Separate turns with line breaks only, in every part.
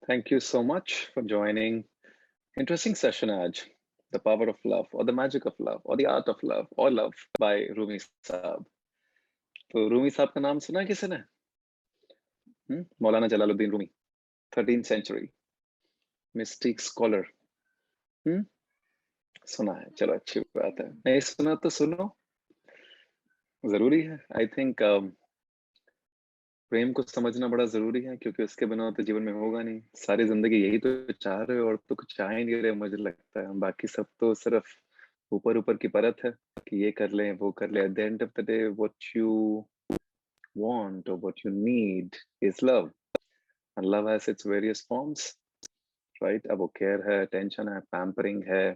Thank you so much for joining. Interesting session आज. The power of love or the magic of love or the art of love or love by Rumi साहब. तो रूमी साहब का नाम सुना है किसी ने? मौलाना Jalaluddin Rumi, 13th century mystic scholar. सुना है, चलो अच्छी बात है. नहीं सुना तो सुनो, जरूरी है. आई थिंक प्रेम को समझना बड़ा जरूरी है, क्योंकि उसके बिना तो जीवन में होगा नहीं. सारी जिंदगी यही तो चाह रहे हो और तो कुछ चाह ही नहीं रहे, मुझे लगता है. बाकी सब तो सिर्फ ऊपर ऊपर की परत है कि ये कर लें वो कर लें. At the end of the day what you want और what you need is love. And love has its various forms, right. अब वो केयर है, अटेंशन है, पैम्परिंग है,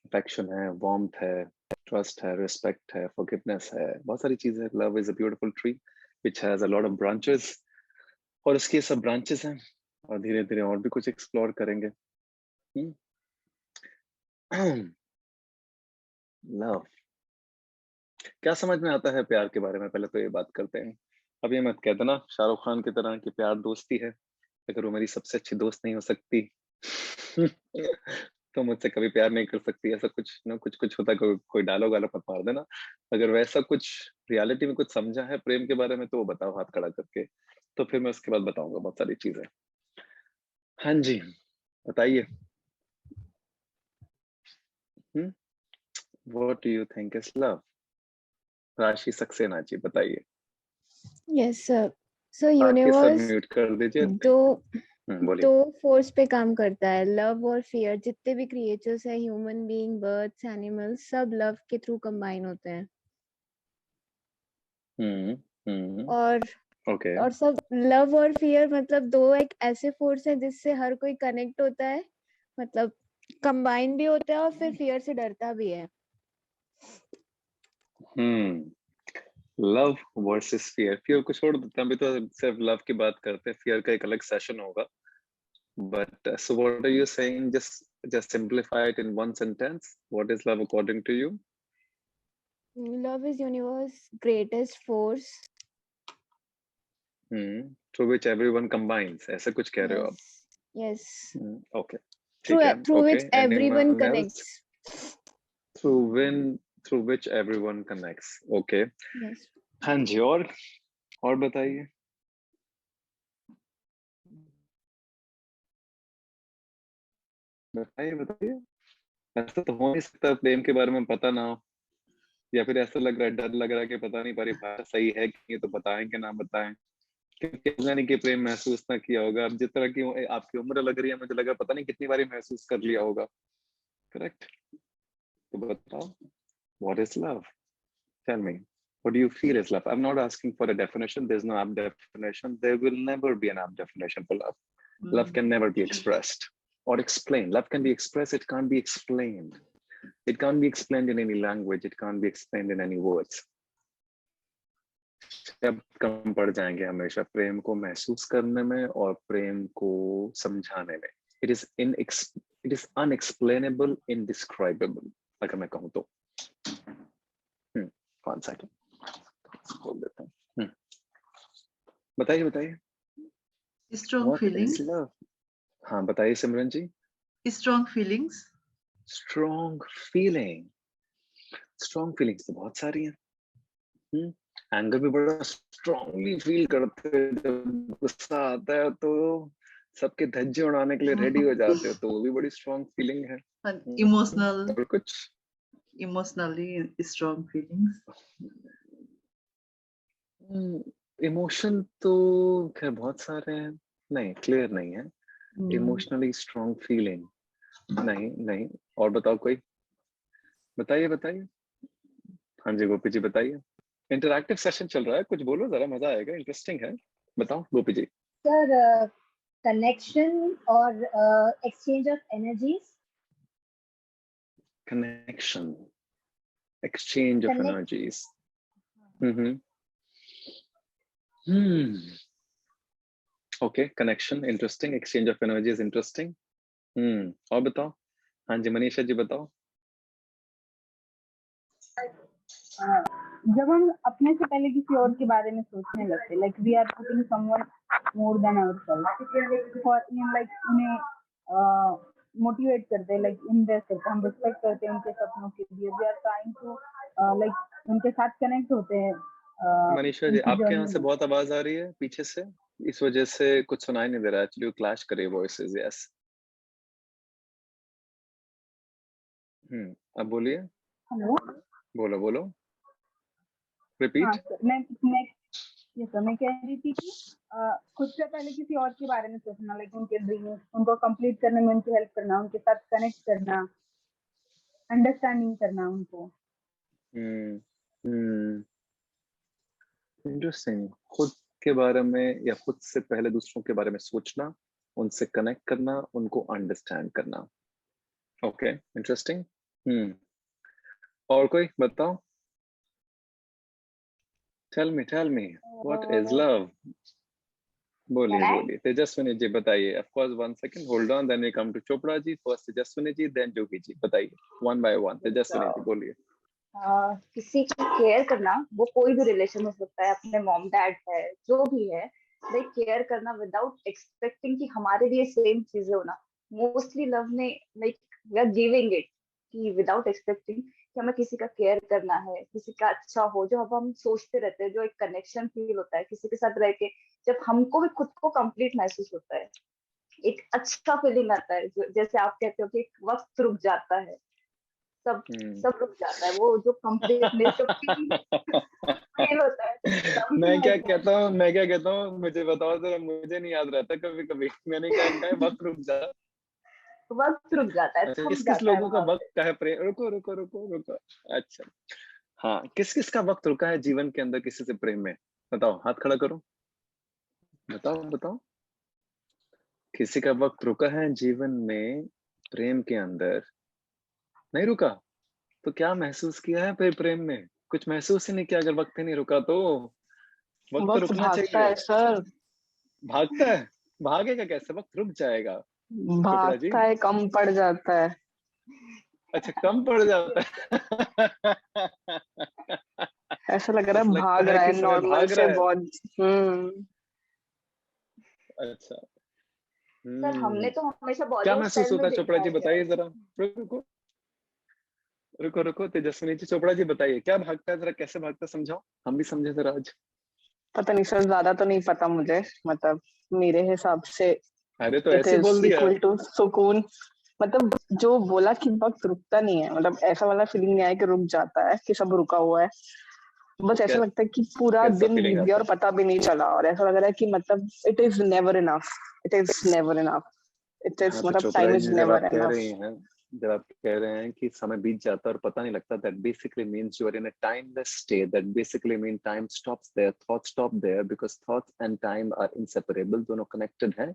अफेक्शन है, वार्मथ है, ट्रस्ट है, रिस्पेक्ट है, फॉरगिवनेस है, बहुत सारी चीजें. Love is a beautiful tree which has a lot of branches, और इसके सब ब्रांचेस हैं और धीरे धीरे और भी कुछ एक्सप्लोर करेंगे. लव क्या समझ में आता है प्यार के बारे में? पहले तो ये बात करते हैं. अब ये मत कह देना शाहरुख खान की तरह कि प्यार दोस्ती है. अगर वो मेरी सबसे अच्छी दोस्त नहीं हो सकती तो मुझसे कभी प्यार नहीं कर सकती. ऐसा कुछ ना कुछ होता है, कोई डायलॉग वाला मत मार देना. अगर वैसा कुछ रियलिटी में कुछ समझा है प्रेम के बारे में तो वो बताओ हाथ खड़ा करके, तो फिर मैं उसके बाद बताऊंगा बहुत सारी चीजें. हाँ जी, बताइए. What do you think is love? राशि सक्सेना जी बताइए.
Yes sir. सो
बाकी सब
यूनिवर्स
म्यूट कर दीजिए. बोलिए.
दो फोर्स पे काम करता है, लव और फियर. जितने भी क्रिएचर्स है, ह्यूमन बीइंग, बर्ड्स, एनिमल्स, सब लव के थ्रू कंबाइन होते हैं. और
ओके.
और सब लव और फियर मतलब दो एक ऐसे फोर्स है जिससे हर कोई कनेक्ट होता है, मतलब कंबाइन भी होता है और फिर फियर से डरता भी है.
Love versus fear. फियर को छोड़ देते हैं, अभी तो सिर्फ लव की बात करते हैं. फियर का एक अलग सेशन होगा. But so what are you saying? just simplify it in one sentence. What is love according to you?
Love is universe greatest force.
Through which everyone combines. ऐसा कुछ कह रहे हो आप?
Yes.
Okay.
Through which everyone connects.
Through which everyone connects. Okay.
Yes.
हाँ जी. और बताइए. बताइए. ऐसा तो हो नहीं सकता प्रेम के बारे में पता ना हो, या फिर ऐसा लग रहा है, डर लग रहा है कि पता नहीं परिभाषा सही है कि ये, तो बताएं कि ना बताएं. क्योंकि नहीं कि प्रेम महसूस ना किया होगा. अब जिस तरह की आपकी उम्र लग रही है, मुझे लगा पता नहीं कितनी बारी महसूस कर लिया होगा. करेक्ट. तो बताओ, what is love? Tell me, what do you feel is love? I'm not asking for a definition. There's no apt definition. There will never be an apt definition for love. Love can never be expressed or explained. Love can be expressed, it can't be explained. It can't be explained in any language. It can't be explained in any words. शब्द कम पड़ जाएंगे हमेशा प्रेम को महसूस करने में और प्रेम को समझाने में. It is unexplainable, indescribable. अगर मैं कहूँ तो. One second. बोल देता हूँ. बताइए.
Strong feelings.
हाँ बताइए सिमरन जी.
Strong feelings.
Strong feelings तो बहुत सारी हैं. एंगर भी बड़ा स्ट्रांगली फील करते हैं. जब गुस्सा आता है तो सबके धज्जे उड़ाने के लिए रेडी हो जाते हो, तो वो भी बड़ी स्ट्रांग फीलिंग है.
Emotional.
कुछ
Emotionally strong feelings.
इमोशन तो खैर बहुत सारे हैं. नहीं, क्लियर नहीं है. इमोशनली स्ट्रांग फीलिंग नहीं. और बताओ कोई. बताइए. हाँ जी गोपी जी बताइए. इंटरैक्टिव सेशन चल रहा है, कुछ बोलो जरा, मजा आएगा. इंटरेस्टिंग है. बताओ गोपी जी.
सर, कनेक्शन और exchange of energies.
Connection, exchange of energies. Okay, connection, interesting. Exchange of energy is interesting. और बताओ. हाँ जी मनीषा जी बताओ.
जब हम अपने से पहले किसी और के बारे में सोचने लगते, like we are putting someone more than ourselves. For like उन्हें मोटिवेट करते हैं, लाइक इन्वेस्ट करते हैं, हम रिस्पेक्ट करते हैं उनके सपनों के लिए, we are trying to like उनके साथ कनेक्ट होते हैं।
मनीषा जी, आपके यहाँ से बहुत आवाज आ रही है पीछे से, इस वजह से कुछ सुनाई नहीं दे रहा है। एक्चुअली क्लैश करे वॉइसेस। यस, अब बोलिए।
हेलो,
बोलो बोलो, रिपीट।
हाँ सर, मैं ये सर मैं कह रही थी कि खुद से पहले किसी और के बारे में सोचना, लाइक उनके ड्रीम्स, उनको कंप्लीट करने में उनकी हेल्प करना, उनके साथ कनेक्ट करना, अंडरस्टैंडिंग करना उनको।
इंटरेस्टिंग। खुद के बारे में या खुद से पहले दूसरों के बारे में सोचना, उनसे कनेक्ट करना, उनको अंडरस्टैंड करना। Okay, interesting. और कोई बताओ। Tell me what is love. बोलिए तेजस्विनी जी बताइए। Of course, 1 second hold on, then we come to Chopra ji, first Tejaswini ji, then Jogi ji. बताइए 1 बाय 1। तेजस्विनी जी बोलिए।
किसी की केयर करना, वो कोई भी रिलेशन हो सकता है, अपने मॉम डैड है, जो भी है, लाइक केयर करना विदाउट एक्सपेक्टिंग कि हमारे लिए सेम चीजें होना। मोस्टली लव में like we are giving it, कि विदाउट एक्सपेक्टिंग कि हमें किसी का केयर करना है, किसी का अच्छा हो, जो अब हम सोचते रहते हैं, जो एक कनेक्शन फील होता है किसी के साथ रह के, जब हमको भी खुद को कंप्लीट महसूस होता है, एक अच्छा फीलिंग आता है। जैसे आप कहते हो कि एक वक्त रुक जाता है, सब रुक जाता है, वो जो कंप्लीटनेस जो फील होता है।
मैं क्या कहता हूँ, मुझे बताओ जरा, मुझे नहीं याद रहता कभी कभी। मैंने क्या कहा है, वक्त रुक जा।
वक्त रुक जाता है,
अच्छा,
थम
किस
जाता है
लोगों का
वहाँ पे।
वक्त का है प्रेम। रुको। अच्छा, हाँ, किस का वक्त रुका है जीवन के अंदर किसी से प्रेम में? बताओ, हाथ खड़ा करो, बताओ। किसी का वक्त रुका है जीवन में प्रेम के अंदर? नहीं रुका तो क्या महसूस किया है फिर प्रेम में? कुछ महसूस ही नहीं किया अगर वक्त ही नहीं रुका तो। वक्त तो रुकना
भागता
चाहिए।
है सर,
भागता है? भागेगा कैसे, वक्त रुक जाएगा। चोपड़ा जी,
भागता है, कम पड़ जाता है।
अच्छा, कम पड़ जाता है।
ऐसा लग रहा है
लगता
भाग
है
रहा
कि
है
समय
नॉर्मल
भाग
से
रहा है।
बहुत।
अच्छा,
सर हमने तो हमेशा
क्या
बॉलीवुड
महसूस
स्टाइल
होता
में
है चोपड़ा
देखा
जी,
है।
बताइए जरा। रुको तेजस्विनी जी, चोपड़ा जी बताइए, क्या भागता है, जरा कैसे भागता है समझाओ, हम भी समझे जरा आज।
पता नहीं सर, ज्यादा तो नहीं पता मुझे, मतलब मेरे हिसाब से
अरे तो
इट
ऐसे ही
इज
बोल दिया।
इक्वल टू सुकून। मतलब जो बोला कि वक्त रुकता नहीं है, मतलब ऐसा वाला फीलिंग नहीं आया कि रुक जाता है, कि सब रुका हुआ है। बस ऐसा लगता है कि पूरा
कैसा
दिन
फीलिंग
बीत गया
आता
और पता भी नहीं चला, और ऐसा लग रहा है कि मतलब it is never enough, it is never enough, it
है?
इज
हाँ, तो
मतलब
चोपड़ा
टाइम
जी
इज
जब
नेवर
आप कह
इनफ।
रहे हैं, कि समय बीत जाता है और पता नहीं लगता, that basically means you are in a timeless state. That basically means time stops there, thoughts stop there, because thoughts and time are inseparable, दोनों connected हैं।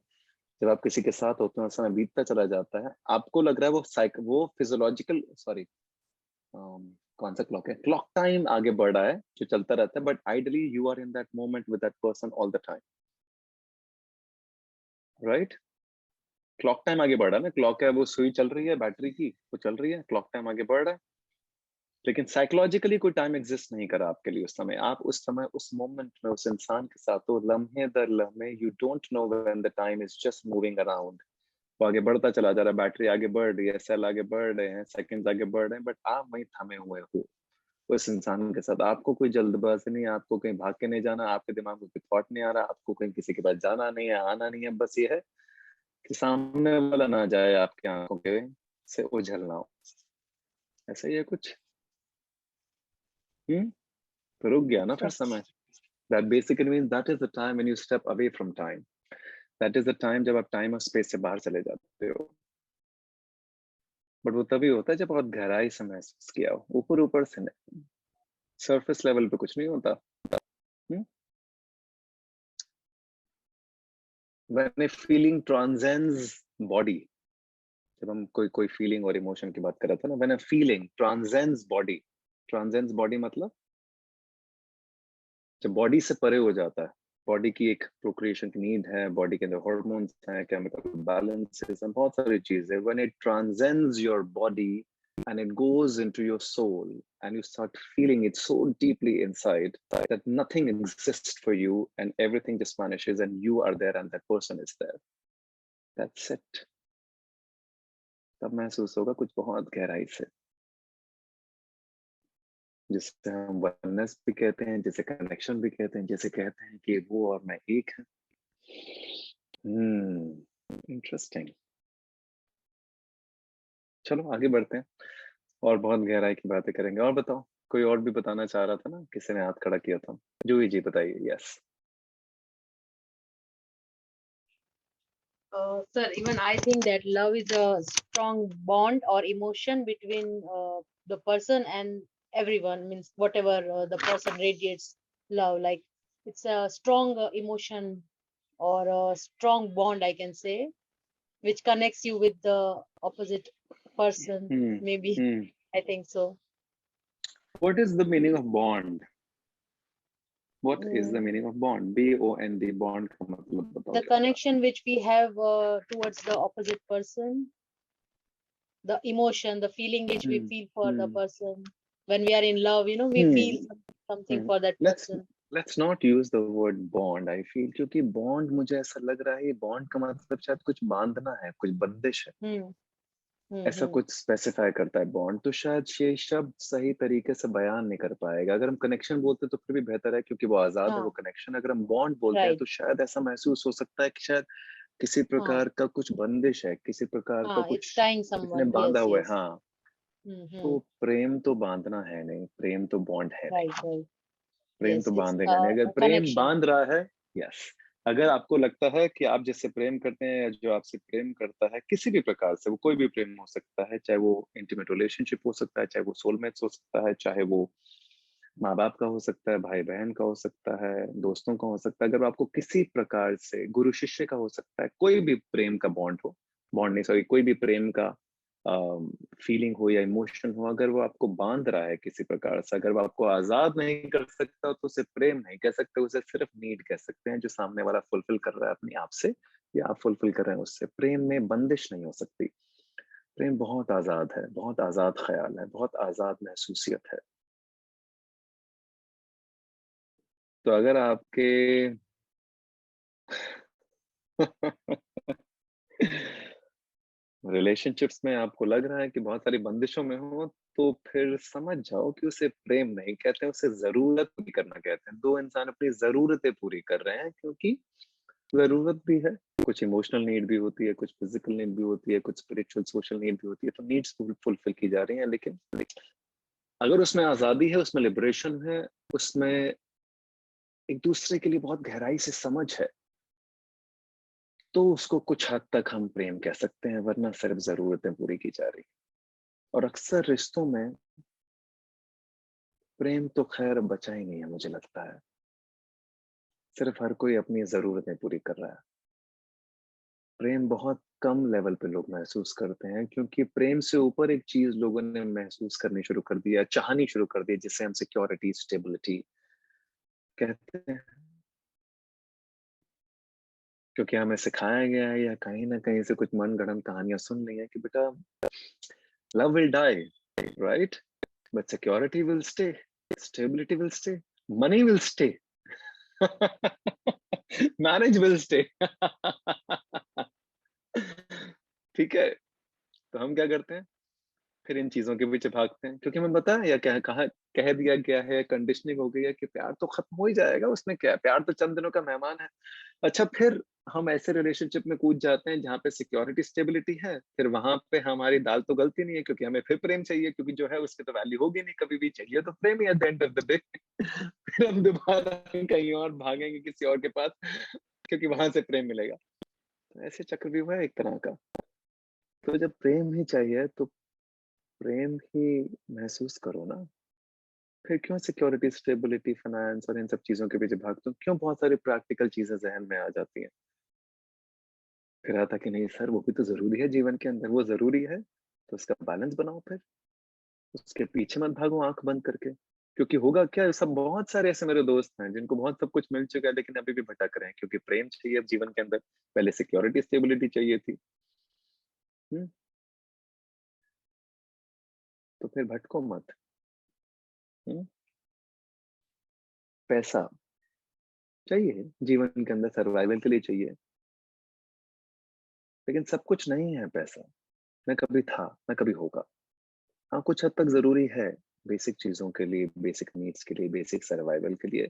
जब आप किसी के साथ होते हैं, समय बीतता चला जाता है, आपको लग रहा है वो फिजियोलॉजिकल, सॉरी, कौन सा क्लॉक है, क्लॉक टाइम आगे बढ़ रहा है जो चलता रहता है, but ideally you are in that moment with that person all the time, right? Clock time आगे बढ़ रहा है ना, क्लॉक है, वो सुई चल रही है बैटरी की, वो चल रही है, क्लॉक टाइम आगे बढ़ रहा है, लेकिन साइकोलॉजिकली कोई टाइम एग्जिस्ट नहीं करा आपके लिए उस समय। आप उस समय उस मोमेंट में उस इंसान के साथ हो, लम्हे दर लम्हे, you don't know when the time is just moving around. वो आगे बढ़ता चला जा रहा है, बैटरी आगे बढ़ रही है, सेल आगे बढ़ रहे हैं, सेकंड्स आगे बढ़ रहे हैं, बट आप वहीं थमे हुए हो उस इंसान के साथ। आपको कोई जल्दबाजी नहीं, आपको कहीं भाग के नहीं जाना, आपके दिमाग में कोई थॉट नहीं आ रहा, आपको कहीं किसी के पास जाना नहीं है, आना नहीं है, बस ये है कि सामने वाला ना जाए आपके आंखों के से ओझल ना हो। ऐसा ही है कुछ। तो रुक गया ना फिर समय। That basically means that is the time when you step away from time. That is the time जब आप टाइम और स्पेस से बाहर चले जाते हो। बट वो तभी होता है जब बहुत गहराई से महसूस किया हो, ऊपर से नहीं, सरफेस लेवल पे कुछ नहीं होता। When a feeling transcends body, जब हम कोई फीलिंग और इमोशन की बात कर रहे थे ना, when a feeling transcends body मतलब जब बॉडी से परे हो जाता है, बॉडी की एक प्रोक्रिएशन की नीड है, बॉडी के अंदर हार्मोन्स हैं, केमिकल बैलेंसेस हैं, बहुत सारी चीजें। When it transcends your body, and it goes into your soul and you start feeling it so deeply inside that nothing exists for you and everything just vanishes and you are there and that person is there. That's it. तब महसूस होगा कुछ बहुत गहराई से, जिसे हम oneness भी कहते हैं, जिसे कनेक्शन भी कहते हैं, जिसे कहते हैं कि वो और मैं एक हैं. इंटरेस्टिंग. चलो आगे बढ़ते हैं और बहुत गहराई की बातें करेंगे. और बताओ, कोई और भी बताना चाह रहा था ना? किसी ने हाथ खड़ा किया था. जूही जी बताइए. Yes.
Sir, even I think that love is a strong bond or emotion between the person and everyone. Means whatever the person radiates love, like it's a strong emotion or a strong bond, I can say, which connects you with the opposite person. Maybe I think so.
What is the meaning of bond? What is the meaning of bond? B-O-N-D, bond का मतलब बताओ.
The connection which we have towards the opposite person, the emotion, the feeling which we feel for the person. When we are in love, you know, we feel something for that person.
Let's not use the word bond. I feel क्योंकि bond मुझे ऐसा लग रहा है bond का मतलब शायद कुछ बांधना है, कुछ बंदिश है. ऐसा कुछ स्पेसिफाई करता है बॉन्ड. तो शायद ये शब्द सही तरीके से बयान नहीं कर पाएगा. अगर हम कनेक्शन बोलते तो फिर भी बेहतर है क्योंकि वो आजाद है, वो कनेक्शन. अगर हम बॉन्ड बोलते हैं तो शायद ऐसा महसूस हो सकता है कि शायद किसी प्रकार का कुछ बंदिश है, किसी प्रकार का कुछ इसने बांधा हुआ है. हाँ. तो प्रेम तो बांधना है नहीं, प्रेम तो बॉन्ड है नहीं. प्रेम तो बांधेगा नहीं. अगर प्रेम बांध रहा है, यस, अगर आपको लगता है कि आप जिससे प्रेम करते हैं या जो आपसे प्रेम करता है किसी भी प्रकार से, वो कोई भी प्रेम हो सकता है, चाहे वो इंटीमेट रिलेशनशिप हो सकता है, चाहे वो सोलमेट्स हो सकता है, चाहे वो माँ बाप का हो सकता है, भाई बहन का हो सकता है, दोस्तों का हो सकता है, अगर आपको किसी प्रकार से गुरु शिष्य का हो सकता है, कोई भी प्रेम का बॉन्ड हो, बॉन्ड नहीं सॉरी, कोई भी प्रेम का फीलिंग हो या इमोशन हो, अगर वो आपको बांध रहा है किसी प्रकार से, अगर वो आपको आजाद नहीं कर सकता तो उसे प्रेम नहीं कह सकते, उसे सिर्फ नीड कह सकते हैं जो सामने वाला फुलफिल कर रहा है अपने आप से या आप फुलफिल कर रहे हैं उससे. प्रेम में बंदिश नहीं हो सकती. प्रेम बहुत आजाद है, बहुत आजाद ख्याल है, बहुत आजाद महसूसियत है. तो अगर आपके रिलेशनशिप्स में आपको लग रहा है कि बहुत सारी बंदिशों में हो, तो फिर समझ जाओ कि उसे प्रेम नहीं कहते, उसे जरूरत पूरी करना कहते हैं. दो इंसान अपनी जरूरतें पूरी कर रहे हैं क्योंकि जरूरत भी है, कुछ इमोशनल नीड भी होती है, कुछ फिजिकल नीड भी होती है, कुछ स्पिरिचुअल सोशल नीड भी होती है. तो नीड्स फुलफिल की जा रही हैं. लेकिन अगर उसमें आजादी है, उसमें लिबरेशन है, उसमें एक दूसरे के लिए बहुत गहराई से समझ है, तो उसको कुछ हद तक हम प्रेम कह सकते हैं, वरना सिर्फ जरूरतें पूरी की जा रही. और अक्सर रिश्तों में प्रेम तो खैर बचा ही नहीं है, मुझे लगता है. सिर्फ हर कोई अपनी जरूरतें पूरी कर रहा है. प्रेम बहुत कम लेवल पे लोग महसूस करते हैं क्योंकि प्रेम से ऊपर एक चीज लोगों ने महसूस करनी शुरू कर दिया, चाहनी शुरू कर दी, जिसे हम सिक्योरिटी, स्टेबिलिटी कहते हैं. क्योंकि हमें सिखाया गया है या कहीं ना कहीं से कुछ मनगढ़ंत कहानियां सुन ली है कि बेटा love will die, right, but security will stay, stability will stay, money will stay, marriage will stay. ठीक है. तो हम क्या करते हैं फिर? इन चीजों के पीछे भागते हैं क्योंकि हमें पता है या क्या कह दिया गया है, कंडीशनिंग हो गई है कि प्यार तो खत्म हो ही जाएगा, उसमें क्या, प्यार तो चंद दिनों का मेहमान है. अच्छा, फिर हम ऐसे रिलेशनशिप में कूद जाते हैं जहाँ पे सिक्योरिटी, स्टेबिलिटी है, फिर वहां पे हमारी दाल तो गलती नहीं है क्योंकि हमें फिर प्रेम चाहिए, क्योंकि जो है उसकी तो वैल्यू होगी नहीं कभी भी. चाहिए तो प्रेम ही at the end of the day. फिर हम दोबारा कहीं और भागेंगे किसी और के पास क्योंकि वहां से प्रेम मिलेगा. तो ऐसे चक्रव्यूह है एक तरह का. तो जब प्रेम ही चाहिए तो प्रेम ही महसूस करो ना. फिर क्यों सिक्योरिटी, स्टेबिलिटी, फाइनेंस और इन सब चीजों के पीछे भागते हो? क्यों बहुत सारी प्रैक्टिकल चीजें जहन में आ जाती हैं? फिर आता कि नहीं सर, वो भी तो जरूरी है जीवन के अंदर, वो जरूरी है तो उसका बैलेंस बनाओ. फिर उसके पीछे मत भागो आंख बंद करके. क्योंकि होगा क्या, सब बहुत सारे ऐसे मेरे दोस्त हैं जिनको बहुत सब कुछ मिल चुका है लेकिन अभी भी भटक रहे हैं क्योंकि प्रेम चाहिए अब जीवन के अंदर, पहले सिक्योरिटी, स्टेबिलिटी चाहिए थी. तो फिर भटको मत। पैसा चाहिए जीवन के अंदर, सर्वाइवल के लिए चाहिए, लेकिन सब कुछ नहीं है पैसा। न कभी था, न कभी होगा। हाँ, कुछ हद तक जरूरी है बेसिक चीजों के लिए, बेसिक नीड्स के लिए, बेसिक सर्वाइवल के लिए।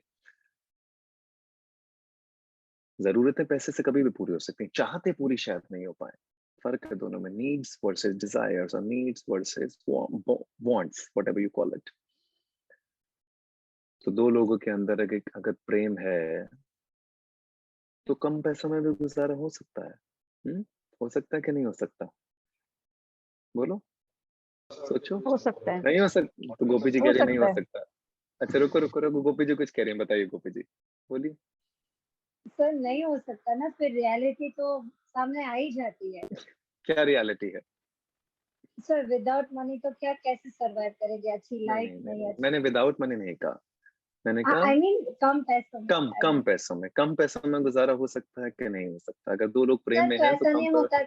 जरूरतें पैसे से कभी भी पूरी हो सकती हैं, चाहते पूरी शायद नहीं हो पाए। फर्क है दोनों में, नीड्स वर्सेस डिजायर्स, और needs versus wants, whatever you call it. तो दो लोगों के अंदर अगर प्रेम है तो कम पैसों में भी गुजारा हो सकता है। हो सकता है कि नहीं हो सकता? बोलो, सोचो।
हो सकता है,
नहीं हो सकता तो गोपी जी कह
हो
रही नहीं हो
सकता है।
सकता। अच्छा रुको रुको रुको, गोपी जी कुछ कह रही हैं, बताइए गोपी जी, बोलिए।
सर नहीं हो सकता ना, फिर रियलिटी तो सामने आ ही जाती है।
क्या रियलिटी है?
सर विदाउट मनी तो क्या, कैसे सरवाइव करेंगे अच्छी
नहीं
लाइफ
नहीं
में?
नहीं, मैंने विदाउट मनी नहीं कहा। मैंने कहा
आई मीन कम पैसों में।
कम पैसों में, कम पैसों में गुजारा हो सकता है कि नहीं हो सकता? अगर दो लोग प्रेम
सर
में
तो
हैं तो
ऐसा
कम
नहीं होता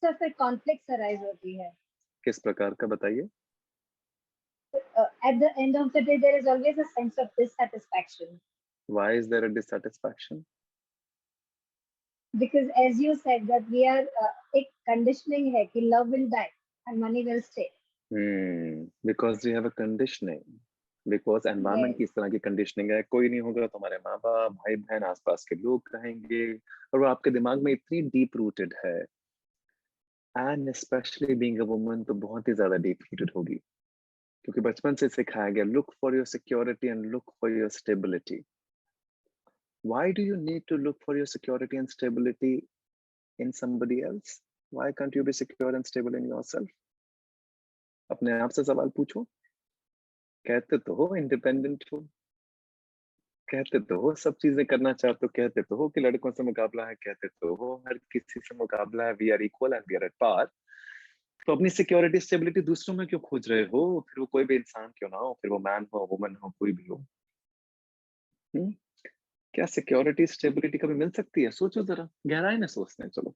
सर, फिर कॉन्फ्लिक्ट अराइज होती है।
किस प्रकार का बताइए?
At the end of the day, there is always a sense of dissatisfaction.
Why is there a dissatisfaction?
Because as you said that we are एक conditioning है कि love will die and money will stay.
Because we have a conditioning. Because environment की इस तरह की conditioning है, कोई नहीं होगा तो हमारे माँ बाप, भाई बहन, आसपास के लोग कहेंगे, और वो आपके दिमाग में इतनी deep rooted है, and especially being a woman तो बहुत ही ज़्यादा deep rooted होगी, क्योंकि बचपन से सिखाया गया look for your security and look for your stability. Why do you need to look for your security and stability in somebody else? Why can't you be secure and stable in yourself? अपने आप से सवाल पूछो। कहते तो हो independent हो, कहते तो हो सब चीजें करना चाहते हो, कहते तो हो कि लड़कों से मुकाबला है, कहते तो हो हर किसी से मुकाबला है, we are equal and we are at par. तो अपनी सिक्योरिटी स्टेबिलिटी दूसरों में क्यों खोज रहे हो? फिर वो कोई भी इंसान क्यों ना हो, फिर वो मैन हो, वुमन हो, कोई भी हो। क्या सिक्योरिटी स्टेबिलिटी कभी मिल सकती है? सोचो जरा, गहराई में सोचते हैं। चलो,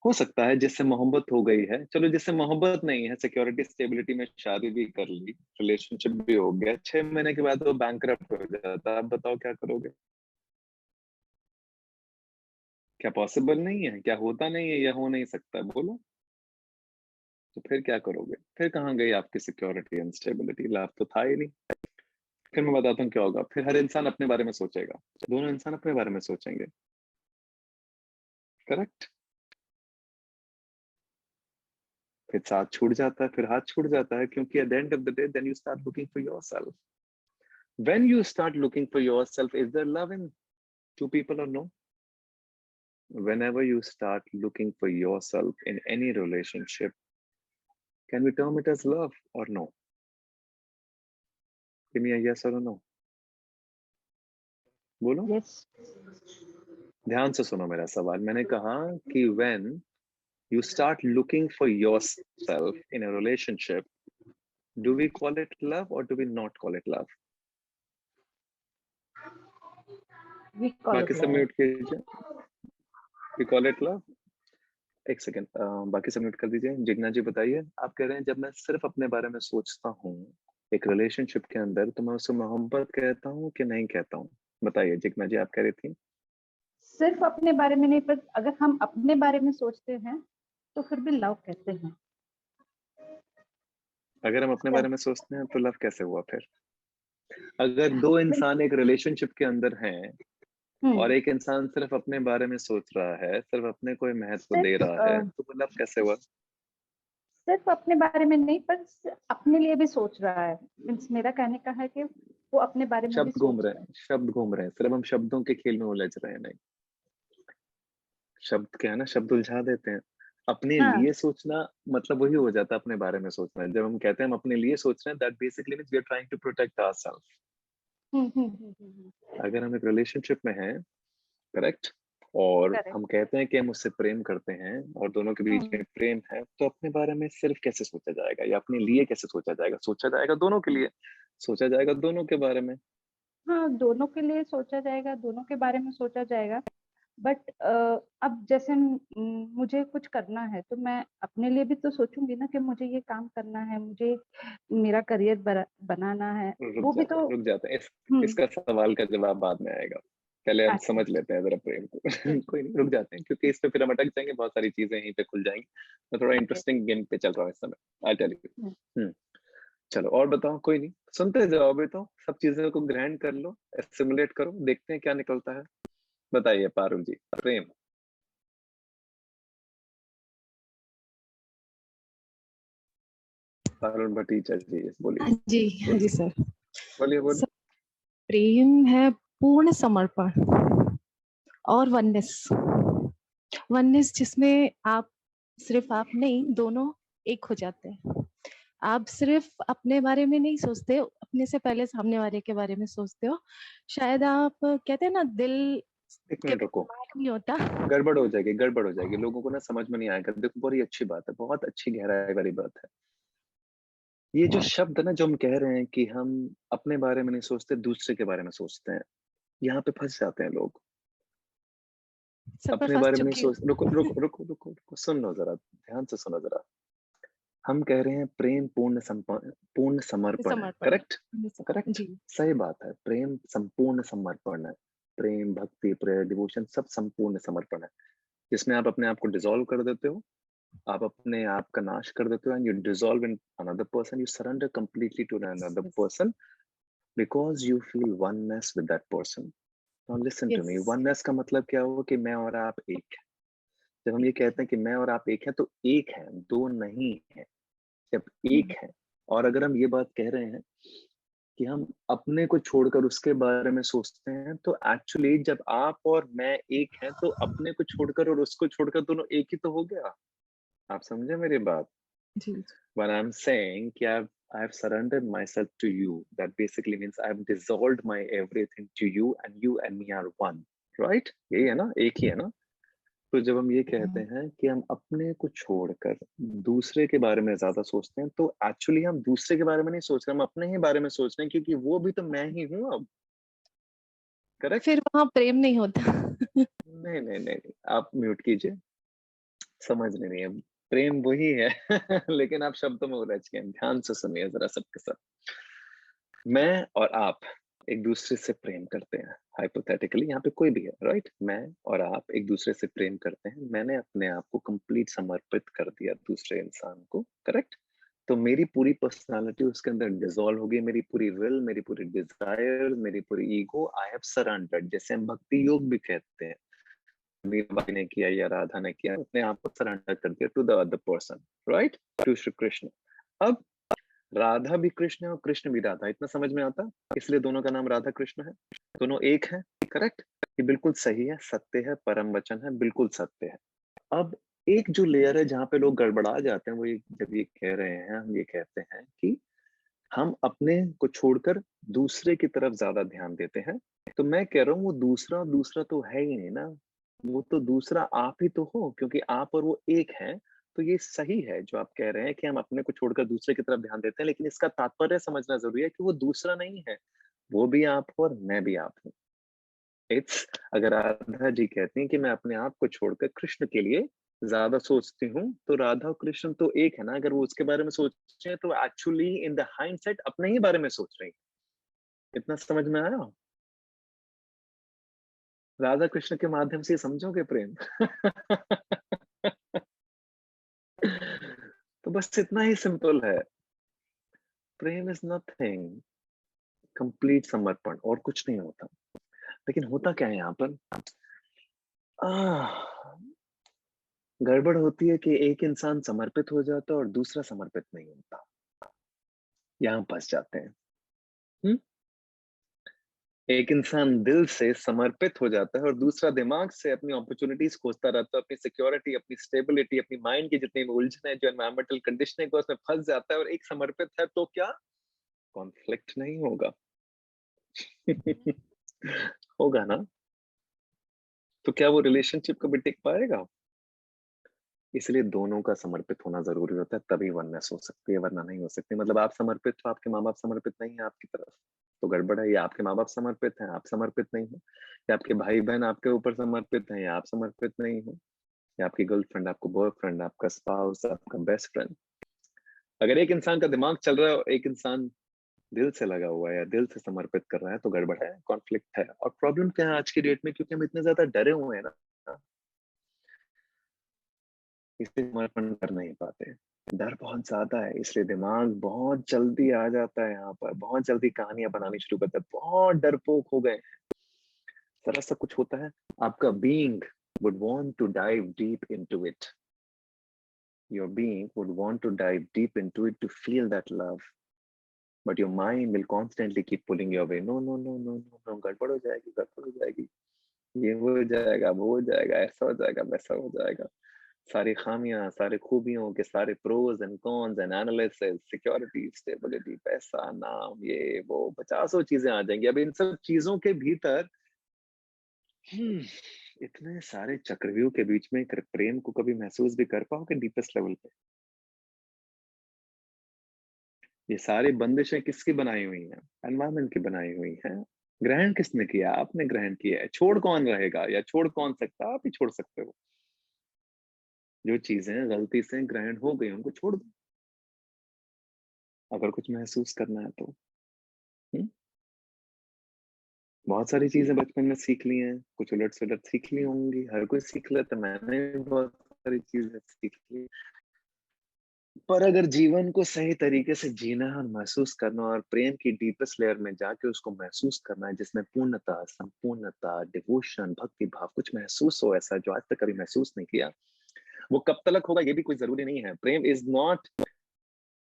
हो सकता है जिससे मोहब्बत हो गई है, चलो जिससे मोहब्बत नहीं है, सिक्योरिटी स्टेबिलिटी में शादी भी कर ली, रिलेशनशिप भी हो गया, 6 महीने के बाद वो बैंकरप्ट हो जाता है, अब बताओ क्या करोगे? क्या पॉसिबल नहीं है? क्या होता नहीं है या हो नहीं सकता? बोलो। तो फिर क्या करोगे? फिर कहाँ गई आपकी सिक्योरिटी एंड स्टेबिलिटी? लाभ तो था ही नहीं। फिर मैं बताता हूँ क्या होगा। फिर हर इंसान अपने बारे में सोचेगा, दोनों इंसान अपने बारे में सोचेंगे। करेक्ट? फिर साथ छूट जाता है, फिर हाथ छूट जाता है, क्योंकि at the end of the day then you start looking for yourself. When you start looking for yourself, is there love in two people or no? Whenever you start looking for yourself in any relationship, can we term it as love or no? Give me a yes or a no. बोलो।
Yes.
ध्यान से सुनो मेरा सवाल। मैंने कहा कि when you start looking for yourself in a relationship, do we call it love or do we not call it love?
We call
बाकी
it
सब
love.
म्यूट कीजिए। We call it love. एक सेकेंड, बाकी सब mute कर दीजिए। जिग्ना जी बताइए, आप कह रहे हैं जब मैं सिर्फ अपने बारे में सोचता हूँ एक रिलेशनशिप के अंदर, तो मैं उसे मोहब्बत कहता हूँ कि नहीं कहता हूँ? बताइए जिग्ना जी, आप कह रही थी।
सिर्फ अपने बारे में नहीं, पर अगर हम अपने बारे में सोचते हैं तो फिर भी लव कहते हैं।
अगर हम अपने बारे में सोचते हैं तो लव कैसे हुआ फिर? अगर दो इंसान एक रिलेशनशिप के अंदर हैं और एक इंसान सिर्फ अपने बारे में सोच रहा है, सिर्फ अपने को महत्व दे रहा है, तो वो लव कैसे हुआ?
सिर्फ अपने बारे में नहीं, पर अपने लिए भी सोच रहा है। मींस मेरा कहने का है कि वो अपने बारे में भी
शब्द घूम
सोच
रहे
रहा है।
हैं, शब्द घूम रहे हैं, सिर्फ हम शब्दों के खेल में उलझ रहे हैं। नहीं, शब्द क्या है ना, शब्द उलझा देते हैं। अपने
हाँ।
लिए सोचना मतलब वही हो जाता है अपने बारे में सोचना। जब हम कहते हैं हम अपने लिए सोच रहे हैं, that basically means we are trying to protect ourself. अगर हम एक रिलेशनशिप में हैं, करेक्ट, और
Correct.
हम कहते हैं कि हम उससे प्रेम करते हैं और दोनों के बीच में प्रेम है, तो अपने बारे में सिर्फ कैसे सोचा जाएगा या अपने लिए कैसे सोचा जाएगा? सोचा जाएगा दोनों के लिए, सोचा जाएगा दोनों के बारे में।
हाँ, दोनों के लिए सोचा जाएगा, दोनों के बारे में सोचा जाएगा। बट अब जैसे मुझे कुछ करना है तो मैं अपने लिए भी तो सोचूंगी ना कि मुझे ये काम करना है, मुझे मेरा करियर बनाना है, वो भी तो।
रुक जाते हैं
हम्म,
इसका सवाल का जवाब बाद में आएगा, पहले हम
अच्छा,
समझ लेते हैं जरा प्रेम को। कोई नहीं, रुक जाते हैं क्योंकि इस पे फिर हम अटक जाएंगे, बहुत सारी चीजें यहीं पे खुल जाएंगी। मैं थोड़ा
ओके।
इंटरेस्टिंग गेम पे चल रहा हूँ इस समय, आई टेल यू।
हम्म,
हम्म चलो और बताओ, कोई नहीं, सुनते जाओ अभी तो, सब चीजों को ग्रहण कर लो, एसिमुलेट करो, देखते हैं क्या निकलता है। बताइए पारुल जी, प्रेम। पारुल भट्टीचर जी, बोलिए
हाँ जी, हाँ जी सर।
बोलिए बोलिए।
सर, प्रेम है पूर्ण समर्पण और वननेस। वननेस जिसमें आप सिर्फ आप नहीं, दोनों एक हो जाते हैं। आप सिर्फ अपने बारे में नहीं सोचते हो, अपने से पहले सामने वाले के बारे में सोचते हो। शायद आप कहते हैं ना, दिल
एक
के
मिनट रुको,
दिमाग नहीं होता।
गड़बड़ हो जाएगी, गड़बड़ हो जाएगी, लोगों को ना समझ में नहीं आएगा। देखो बड़ी अच्छी बात है, बहुत अच्छी गहराई वाली बात है। ये जो शब्द है ना, जो हम कह रहे हैं कि हम अपने बारे में नहीं सोचते, दूसरे के बारे में सोचते हैं, यहाँ पे फंस जाते हैं लोग।
सब मैं
अपने
फंस
बारे में नहीं
चुकी
सोच,
हूँ।
रुको रुको रुको रुको रुको, सुन लो जरा, ध्यान से सुनो जरा। हम कह रहे हैं प्रेम पूर्ण समर्पण है,
समर्पण।
करेक्ट? करेक्ट,
जी।
सही बात है। प्रेम संपूर्ण समर्पण है। प्रेम, भक्ति, प्रेयर, डिवोशन सब संपूर्ण समर्पण है, जिसमें आप अपने आप को डिसॉल्व कर देते हो, आप अपने आप का नाश कर देते हो, and you dissolve in another person, you surrender completely to
yes,
another
yes,
person, because you feel oneness with that person. Now listen to me,
yes.
Oneness का मतलब क्या हुआ कि मैं और आप एक हैं। जब हम ये कहते हैं कि मैं और आप एक हैं, तो एक हैं, दो नहीं है। जब एक है, और अगर हम ये बात कह रहे हैं कि हम अपने को छोड़कर उसके बारे में सोचते हैं, तो एक्चुअली जब आप और मैं एक हैं, तो अपने को छोड़कर और उसको छोड़कर दोनों एक ही तो हो गया। आप समझे मेरी बात?
जी, जी।
When I'm saying कि I've surrendered myself to you, that basically means I've dissolved my everything to you, and you and me are one, right? यही है ना, एक ही है ना? तो जब हम ये कहते हैं कि हम अपने को छोड़कर दूसरे के बारे में ज्यादा सोचते हैं, तो एक्चुअली हम दूसरे के बारे में नहीं सोच रहे, हम अपने ही बारे में सोच रहे हैं, क्योंकि वो भी तो मैं ही हूं अब। करेक्ट?
फिर वहां प्रेम नहीं होता।
नहीं नहीं नहीं, आप म्यूट कीजिए, समझ नहीं है। प्रेम वही है। लेकिन आप शब्दों में उलझ गए, ध्यान से सुनिए जरा सबके सब। मैं और आप एक दूसरे से प्रेम करते हैं, हाइपोथेटिकली, यहाँ पे कोई भी है, राइट? मैं और आप एक दूसरे से प्रेम करते हैं, मैंने अपने आप को कंप्लीट समर्पित कर दिया दूसरे इंसान को, करेक्ट? तो मेरी पूरी पर्सनालिटी उसके अंदर डिसॉल्व हो गई, मेरी पूरी विल, मेरी पूरी डिजायर, मेरी पूरी ईगो, आई हैव सरेंडर्ड, जैसे हम भक्ति योग भी कहते हैं। मीराबाई ने किया या राधा ने किया, अपने आप को सरेंडर कर दिया to the other person, right? To Shri Krishna. अब राधा भी कृष्ण है और कृष्ण भी राधा, इतना समझ में आता? इसलिए दोनों का नाम राधा कृष्ण है, दोनों एक है, करेक्ट? ये बिल्कुल सही है, सत्य है, परम वचन है, बिल्कुल सत्य है। अब एक जो लेयर है जहां पे लोग गड़बड़ा जाते हैं, वो जब ये कह रहे हैं, हम ये कहते हैं कि हम अपने को छोड़कर दूसरे की तरफ ज्यादा ध्यान देते हैं, तो मैं कह रहा हूँ वो दूसरा दूसरा तो है ही नहीं ना, वो तो दूसरा आप ही तो हो, क्योंकि आप और वो एक हैं। तो ये सही है जो आप कह रहे हैं कि हम अपने को छोड़कर दूसरे की तरफ ध्यान देते हैं, लेकिन इसका तात्पर्य समझना जरूरी है कि वो दूसरा नहीं है, वो भी आप हो और मैं भी आप हूँ। इट्स, अगर राधा जी कहती हैं कि मैं अपने आप को छोड़कर कृष्ण के लिए ज्यादा सोचती हूँ, तो राधा और कृष्ण तो एक है ना। अगर वो उसके बारे में सोच रहे हैं, तो एक्चुअली इन द हाइंडसाइट अपने ही बारे में सोच रही है। इतना समझ में आया? राधा कृष्ण के माध्यम से समझोगे प्रेम। तो बस इतना ही सिंपल है, प्रेम इज नथिंग, कंप्लीट समर्पण, और कुछ नहीं होता। लेकिन होता क्या है यहाँ पर? गड़बड़ होती है कि एक इंसान समर्पित हो जाता है और दूसरा समर्पित नहीं होता, यहाँ फंस जाते हैं। एक इंसान दिल से समर्पित हो जाता है और दूसरा दिमाग से अपनी अपॉर्चुनिटीज खोजता रहता है, अपनी सिक्योरिटी, अपनी स्टेबिलिटी, अपनी माइंड की जितनी भी उलझन है, जो एनवायरमेंटल कंडीशनिंग है, उसमें फंस जाता है। और एक समर्पित है तो क्या कॉन्फ्लिक्ट नहीं होगा? होगा ना? तो क्या वो रिलेशनशिप कभी टिक पाएगा? इसलिए दोनों का समर्पित होना जरूरी होता है, तभी वननेस हो सकती है, वरना नहीं हो सकती। मतलब आप समर्पित हो, आपके माँ बाप समर्पित नहीं है आपकी तरफ, तो गड़बड़ है। या आपके माँ बाप समर्पित हैं, आप समर्पित नहीं हो, या आपके भाई बहन आपके ऊपर समर्पित हैं, या आप समर्पित नहीं हो, या आपकी गर्लफ्रेंड, आपको बॉयफ्रेंड, आपका स्पाउस, आपका बेस्ट फ्रेंड। अगर एक इंसान का दिमाग चल रहा है और एक इंसान दिल से लगा हुआ है या दिल से समर्पित कर रहा है, तो गड़बड़ है, कॉन्फ्लिक्ट है। और प्रॉब्लम क्या है आज की डेट में, क्योंकि हम इतने ज्यादा डरे हुए हैं ना, इसलिए समर्पण कर नहीं पाते। डर बहुत ज्यादा है, इसलिए दिमाग बहुत जल्दी आ जाता है यहाँ पर, बहुत जल्दी कहानियां बनानी शुरू करता है, बहुत डरपोक हो गए। जरा सा कुछ होता है, आपका being would want to dive deep into it. Your being would want to dive deep into it to feel that love. But your mind will constantly keep pulling you away. No, no, no, no, no, no, गड़बड़ हो जाएगी, गड़बड़ हो जाएगी, ये हो जाएगा, वो हो जाएगा, ऐसा हो जाएगा, वैसा हो जाएगा। सारी खामियां, सारे खूबियों के सारे pros and cons and analysis, security, stability, पैसा, नाम, ये वो 50 चीजें आ जाएंगी। अब इन सब चीजों के भीतर इतने सारे चक्रव्यूह के बीच में प्रेम को कभी महसूस भी कर पाओगे डीपेस्ट लेवल पे? ये सारी बंदिशें किसकी बनाई हुई हैं? एनवायरनमेंट की बनाई हुई हैं। ग्रहण किसने किया? आपने ग्रहण किया है। छोड़ कौन रहेगा या छोड़ कौन सकता है? आप ही छोड़ सकते हो। जो चीजें गलती से ग्रहण हो गई उनको छोड़ दो, अगर कुछ महसूस करना है तो। बहुत सारी चीजें बचपन में सीख ली हैं, कुछ उलट सुलट सीख ली होंगी, हर कोई सीख लेता, मैंने भी बहुत सारी चीजें सीख ली। पर अगर जीवन को सही तरीके से जीना और महसूस करना और प्रेम की डीपेस्ट लेयर में जाके उसको महसूस करना है, जिसमें पूर्णता, संपूर्णता, डिवोशन, भक्ति भाव कुछ महसूस हो, ऐसा जो आज तक कभी महसूस नहीं किया, वो कब तक होगा ये भी कोई जरूरी नहीं है। प्रेम इज नॉट,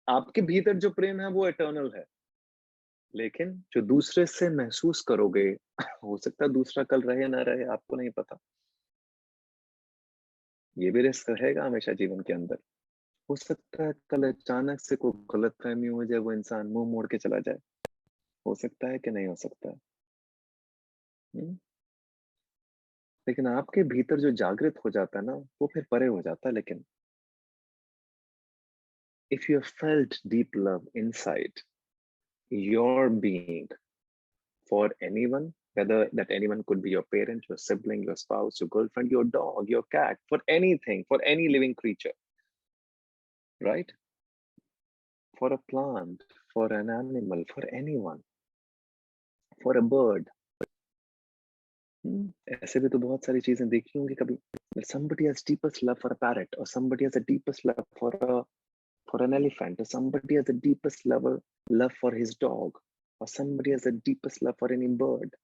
आपके भीतर जो प्रेम है वो इटर्नल है, लेकिन जो दूसरे से महसूस करोगे हो सकता है दूसरा कल रहे ना रहे, आपको नहीं पता। ये भी रिस्क रहेगा हमेशा जीवन के अंदर। हो सकता है कल अचानक से कोई गलतफहमी हो जाए, वो इंसान मुंह मोड़ के चला जाए। हो सकता है कि नहीं हो सकता है। लेकिन आपके भीतर जो जागृत हो जाता है ना, वो फिर परे हो जाता है। लेकिन if you felt deep love inside your being for anyone, whether that anyone could be your parent, your sibling, your spouse, your girlfriend, your dog, your cat, for anything, for any living creature, right? For a plant, for an animal, for anyone, for a bird. ऐसे भी तो बहुत सारी चीजें देखी होंगी कभी। Somebody has deepest love for a parrot, or somebody has the deepest love for an elephant, or somebody has the deepest love for his dog, or somebody has the deepest love for any bird.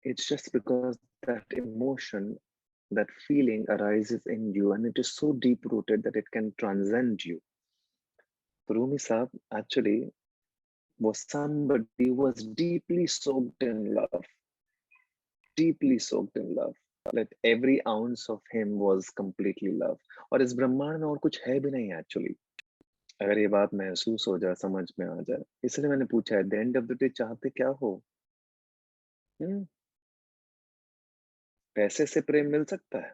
It's just because that emotion, that feeling arises in you, and it is so deep rooted that it can transcend you. Rumi Saab actually was somebody who was deeply soaked in love, that every ounce of him was completely love. और इस ब्रह्मांड में और कुछ है भी नहीं actually, अगर ये बात महसूस हो जाए, समझ में आ जाए। इसलिए मैंने पूछा है, the end of the day चाहते क्या हो? पैसे से प्रेम मिल सकता है,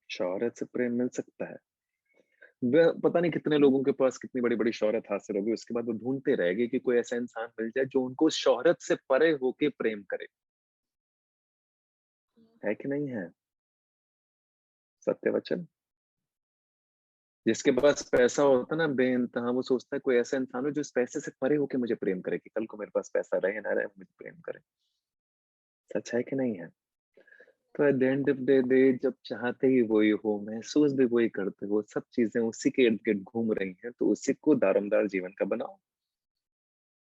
शोहरत से प्रेम मिल सकता है, पता नहीं कितने लोगों के पास कितनी बड़ी बड़ी शोहरत हासिल होगी, उसके बाद वो ढूंढते रहेंगे कि कोई ऐसा इंसान मिल जाए जो उनको शोहरत से परे होके प्रेम करे। है कि नहीं है? सत्य वचन। जिसके पास पैसा होता ना बेइंतहा, वो सोचता है कोई ऐसा इंसान हो जो इस पैसे से परे होके मुझे प्रेम करे, कि कल को मेरे पास पैसा रहे ना रहे मुझे प्रेम करे। सच है कि नहीं है? तो eight the end of the day जब चाहते ही वही हो, महसूस भी वही करते हो, सब चीजें उसी के इर्द गिर्द घूम रही हैं, तो उसी को दारोमदार जीवन का बनाओ।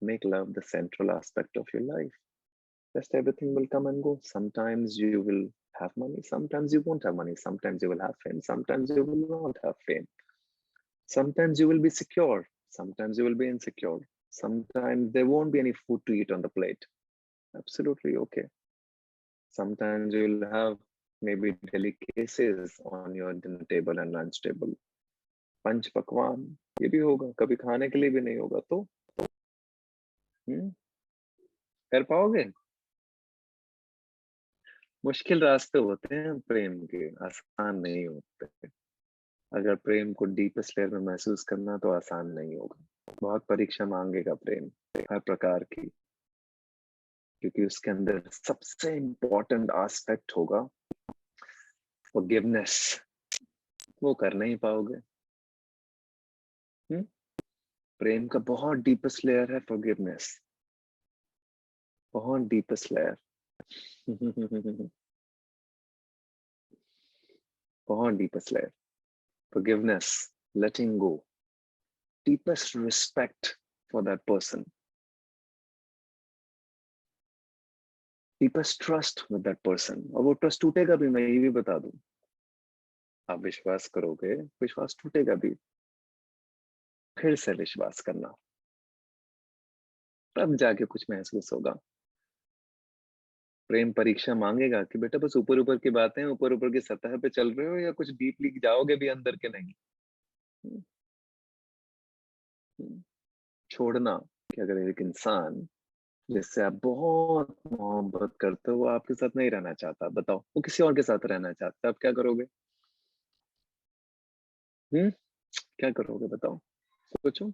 Make love the central aspect of your life. Rest everything will come and go. Sometimes you will have money, sometimes you won't have money, sometimes you will have fame, sometimes you will not have fame. Sometimes you will be secure, sometimes you will be insecure. Sometimes there won't be any food to eat on the plate. Absolutely okay. Sometimes you will have maybe delicacies on your dinner table and lunch table. पंच पकवान ये भी होगा, कभी खाने के लिए भी नहीं होगा तो कर पाओगे? मुश्किल रास्ते होते हैं प्रेम के, आसान नहीं होते। अगर प्रेम को डीपेस्ट लेयर में महसूस करना तो आसान नहीं होगा। बहुत परीक्षा मांगेगा प्रेम, हर प्रकार की, क्योंकि उसके अंदर सबसे इम्पोर्टेंट एस्पेक्ट होगा फॉरगिवनेस। वो कर नहीं पाओगे। प्रेम का बहुत डीपेस्ट लेयर है फॉरगिवनेस, बहुत डीपेस्ट लेयर। बहुत deepest layer, forgiveness, letting go, deepest respect for that person, deepest trust with that person। और वो ट्रस्ट टूटेगा भी, मैं ये भी बता दूं। आप विश्वास करोगे, विश्वास टूटेगा भी, फिर से विश्वास करना, तब जाके कुछ महसूस होगा। प्रेम परीक्षा मांगेगा कि बेटा बस ऊपर ऊपर की बातें, ऊपर ऊपर की सतह पे चल रहे हो, या कुछ डीपली जाओगे भी अंदर के नहीं। छोड़ना कि अगर एक इंसान जिससे आप बहुत मोहब्बत करते हो वो आपके साथ नहीं रहना चाहता, बताओ, वो किसी और के साथ रहना चाहता है, आप क्या करोगे? क्या करोगे बताओ, सोचो।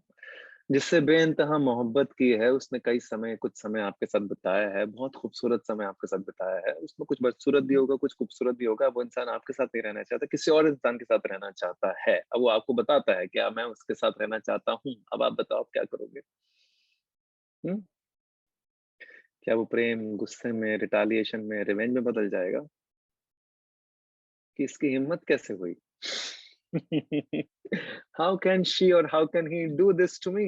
जिससे बेइंतहा मोहब्बत की है, उसने कई समय, कुछ समय आपके साथ बिताया है, बहुत खूबसूरत समय आपके साथ बिताया है, उसमें कुछ बदसूरत भी होगा, कुछ खूबसूरत भी होगा। वो इंसान आपके साथ नहीं रहना चाहता, किसी और इंसान के साथ रहना चाहता है। अब वो आपको बताता है क्या मैं उसके साथ रहना चाहता हूँ, अब आप बताओ आप क्या करोगे? क्या वो प्रेम गुस्से में, रिटालिएशन में, रिवेंज में बदल जाएगा? कि इसकी हिम्मत कैसे हुई? How can she or how can he do this to me?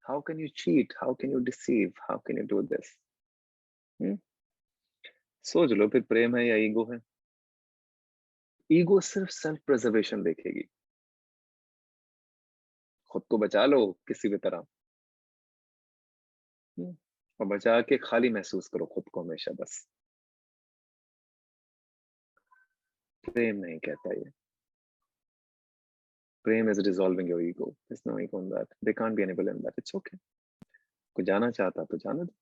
How can you cheat? How can you deceive? How can you do this? सोच लो, फिर प्रेम है या ईगो है? ईगो सिर्फ सेल्फ प्रिजर्वेशन देखेगी, खुद को बचा लो किसी भी तरह, और बचा के खाली महसूस करो खुद को हमेशा बस। प्रेम नहीं कहता ये। प्रेम is dissolving your ego. There's no ego in that. There can't be any will in that. It's okay. कोई जाना चाहता तो जाना दो।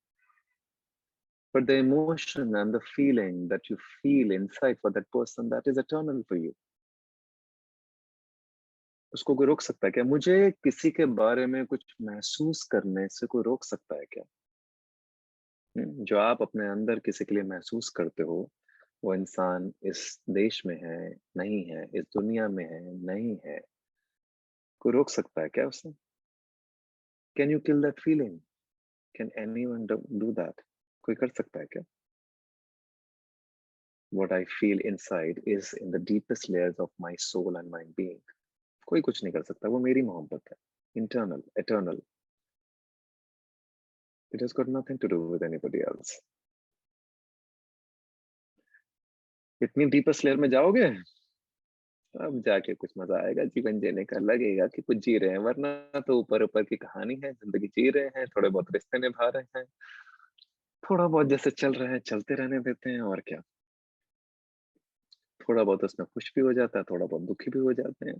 But the emotion and the feeling that you feel inside for that person, that is eternal for you. उसको कोई रोक सकता है क्या? मुझे किसी के बारे में कुछ महसूस करने से कोई रोक सकता है क्या? जो आप अपने अंदर किसी के लिए महसूस करते हो, वो इंसान इस देश में है नहीं है, इस दुनिया में है नहीं है, कोई रोक सकता है क्या उसे? Can you kill that feeling? Can anyone do that? कोई कर सकता है क्या? What I feel inside is in the deepest layers of my soul and my being. कोई कुछ नहीं कर सकता, वो मेरी मोहब्बत है, internal, eternal. It has got nothing to do with anybody else. इतनी deepest layer में जाओगे, अब जाके कुछ मजा आएगा जीवन जीने का, लगेगा कि कुछ जी रहे हैं, वरना तो ऊपर ऊपर की कहानी है, जिंदगी जी रहे हैं, थोड़े बहुत रिश्ते निभा रहे हैं, थोड़ा बहुत जैसे चल रहे हैं चलते रहने देते हैं, और क्या। थोड़ा बहुत उसमें खुश भी हो जाता है, थोड़ा बहुत दुखी भी हो जाते हैं,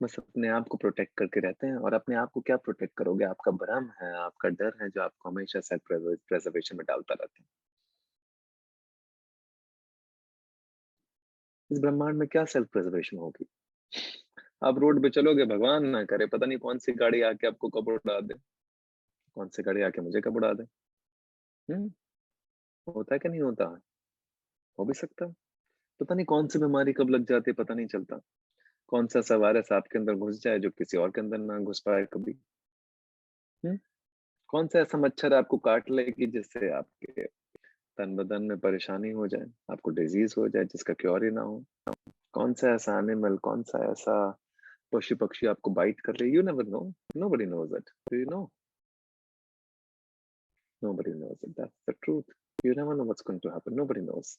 बस अपने आप को प्रोटेक्ट करके रहते हैं। और अपने आप को क्या प्रोटेक्ट करोगे? आपका भ्रम है, आपका डर है, जो आपको हमेशा सेल्फ प्रिजर्वेशन में डालता रहता है। इस ब्रह्मांड में क्या सेल्फ प्रिजर्वेशन होगी? आप रोड पे चलोगे, भगवान ना करे पता नहीं कौन सी गाड़ी आके आपको कब उड़ा दे, कौन सी गाड़ी आके मुझे कब उड़ा दे। होता है कि नहीं होता? हो भी सकता है। पता नहीं कौन सी बीमारी कब लग जाती है, पता नहीं चलता। कौन सा ऐसा वायरस आपके अंदर घुस जाए जो किसी और के अंदर ना घुस पाए कभी। कौन सा ऐसा मच्छर आपको काट ले कि जिससे आपके तन बदन में परेशानी हो जाए, आपको डिजीज हो जाए जिसका क्योर ही ना हो। कौन सा ऐसा एनिमल, कौन सा ऐसा पशु पक्षी आपको बाइट कर ले, you never know, nobody knows it, do you know? Nobody knows it. That's the truth. You never know what's going to happen. Nobody knows.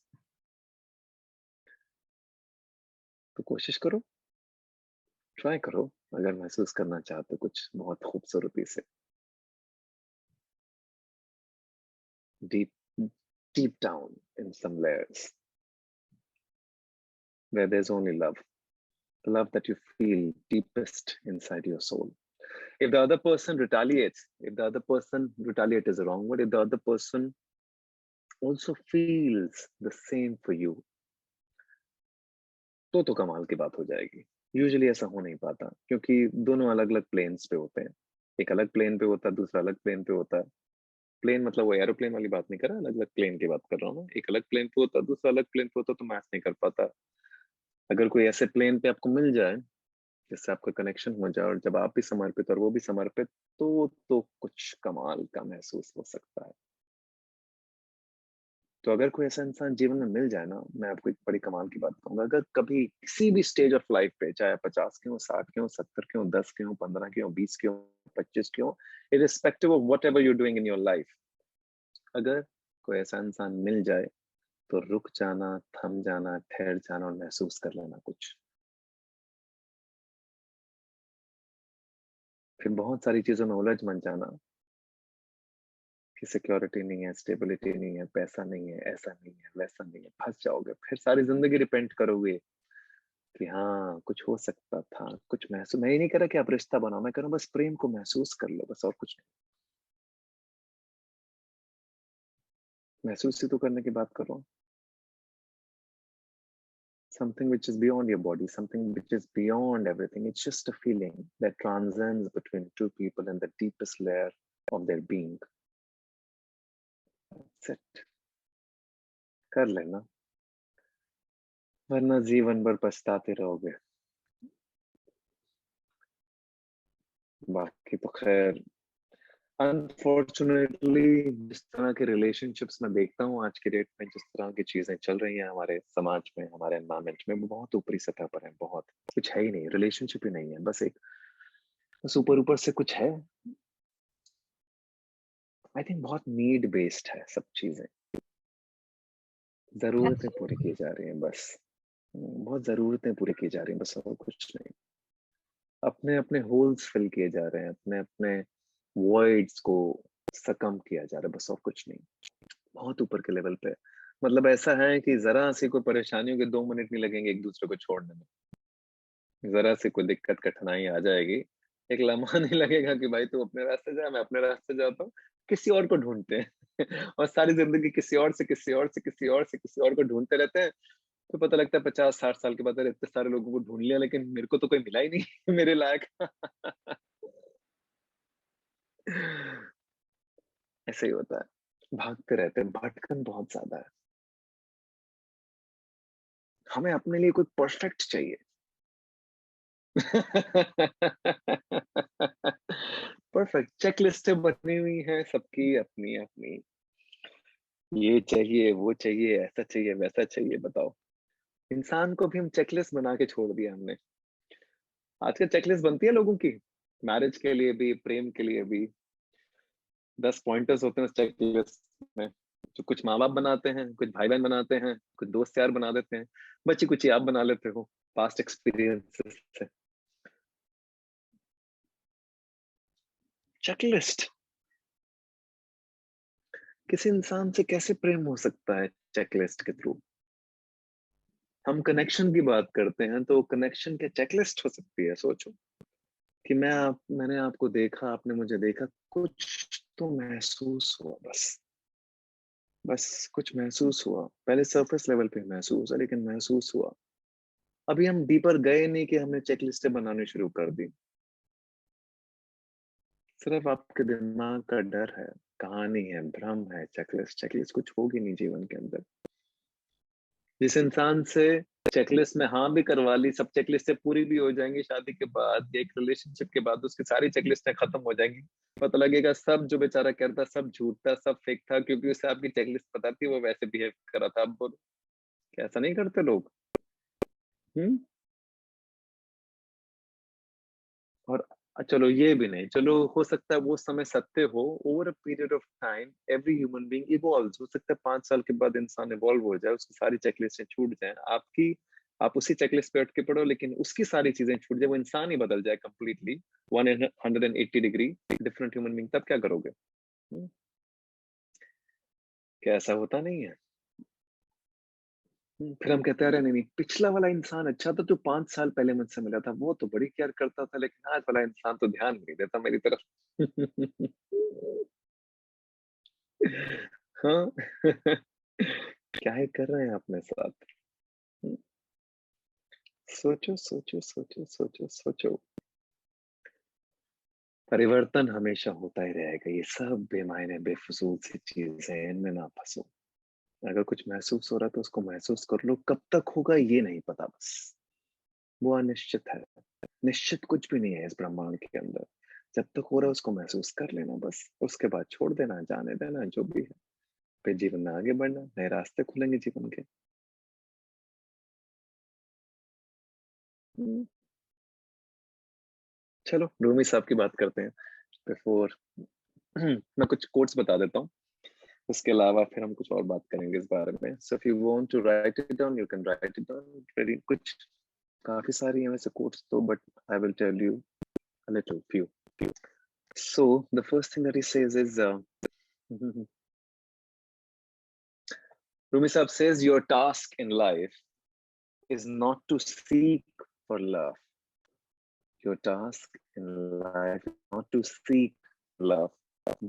तो कोशिश करो, ट्राई करो, अगर महसूस करना चाहते हो कुछ बहुत खूबसूरती से, deep down in some layers where there's only love, the love that you feel deepest inside your soul. If the other person retaliates, if the other person retaliate is the wrong word, if the other person also feels the same for you, तो कमाल की बात हो जाएगी। Usually ऐसा हो नहीं पाता, क्योंकि दोनों अलग अलग प्लेन्स पे होते हैं। एक अलग प्लेन पे होता है, दूसरा अलग प्लेन पे होता है। प्लेन मतलब वो एरोप्लेन वाली बात नहीं कर रहा, अलग अलग प्लेन की बात कर रहा हूँ मैं। एक अलग प्लेन पे होता है, दूसरा अलग प्लेन पे होता है, तो मैच नहीं कर पाता। अगर कोई ऐसे प्लेन पे आपको मिल जाए जिससे आपका कनेक्शन हो जाए, और जब आप भी समर्पित और वो भी समर्पित, तो कुछ कमाल का महसूस हो सकता है। तो अगर कोई ऐसा इंसान जीवन में मिल जाए ना, मैं आपको एक बड़ी कमाल की बात कहूंगा, अगर कभी किसी भी स्टेज ऑफ लाइफ पे, चाहे 50 के हो, 60 के हो, 70 के हो, 10 के हो, 15 के हो, 20 के हो, 25 के हो, irrespective of what ever you're doing in your life, अगर कोई ऐसा इंसान मिल जाए तो रुक जाना, थम जाना, ठहर जाना और महसूस कर लेना कुछ। फिर बहुत सारी चीजों में उलझ मच जाना कि सिक्योरिटी नहीं है, स्टेबिलिटी नहीं है, पैसा नहीं है, ऐसा नहीं है, वैसा नहीं है, फंस जाओगे। फिर सारी जिंदगी रिपेंट करोगे कि हाँ कुछ हो सकता था, कुछ महसूस। मैं ये नहीं कह रहा कि आप रिश्ता बनाओ, मैं कह रहा हूँ बस प्रेम को महसूस कर लो, बस, और कुछ नहीं। महसूस ही तो करने की बात कर रहा हूँ। Something which is beyond your body, something which is beyond everything. It's just a feeling that transcends between two people in the deepest layer of their being. That's it. कर लेना, वरना जीवन भर पछताते रहोगे। बाकी तो खैर, अनफॉर्चुनेटली जिस तरह के रिलेशनशिप्स में देखता हूँ आज की डेट में, जिस तरह की चीजें चल रही हैं हमारे समाज में, हमारे एनवायरमेंट में, वो बहुत ऊपरी सतह पर है। बहुत कुछ है ही नहीं, रिलेशनशिप ही नहीं है, बस एक, बस ऊपर ऊपर से कुछ है। आई थिंक बहुत नीड बेस्ड है सब चीजें, जरूरतें पूरी की जा रही हैं बस। बहुत जरूरतें पूरी की जा रही हैं बस, और कुछ नहीं। अपने अपने होल्स फिल किए जा रहे हैं, अपने अपने वॉइड्स को सकम किया जा रहा है, बस, और कुछ नहीं। बहुत ऊपर के लेवल पे, मतलब ऐसा है कि जरा सी कोई परेशानी होगी 2 मिनट नहीं लगेंगे एक दूसरे को छोड़ने में। जरा सी कोई दिक्कत कठिनाई आ जाएगी, एक लम्हा नहीं लगेगा कि भाई तू अपने रास्ते जा, मैं अपने रास्ते जाता हूँ, किसी और को ढूंढते हैं। और सारी जिंदगी किसी और से, किसी और से, किसी और से, किसी और को ढूंढते रहते हैं। तो पता लगता है 50-60 साल के बाद, अरे इतने सारे लोगों को ढूंढ लिया लेकिन मेरे को तो कोई मिला ही नहीं मेरे लायक। ऐसे ही होता है, भागते रहते हैं, भटकन बहुत ज्यादा है। हमें अपने लिए कोई परफेक्ट चाहिए। परफेक्ट चेकलिस्टें बनी हुई हैं सबकी अपनी अपनी, ये चाहिए, वो चाहिए, ऐसा चाहिए, वैसा चाहिए। बताओ, इंसान को भी हम चेकलिस्ट बना के छोड़ दिया हमने। आजकल चेकलिस्ट बनती है लोगों की, मैरिज के लिए भी, प्रेम के लिए भी। 10 पॉइंटर्स होते हैं उस चेकलिस्ट में, जो कुछ माँ बाप बनाते हैं, कुछ भाई बहन बनाते हैं, कुछ दोस्त यार बना देते हैं, बच्ची कुछ आप बना लेते हो पास्ट एक्सपीरियंसेस से। चेकलिस्ट, किसी इंसान से कैसे प्रेम हो सकता है चेकलिस्ट के थ्रू? हम कनेक्शन की बात करते हैं तो कनेक्शन क्या चेकलिस्ट हो सकती है? सोचो कि मैंने आपको देखा, आपने मुझे देखा, कुछ तो महसूस हुआ, बस, बस कुछ महसूस हुआ। पहले सरफेस लेवल पे महसूस है, लेकिन महसूस हुआ। अभी हम डीपर गए नहीं कि हमने चेकलिस्टें बनानी शुरू कर दी। सिर्फ आपके दिमाग का डर है, कहानी है, भ्रम है। चेकलिस्ट चेकलिस्ट कुछ होगी नहीं जीवन के अंदर। जिस इंसान से चेकलिस्ट में हाँ भी करवा ली, सब चेकलिस्टें पूरी भी हो जाएंगी, शादी के बाद, एक रिलेशनशिप के बाद उसकी सारी चेकलिस्टें खत्म हो जाएंगी। पता लगेगा सब जो बेचारा करता सब झूठ था, सब फेक था, क्योंकि उसे आपकी चेकलिस्ट पता थी, वो वैसे बिहेव कर रहा था। अब बोलो, क्या ऐसा नहीं करते लोग? हम्म। और चलो ये भी नहीं, चलो हो सकता है वो समय सत्य हो। Over a period of time every human being evolves. हो सकता है 5 साल के बाद इंसान इवॉल्व हो जाए, उसकी सारी चेकलिस्टें छूट जाएं, आपकी, आप उसी चेकलिस्ट पे अटके पड़ो, लेकिन उसकी सारी चीजें छूट जाए, वो इंसान ही बदल जाए completely 180 degree different human being. तब क्या करोगे? क्या ऐसा होता नहीं है? फिर हम कहते हैं अरे नहीं नहीं, पिछला वाला इंसान अच्छा था, जो 5 साल पहले मुझसे मिला था, वो तो बड़ी केयर करता था, लेकिन आज वाला इंसान तो ध्यान नहीं देता मेरी तरफ। हाँ। क्या ही कर रहे हैं अपने साथ? सोचो सोचो सोचो सोचो सोचो। परिवर्तन हमेशा होता ही रहेगा। ये सब बेमायने बेफजूल सी चीजें हैं, इनमें ना फंसो। अगर कुछ महसूस हो रहा है तो उसको महसूस कर लो, कब तक होगा ये नहीं पता, बस वो अनिश्चित है। निश्चित कुछ भी नहीं है इस ब्रह्मांड के अंदर। जब तक हो रहा है उसको महसूस कर लेना बस, उसके बाद छोड़ देना, जाने देना जो भी है। फिर जीवन में आगे बढ़ना, नए रास्ते खुलेंगे जीवन के। हम्म, चलो रूमी साहब की बात करते हैं बिफोर। मैं कुछ कोट्स बता देता हूँ, उसके अलावा फिर हम कुछ और बात करेंगे इस बारे में। So if you want to write it down you can write it down. Very कुछ काफी सारी हैं वैसे कोट्स तो, but I will tell you a little few. So the first thing that he says is, Rumi Saab says, your task in life is not to seek for love. Your task in life is not to seek love,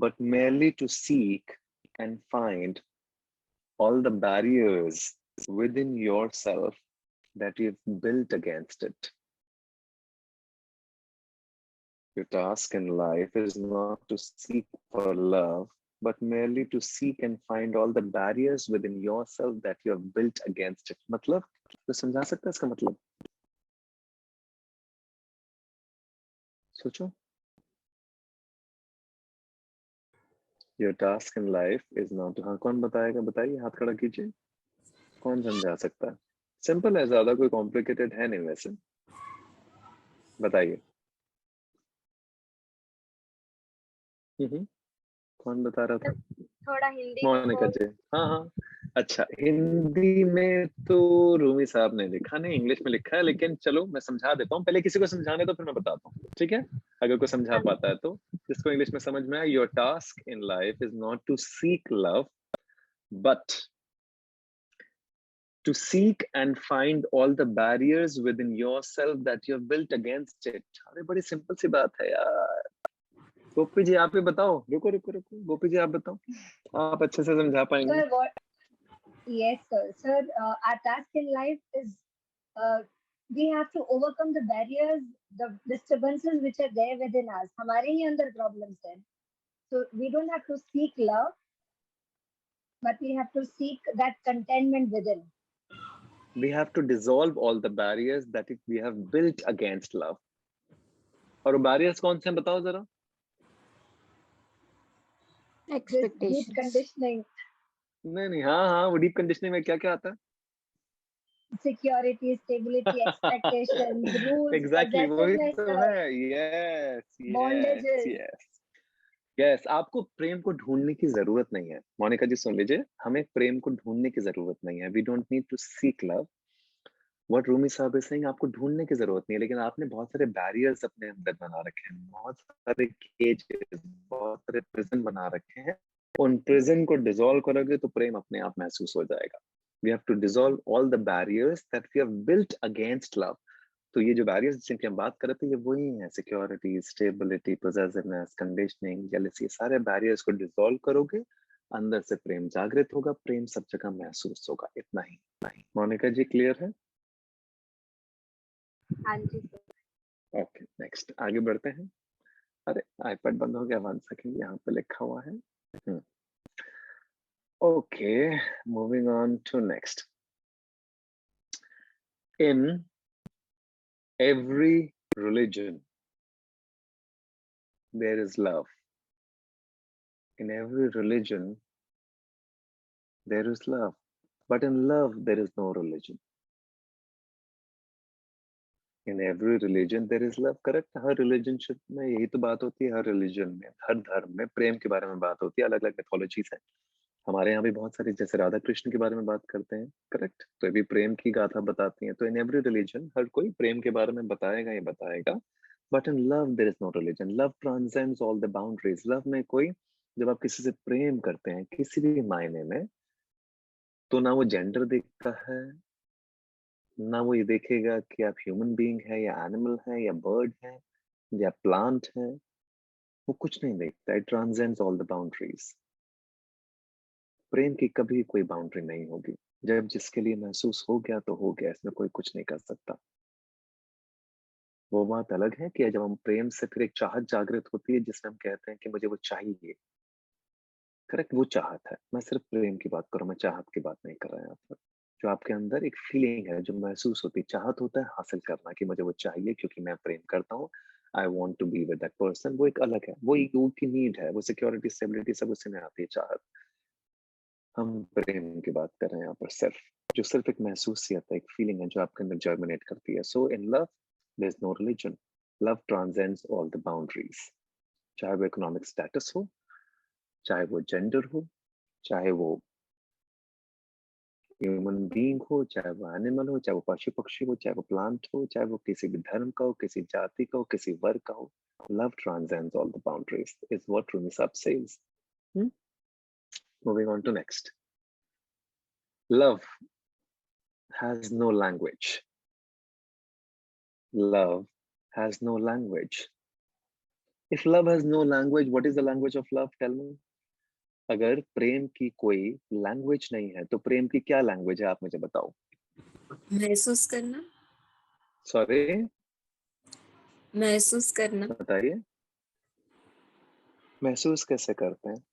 but merely to seek and find all the barriers within yourself that you've built against it. Your task in life is not to seek for love, but merely to seek and find all the barriers within yourself that you have built against it. मतलब तो समझा सकते हैं इसका मतलब? सोचो। Your task in life is not to, हाँ कौन बताएगा? बताइए, हाथ खड़ा कीजिए। कौन समझा सकता है? सिंपल है, ज्यादा कोई कॉम्प्लिकेटेड है नहीं वैसे। बताइए। कौन बता रहा था?
थोड़ा हिंदी में
मोनिका जी। हाँ हाँ, अच्छा हिंदी में तो रूमी साहब ने लिखा नहीं, इंग्लिश में लिखा है, लेकिन चलो मैं समझा देता हूँ। पहले किसी को समझाने तो फिर मैं बताता हूँ, ठीक है? अगर कोई समझा पाता है तो। जिसको इंग्लिश में समझ में आया, your task in life is not to seek love but to seek and find all the barriers within yourself that you have built against it. अरे बड़ी सिंपल सी बात है यार। गोपी जी आप ही बताओ। रुको रुको रुको, गोपी जी आप बताओ, आप अच्छे से समझा पाएंगे।
Sir, what? Yes, sir. Sir, our task in life is we have to overcome the barriers, the disturbances which are there within us. हमारे ही अंदर problems हैं. So we don't have to seek love, but we have to seek that contentment within.
We have to dissolve all the barriers that we have built against love. और barriers कौन से हैं बताओ जरा?
Expectations.
Deep conditioning,
नहीं, हाँ हाँ, वो डीप कंडीशनिंग में क्या क्या आता है?
security, stability, expectations, rules,
Exactly, वही
possessiveness,
तो है। yes
bondages.
yes yes आपको प्रेम को ढूंढने की जरूरत नहीं है। मोनिका जी सुन लीजिए, हमें प्रेम को ढूंढने की जरूरत नहीं है। We don't need to seek love. What Rumi साहब इज सेइंग, आपको ढूंढने की जरूरत नहीं है, लेकिन आपने बहुत सारे बैरियर्स अपने अंदर बना रखे हैं, बहुत सारे केजेस, बहुत सारे प्रिजन बना रखे हैं। उन प्रिजन को डिसॉल्व करोगे तो प्रेम अपने आप महसूस हो जाएगा। We have to dissolve all the barriers that we have built against love. तो ये जो बैरियर्स जिनकी हम बात कर रहे थे, ये वही हैं, security, stability, possessiveness, conditioning, jealousy. सारे बैरियर्स को डिसॉल्व करोगे, अंदर से प्रेम जागृत होगा, प्रेम सब जगह महसूस होगा। इतना ही। मोनिका जी क्लियर है?
हाँ जी सर।
ओके नेक्स्ट आगे बढ़ते हैं। अरे आईपैड बंद हो गया, 1 सेकंड, यहाँ पे लिखा हुआ है। Okay moving on to next. In every religion there is love. In every religion there is love, but in love there is no religion. In every religion there is love, correct? हर रिलीजनशिप में यही तो बात होती है। हर religion में, हर धर्म में प्रेम के बारे में बात होती है। अलग अलग मिथोलॉजीज हैं। हमारे यहाँ भी बहुत सारी, जैसे राधा कृष्ण के बारे में बात करते हैं, करेक्ट? तो ये भी प्रेम की गाथा बताती हैं। तो इन एवरी रिलीजन हर कोई प्रेम के बारे में बताएगा ही बताएगा। But in love there is no religion. Love transcends all the boundaries. Love में कोई, जब आप किसी से प्रेम करते हैं किसी भी मायने में, तो ना वो जेंडर देखता है, ना वो ये देखेगा कि आप ह्यूमन बीइंग है या एनिमल है या बर्ड है या प्लांट है। वो कुछ नहीं देखता। It transcends all the boundaries. प्रेम की कभी कोई बाउंड्री नहीं होगी। जब जिसके लिए महसूस हो गया तो हो गया, इसमें कोई कुछ नहीं कर सकता। वो बात अलग है कि जब हम प्रेम से फिर एक चाहत जागृत होती है जिसमें हम कहते हैं कि मुझे वो चाहिए। करेक्ट, वो चाहत है। मैं सिर्फ प्रेम की बात कर रहा हूँ, मैं चाहत की बात नहीं कर रहा यहाँ पर। जो आपके अंदर एक फीलिंग है जो महसूस होती है, चाहत होता है हासिल करना कि मुझे वो चाहिए क्योंकि मैं प्रेम करता हूँ, I want to be with that person, वो एक अलग है, वो ईगो की नीड है, वो सिक्योरिटी स्टेबिलिटी सब उसी में आती है चाहत। हम प्रेम की बात कर रहे हैं यहाँ पर, सिर्फ जो सिर्फ एक महसूसियत है, एक फीलिंग है जो आपके अंदर जर्मिनेट करती है। So in love there is no religion, love transcends all the boundaries, चाहे वो इकोनॉमिक स्टेटस हो, चाहे वो जेंडर हो, चाहे वो ह्यूमन बीइंग हो, चाहे वो एनिमल हो, चाहे वो पशु पक्षी हो, चाहे वो प्लांट हो, चाहे वो किसी भी धर्म का हो, किसी जाति का हो, किसी वर्ग का हो। Love transcends all the boundaries is what Rumi साहब says. Moving on to next. Love has no language. Love has no language. If love has no language, what is the language of love? Tell me. अगर प्रेम की कोई language नहीं है तो प्रेम की क्या language है, आप मुझे बताओ।
महसूस करना।
सॉरी,
महसूस करना।
बताइए, महसूस कैसे करते हैं?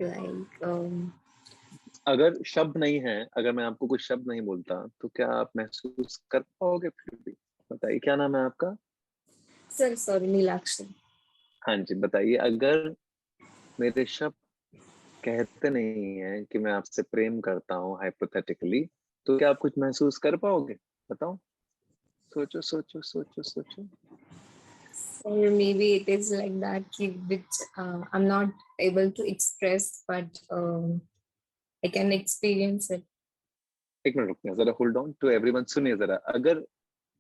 लाइक
अगर शब्द नहीं है, अगर मैं आपको कुछ शब्द नहीं बोलता तो क्या आप महसूस कर पाओगे? फिर भी बताइए, क्या नाम है आपका?
Sir sorry, Neelakshi.
हाँ जी, बताइए, अगर मेरे शब्द कहते नहीं है कि मैं आपसे प्रेम करता हूँ हाइपोथेटिकली, तो क्या आप कुछ महसूस कर पाओगे? बताओ, सोचो सोचो सोचो सोचो।
Or maybe it is like that which I'm not able to express, but I can experience it.
एक मिनट रुकिए जरा, होल्ड ऑन टू एवरीवन, सुनिए जरा। अगर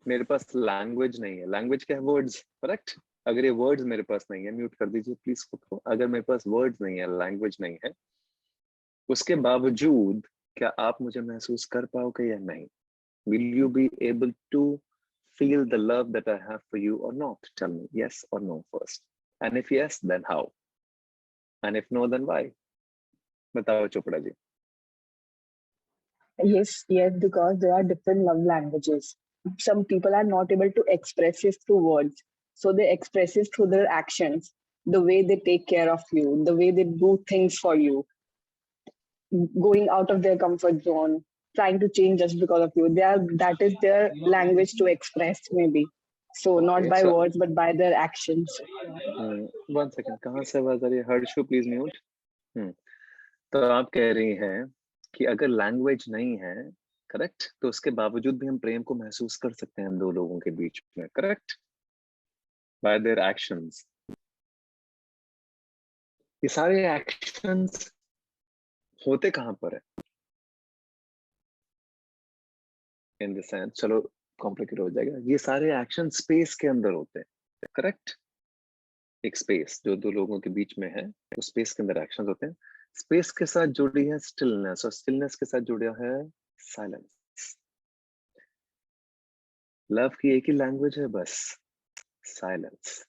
मेरे पास लैंग्वेज नहीं है, लैंग्वेज क्या है? Words, correct. अगर ये वर्ड्स मेरे पास नहीं है, म्यूट कर दीजिए प्लीज खुद को। अगर मेरे पास वर्ड्स नहीं है, लैंग्वेज नहीं है, उसके बावजूद क्या आप मुझे महसूस कर पाओगे या नहीं? Will you be able to feel the love that I have for you or not? Tell me yes or no first. And if yes, then how? And if no, then why? बताओ Chopra ji.
Yes, yes, because there are different love languages. Some people are not able to express it through words, so they express it through their actions, the way they take care of you, the way they do things for you, going out of their comfort zone, trying to change just because of you. That is their language to express, maybe. So not
Okay,
by
so
words, but by their actions.
1 second, कहाँ से आवाज आ रही है? Harshu please mute. तो आप कह रही हैं कि अगर लैंग्वेज नहीं है, करेक्ट, तो उसके बावजूद भी हम प्रेम को महसूस कर सकते हैं हम दो लोगों के बीच में, करेक्ट, बाय देयर एक्शंस। ये सारे एक्शंस होते कहाँ पर है? इन द सेंस, चलो कॉम्प्लिकेट हो जाएगा, ये सारे एक्शन स्पेस के अंदर होते हैं, करेक्ट। एक स्पेस जो दो लोगों के बीच में है, उस स्पेस के अंदर एक्शंस होते हैं। स्पेस के साथ जुड़ी है स्टिलनेस, और स्टिलनेस के साथ जुड़ा है साइलेंस। लव की एक ही लैंग्वेज है, बस साइलेंस।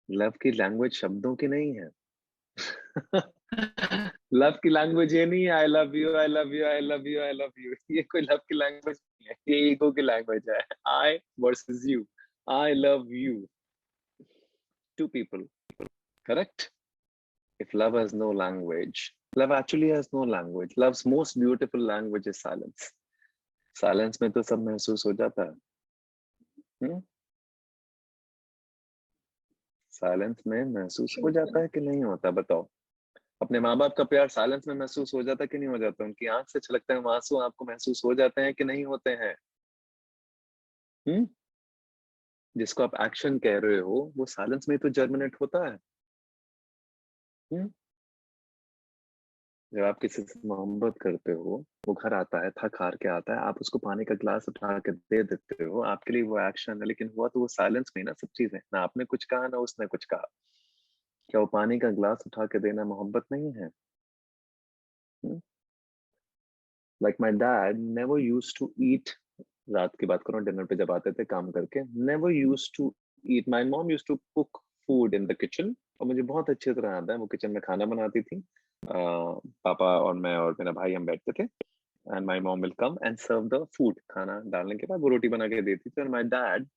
लव की लैंग्वेज शब्दों की नहीं है। लव की लैंग्वेज ये नहीं है आई love you I love you I love you I love you, ये कोई लव की लैंग्वेज नहीं है, ये ईगो की लैंग्वेज है। I versus you, I love you, two people, correct. If love has no language, love actually has no language. Love's most beautiful language is silence. Silence में तो सब महसूस हो जाता है। साइलेंस में महसूस हो जाता है कि नहीं होता? बताओ। अपने माँ बाप का प्यार साइलेंस में महसूस हो जाता है कि नहीं हो जाता? उनकी आंख से छलकते हैं आंसू आपको महसूस हो जाते हैं कि नहीं होते हैं? जिसको आप एक्शन कह रहे हो वो साइलेंस में तो जर्मिनेट होता है। जब आप किसी से मोहब्बत करते हो, वो घर आता है, थक हार के आता है, आप उसको पानी का ग्लास उठा के दे देते हो, आपके लिए वो एक्शन है, लेकिन हुआ तो वो साइलेंस में ना सब चीजें, ना आपने कुछ कहा ना उसने कुछ कहा। क्या वो पानी का ग्लास उठा के देना मोहब्बत नहीं है? Like my dad never used to eat, रात की बात करूं, डिनर पे जब आते थे काम करके, never used to eat, my mom used to cook food in the kitchen, और मुझे बहुत अच्छी तरह आता है वो किचन में खाना बनाती थी। पापा और मैं और मेरा भाई हम बैठते थे and my mom will come and serve the food. खाना डालने के बाद वो रोटी बना के देती थी, and my dad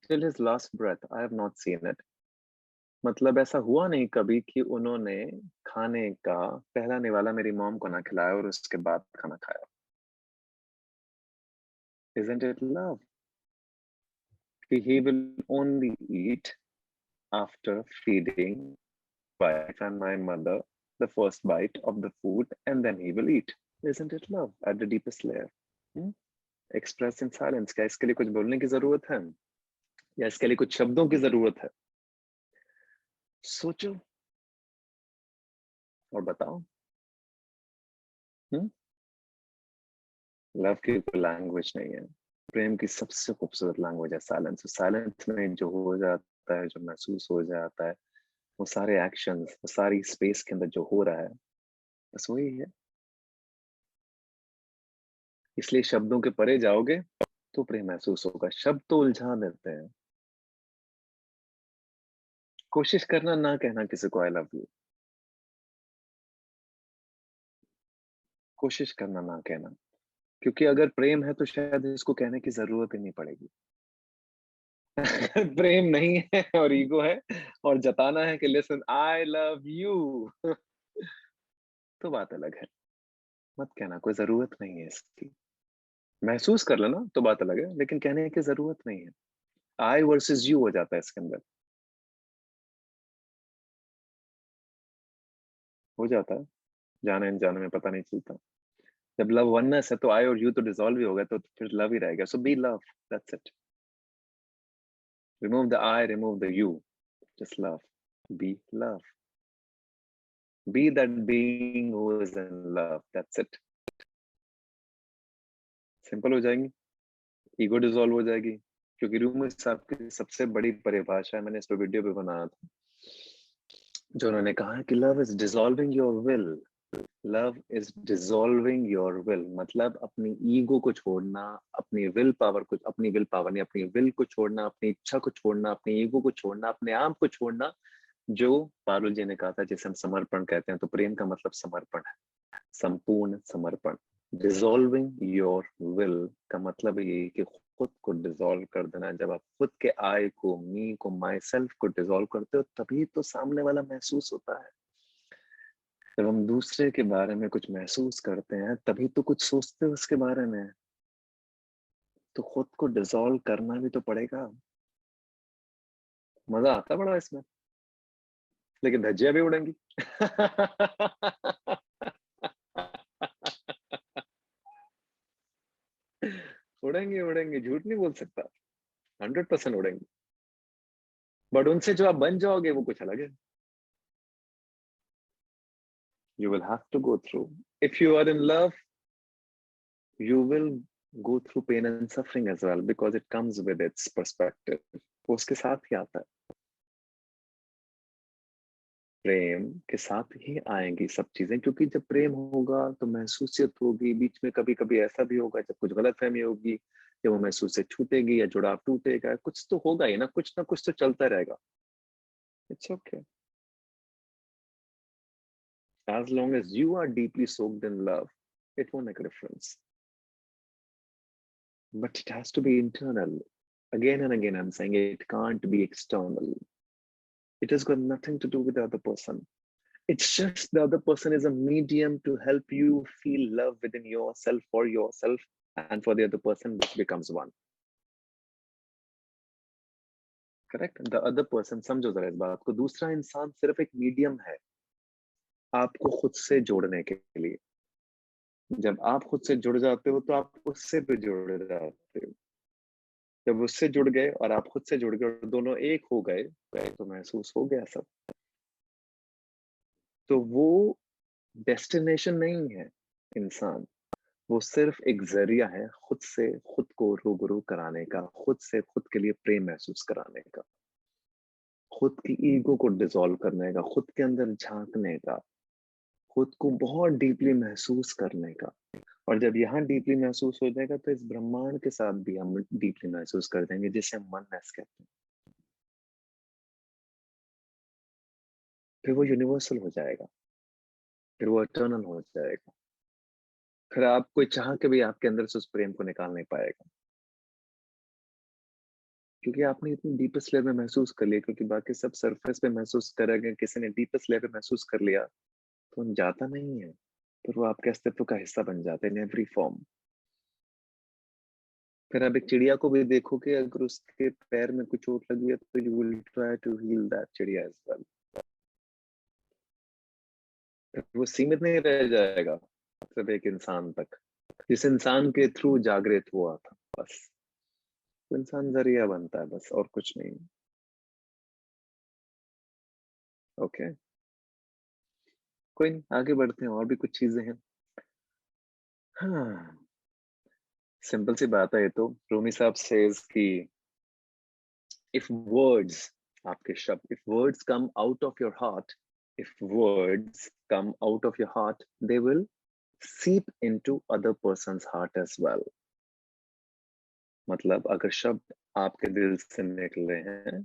till his last breath I have not seen it. मतलब ऐसा हुआ नहीं कभी कि उन्होंने खाने का पहला निवाला मेरी मॉम को ना खिलाया और उसके बाद खाना खाया. Isn't it love? He will only eat after feeding wife and my mother the first bite of the food, and then he will eat. Isn't it love at the deepest layer? Express in silence. क्या इसके लिए कुछ बोलने की जरूरत है या इसके लिए कुछ शब्दों की जरूरत है? सोचो और बताओ. लव की कोई लैंग्वेज नहीं है. प्रेम की सबसे खूबसूरत लैंग्वेज है साइलेंस. साइलेंस में जो हो जाता है, जो महसूस हो जाता है, वो सारे एक्शंस, वो सारी स्पेस के अंदर जो हो रहा है, बस वही है. इसलिए शब्दों के परे जाओगे तो प्रेम महसूस होगा. शब्द तो उलझा देते हैं. कोशिश करना ना कहना किसी को आई लव यू. कोशिश करना ना कहना, क्योंकि अगर प्रेम है तो शायद इसको कहने की जरूरत ही नहीं पड़ेगी. प्रेम नहीं है और ईगो है और जताना है कि लिसन आई लव यू, तो बात अलग है. मत कहना, कोई जरूरत नहीं है इसकी. महसूस कर लेना तो बात अलग है, लेकिन कहने की जरूरत नहीं है. आई वर्सेस यू हो जाता है इसके अंदर. हो जाता है जाने अनजाने में, पता नहीं चलता. जब लव वननेस है तो आई और यू तो डिसॉल्व ही होगा, तो फिर लव ही रहेगा. So be love, that's it. Remove the I, remove the you, just love. Be love. Be that being who is in love. That's it. Simple हो जाएंगी. ईगो डिसॉल्व हो जाएगी. क्योंकि रूम साहब की सबसे बड़ी परिभाषा है, मैंने इस पर वीडियो भी बनाया था, जो उन्होंने कहा कि love is dissolving your will. Love is dissolving your will मतलब अपनी ईगो को छोड़ना, अपनी विल पावर को, अपनी विल पावर नहीं, अपनी विल को छोड़ना, अपनी इच्छा को छोड़ना, अपनी ईगो को छोड़ना, अपने आप को छोड़ना. जो पारुल जी ने कहा था जिसे हम समर्पण कहते हैं, तो प्रेम का मतलब समर्पण है, संपूर्ण समर्पण. डिसॉल्विंग योर विल का मतलब ये कि खुद को डिसॉल्व कर देना. जब आप खुद के आई को, मी को, माई सेल्फ को डिसॉल्व करते हो, तभी तो सामने वाला महसूस होता है. जब हम दूसरे के बारे में कुछ महसूस करते हैं, तभी तो कुछ सोचते हैं उसके बारे में. तो खुद को डिसॉल्व करना भी तो पड़ेगा. मजा आता बड़ा इसमें, लेकिन धज्जियां भी उड़ेंगी. उड़ेंगे उड़ेंगे, झूठ नहीं बोल सकता. 100% उड़ेंगे. बट उनसे जो आप बन जाओगे वो कुछ अलग है. You will have to go through. If you are in love, you will go through pain and suffering as well, because it comes with its perspective. वो उसके साथ ही आता है. प्रेम के साथ ही आएंगी सब चीजें, क्योंकि जब प्रेम होगा तो महसूसियत होगी. बीच में कभी कभी ऐसा भी होगा जब कुछ गलतफहमी होगी, या वो महसूसियत छूटेगी या जुड़ाव टूटेगा. कुछ तो होगा ही ना कुछ तो चलता रहेगा. It's okay. As long as you are deeply soaked in love, it won't make a difference. But it has to be internal. Again and again, I'm saying it can't be external. It has got nothing to do with the other person. It's just the other person is a medium to help you feel love within yourself, for yourself, and for the other person, which becomes one. Correct? The other person, समझो जरा इस बात को, दूसरा इंसान सिर्फ एक medium है आपको खुद से जोड़ने के लिए. जब आप खुद से जुड़ जाते हो तो आप उससे भी जुड़ जाते हो. जब उससे जुड़ गए और आप खुद से जुड़ गए और दोनों एक हो गए, तो महसूस हो गया सब. तो वो डेस्टिनेशन नहीं है इंसान, वो सिर्फ एक जरिया है खुद से खुद को रूबरू कराने का, खुद से खुद के लिए प्रेम महसूस कराने का, खुद की ईगो को डिसॉल्व करने का, खुद के अंदर झांकने का, खुद को बहुत डीपली महसूस करने का. और जब यहाँ डीपली महसूस हो जाएगा तो इस ब्रह्मांड के साथ भी हम डीपली महसूस कर देंगे, जिसे हम वननेस कहते हैं. फिर वो यूनिवर्सल हो जाएगा, फिर वो इटर्नल हो जाएगा. फिर आप कोई चाह के भी आपके अंदर से उस प्रेम को निकाल नहीं पाएगा, क्योंकि आपने इतनी डीपेस्ट लेयर में महसूस कर लिया। क्योंकि बाकी सब सरफेस पे महसूस करेंगे, किसी ने डीपेस्ट लेयर पे महसूस कर लिया तो वो जाता नहीं है, फिर वो आपके अस्तित्व का हिस्सा बन जाता है इन एवरी फॉर्म। फिर आप एक चिड़िया को भी देखो कि अगर उसके पैर में कुछ चोट लगी है तो you will try to heal that चिड़िया एज वेल। वो सीमित नहीं रह जाएगा सिर्फ एक इंसान तक, जिस इंसान के थ्रू जागृत हुआ था, बस वो इंसान जरिया बनता है, बस और कुछ नहीं। ओके, कोई नहीं, आगे बढ़ते हैं, और भी कुछ चीजें हैं। हाँ, सिंपल सी बात है ये तो। रूमी साहब सेज कि इफ वर्ड्स, आपके शब्द, if words come out of your heart, if words come out of your heart, they will seep into other person's heart as well. मतलब अगर शब्द आपके दिल से निकले हैं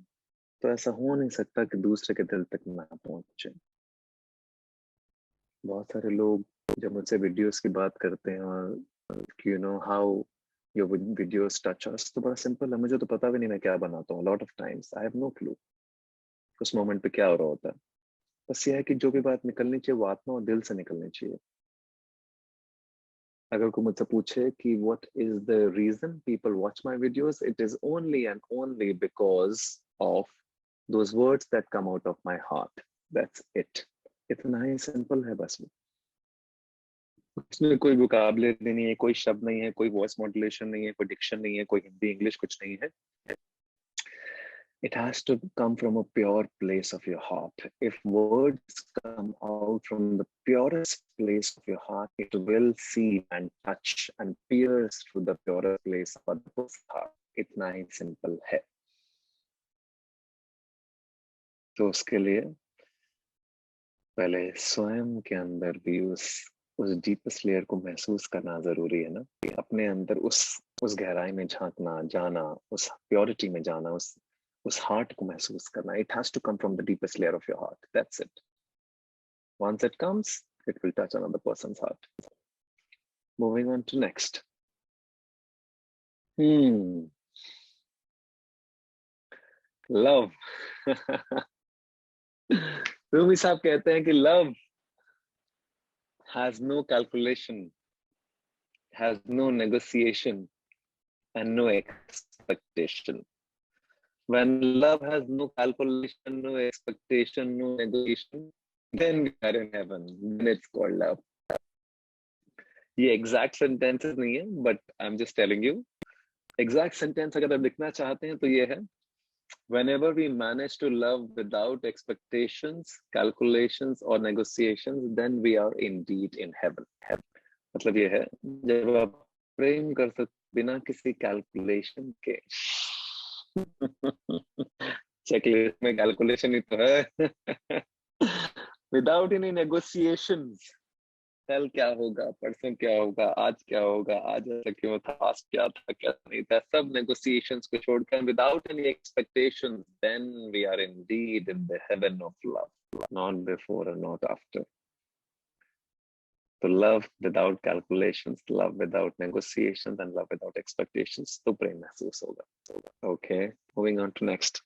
तो ऐसा हो नहीं सकता कि दूसरे के दिल तक ना पहुंचे। बहुत सारे लोग जब मुझसे वीडियोस की बात करते हैं और you know how your videos touch us, तो बड़ा सिंपल है, मुझे तो पता भी नहीं मैं क्या बनाता हूँ। Lot of times I have no clue उस मोमेंट पे क्या हो रहा होता है। बस ये है कि जो भी बात निकलनी चाहिए वो आत्मा और दिल से निकलनी चाहिए। अगर कोई मुझसे पूछे कि what is the reason people watch my videos, it is only and only because of those words that come out of my heart. That's it. इतना ही सिंपल है बस। उसमें कोई वोकैबुलरी नहीं है, कोई शब्द नहीं है, कोई वॉइस मॉड्यूलेशन नहीं है, कोई डिक्शन नहीं है, कोई हिंदी इंग्लिश कुछ नहीं है। It has to come from a pure place of your heart. If words come out from the purest place of your heart, it will see and touch and pierce through the purest place of the heart. इतना ही simple है। तो उसके लिए पहले स्वयं के अंदर भी उस डीपेस्ट लेयर को महसूस करना जरूरी है ना। अपने अंदर उस गहराई में झांकना, जाना, उस प्योरिटी में जाना, उस हार्ट को महसूस करना। It has to come from the deepest layer of your heart. That's it. Once it comes, it will touch another person's heart. Moving on to next. Love. Rumi साहब कहते हैं कि love has no calculation, has no negotiation, and no expectation. When love has no calculation, no expectation, no negotiation, then we are in heaven. Then it's called love. ये exact sentences नहीं है, but I'm just telling you. Exact sentence अगर आप लिखना चाहते हैं तो ये है: Whenever we manage to love without expectations, calculations, or negotiations, then we are indeed in heaven. मतलब ये है जब आप प्रेम कर सकते बिना किसी कैलकुलेशन के। चेकलिस्ट में कैलकुलेशन ही तो है। विदाउट एनी नेगोशिएशंस, कल क्या होगा, परसों क्या होगा, आज क्या होगा, आज ऐसा क्यों था, आज क्या था, क्या नहीं था, सब नेगोशिएशंस को छोड़कर without any expectations, then we are indeed in the heaven of love, not before और नॉट आफ्टर। तो love without calculations, love without negotiations and love without expectations, तो प्रेम महसूस होगा। Okay, moving on to next.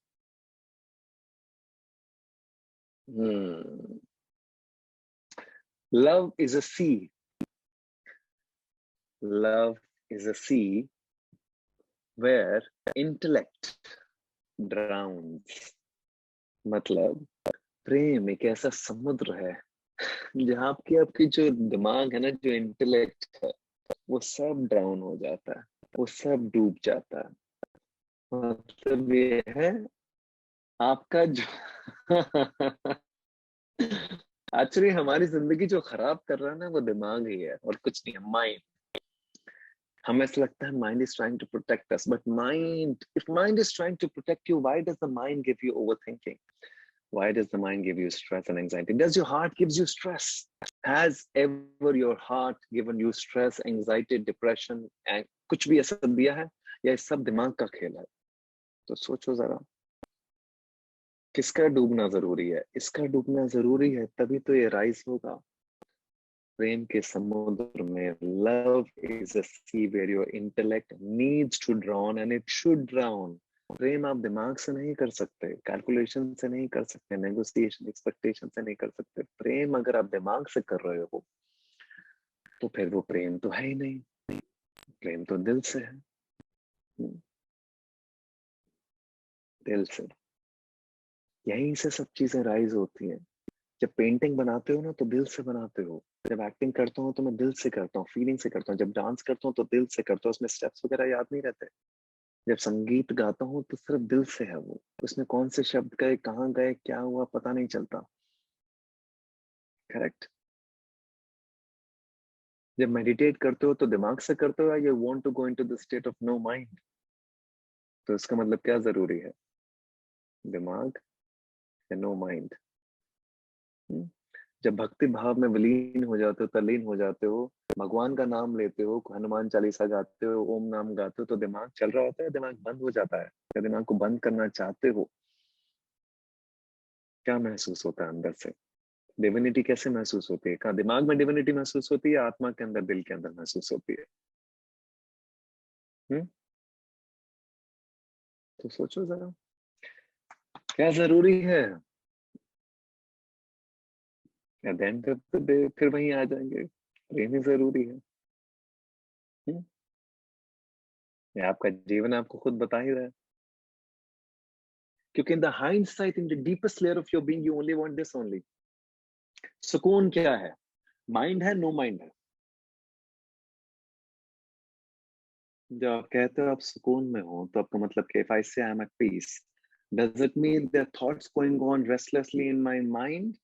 Love is a sea. Love is a sea where intellect drowns. मतलब प्रेम एक ऐसा समुद्र है जहाँ आपकी जो दिमाग है ना, जो इंटेलेक्ट है, वो सब ड्राउन हो जाता है, वो सब डूब जाता है। मतलब ये है आपका जो एक्चुअली हमारी जिंदगी जो खराब कर रहा है ना, वो दिमाग ही है और कुछ नहीं है, माइंड। हमें ऐसा लगता है mind is trying to protect us, but mind, if mind is trying to protect you, why does the mind give you overthinking? Why does the mind give you stress and anxiety? Does your heart gives you stress? Has ever your heart given you stress, anxiety, depression, and कुछ भी ऐसा दिया है, या ये सब दिमाग का खेल है? तो सोचो जरा, किसका डूबना जरूरी है? इसका डूबना जरूरी है, तभी तो ये राइज होगा। प्रेम के समुद्र में love is a sea where your intellect needs to drown and it should drown. प्रेम आप दिमाग से नहीं कर सकते, कैलकुलेशन से नहीं कर सकते, नेगोशिएशन एक्सपेक्टेशन से नहीं कर सकते। प्रेम अगर आप दिमाग से कर रहे हो तो फिर वो प्रेम तो है ही नहीं, प्रेम तो दिल से है। दिल से, यहीं से सब चीजें राइज होती हैं। जब पेंटिंग बनाते हो ना तो दिल से बनाते हो, जब एक्टिंग करता हूँ तो मैं दिल से करता हूँ, फीलिंग से करता हूँ, जब डांस करता हूँ तो दिल से करता हूँ, उसमें स्टेप्स वगैरह याद नहीं रहते। जब संगीत गाता हूँ तो सिर्फ दिल से है वो, उसमें कौन से शब्द गए, कहाँ गए, क्या हुआ पता नहीं चलता। करेक्ट। जब मेडिटेट करते हो तो दिमाग से करते हो या you want to go into the state of no mind? तो इसका मतलब क्या जरूरी है, दिमाग या नो माइंड? जब भक्ति भाव में विलीन हो जाते हो, तल्लीन हो जाते हो, भगवान का नाम लेते हो, हनुमान चालीसा गाते हो, ओम नाम गाते हो, तो दिमाग चल रहा होता है, दिमाग बंद हो जाता है। या दिमाग को बंद करना चाहते हो, क्या महसूस होता है अंदर से? डिविनिटी कैसे महसूस होती है? कहाँ दिमाग में डिविनिटी महसूस होती है, आत्मा के अंदर, दिल के अंदर महसूस होती है? तो सोचो जरा, क्या जरूरी है? Eight the end of the day फिर वहीं आ जाएंगे, प्रेम ही जरूरी है। ये आपका जीवन आपको खुद बता ही रहा है, क्योंकि in the hindsight, in the deepest layer of your being, you only want this only. सुकून क्या है? माइंड है, नो माइंड है? जब आप कहते हो आप सुकून में हो तो आपका मतलब कि if I say I am at peace, does it mean there thoughts going on restlessly in my mind,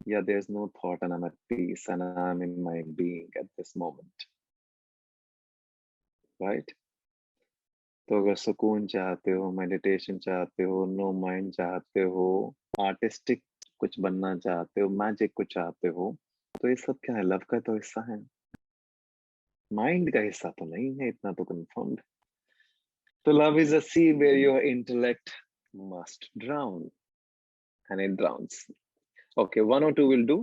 या there is no thought and I am at peace and I am in my being at this moment? Right. तो अगर सुकून चाहते हो, meditation चाहते हो, no mind चाहते हो, आर्टिस्टिक कुछ बनना चाहते हो, मैजिक कुछ चाहते हो, तो ये सब क्या है? लव का तो हिस्सा है, माइंड का हिस्सा तो नहीं है, इतना तो कंफर्म। तो love is a sea where your intellect must drown, and it drowns. Okay, one or two will do.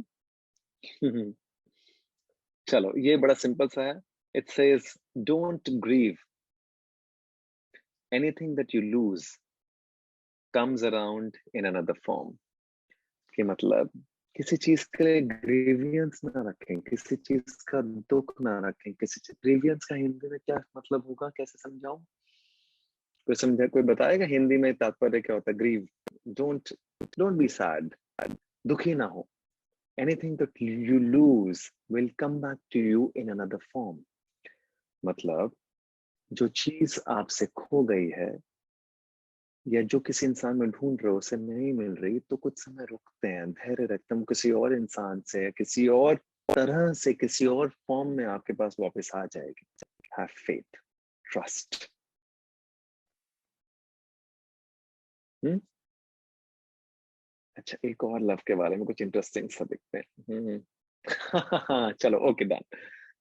चलो, ये बड़ा सिंपल सा है. It says, don't grieve. Anything that you lose comes around in another form. कि मतलब किसी चीज के लिए ग्रीवियंस ना रखें, किसी चीज का दुख ना रखें, किसी ग्रीवियंस का हिंदी में क्या मतलब होगा, कैसे समझाऊं? कोई समझा, कोई बताएगा हिंदी में तात्पर्य क्या होता है? Grieve, don't don't be sad, दुखी ना हो. Anything that you lose will come back to you in another form. मतलब जो चीज आपसे खो गई है या जो किसी इंसान में ढूंढ रहे हो उसे नहीं मिल रही, तो कुछ समय रुकते हैं, धैर्य रखते हैं, किसी और इंसान से, किसी और तरह से, किसी और फॉर्म में आपके पास वापस आ जाएगी. Have faith, trust. अच्छा, एक और लव के बारे में कुछ इंटरेस्टिंग सा देखते हैं. चलो, okay, done.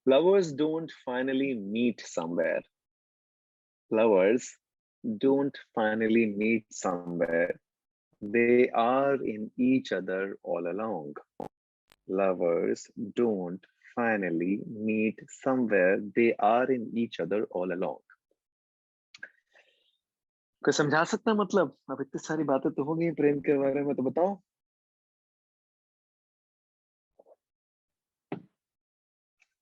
Lovers don't finally meet somewhere. Lovers don't finally meet somewhere. They are in each other all along. Lovers don't finally meet somewhere. They are in each other all along. कोई समझा सकता है मतलब? अब इतनी सारी बातें तो हो गई प्रेम के बारे में, तो बताओ.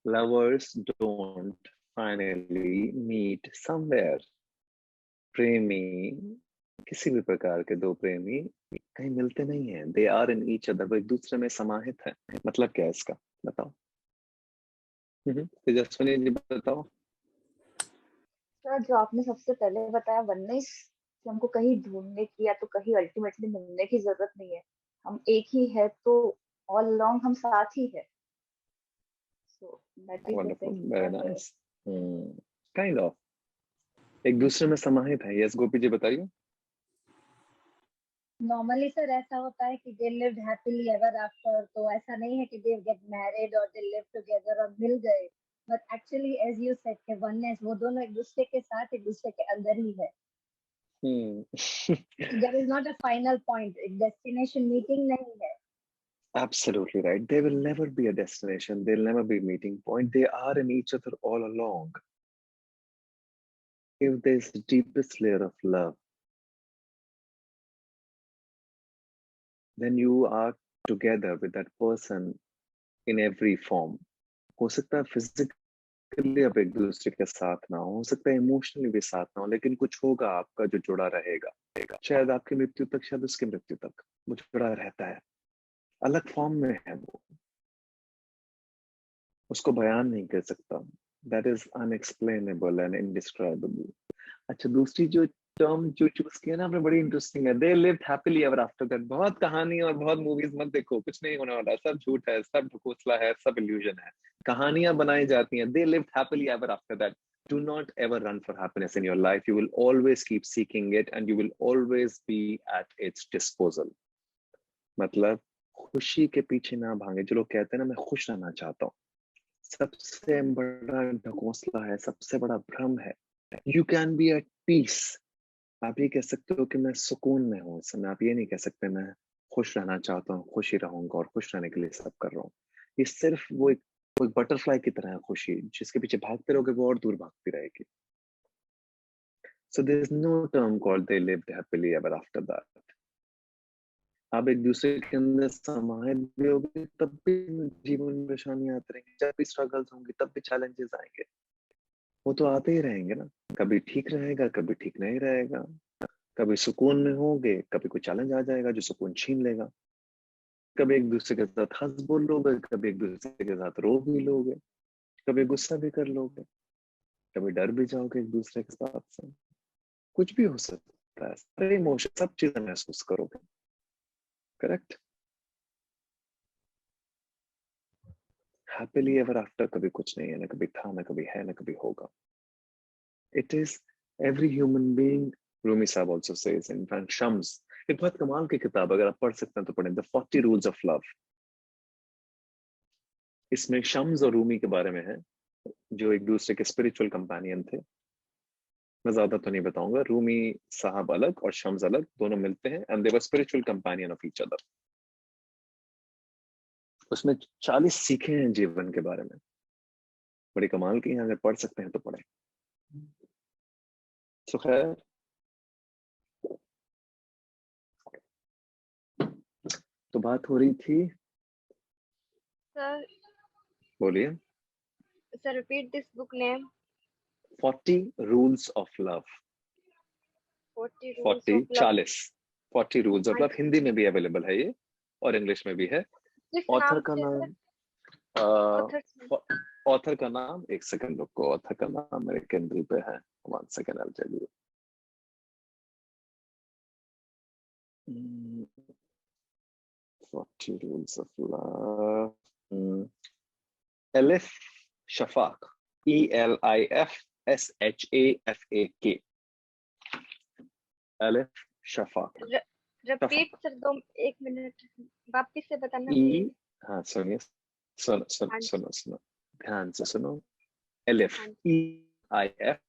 Lovers don't finally meet somewhere. प्रेमी, किसी भी प्रकार के दो प्रेमी कहीं मिलते नहीं हैं. They are in each other. वो एक दूसरे में समाहित है. मतलब क्या है इसका? बताओ. तेजस्विनी जी बताओ.
सर, जो आपने सबसे पहले बताया वननेस, कि हमको कहीं ढूंढने की या तो कहीं अल्टीमेटली मिलने की जरूरत नहीं है, हम एक ही है, तो ऑल अलोंग हम साथ ही है. So that is the
Wonderful,
thing.
very nice. Kind of. एक दूसरे में समाहित है. यस, गोपी जी बताइए.
नॉर्मली सर ऐसा होता है कि they lived happily ever after, तो ऐसा नहीं है कि दे गेट मैरिड और दे लिव टुगेदर और मिल गए. But actually as you said के वननेस, वो दोनों एक दूसरे के साथ, एक दूसरे के अंदर ही है. There is not a final point, एक डेस्टिनेशन मीटिंग नहीं है.
Absolutely right. They will never be a destination. They'll never be a meeting point. They are in each other all along. If there's the deepest layer of love, then you are together with that person in every form. हो सकता है physically आप एक दूसरे के साथ ना हो सकता है इमोशनली भी साथ ना हो, लेकिन कुछ होगा आपका जो जुड़ा रहेगा। शायद आपकी मृत्यु तक, शायद उसकी मृत्यु तक वो जुड़ा रहता है, अलग फॉर्म में है वो, उसको बयान नहीं कर सकता। That is unexplainable and indescribable. अच्छा, दूसरी जो टर्म जो चूज किया ना आपने, बड़ी इंटरेस्टिंग है, they lived happily ever after that. बहुत कहानी और बहुत मूवीज मत देखो, कुछ नहीं होने वाला, सब झूठ है, सब ढकोसला है, सब इल्यूजन है, कहानियां बनाई जाती हैं। They lived happily ever after that. Do not ever run for happiness in your life. You will always keep seeking it and you will always be at its disposal. मतलब खुशी के पीछे ना भागे। जो लोग कहते हैं ना मैं खुश रहना चाहता हूँ, सबसे बड़ा ढकोसला है, सबसे बड़ा भ्रम है। You can be at peace. आप ये कह सकते हो कि मैं सुकून में हूँ इस समय। आप ये नहीं कह सकते मैं खुश रहना चाहता हूँ, खुश ही रहूंगा और खुश रहने के लिए सब कर रहा हूँ। ये सिर्फ वो एक बटरफ्लाई की तरह है खुशी, जिसके पीछे भागते रहोगे वो और दूर भागती रहेगी। So there is no term called they lived happily ever after that. आप एक दूसरे के अंदर समाये भी होगे तब भी जीवन में परेशानियां आती रहेंगी, जब भी स्ट्रगल्स होंगी तब भी चैलेंजेस आएंगे, वो तो आते ही रहेंगे ना। कभी ठीक रहेगा, कभी ठीक नहीं रहेगा, कभी सुकून में होंगे, कभी कोई चैलेंज आ जाएगा जो सुकून छीन लेगा। कभी एक दूसरे के साथ हंस बोल लोगे, कभी एक दूसरे के साथ रो भी लोगे, कभी गुस्सा भी कर लोगे, कभी डर भी जाओगे एक दूसरे के साथ से। कुछ भी हो सकता है, सारे इमोशन, सब चीजें महसूस करोगे। करेक्ट। हैप्पीली एवर आफ्टर कभी कुछ नहीं है, ना कभी था, ना कभी है, ना कभी होगा। It is every human being. Rumi साहब ऑल्सो सेज इन शम्स, एक बहुत कमाल की किताब, अगर आप पढ़ सकते हैं तो पढ़ें, द 40 रूल्स ऑफ लव। इसमें शम्स और रूमी के बारे में है, जो एक दूसरे के स्पिरिचुअल कंपेनियन थे। मैं ज्यादा तो नहीं बताऊंगा। रूमी साहब अलग और शम्स अलग, दोनों मिलते हैं and they were spiritual companion of each other. उसमें 40 सीखे हैं जीवन के बारे में, बड़ी कमाल की हैं। अगर पढ़ सकते हैं तो पढ़ें। तो खैर, तो बात हो रही थी।
सर
बोलिए।
Sir repeat this book name.
40 rules of love.
40
40 rules of love Hindi में भी अवेलेबल है ये, और इंग्लिश में भी है। ऑथर का नाम, ऑथर का नाम, एक सेकंड रुको, ऑथर का नाम मेरे किंडल पे है, 1 second I'll tell you. 40 rules of love. Elif Shafak, ELIFSHAFAK. Elif Shafak.
Repeat sir, 1 minute वापस से बताना।
हाँ सुनिए, सुनो ध्यान से सुनो। Elif, EIFSHAFA।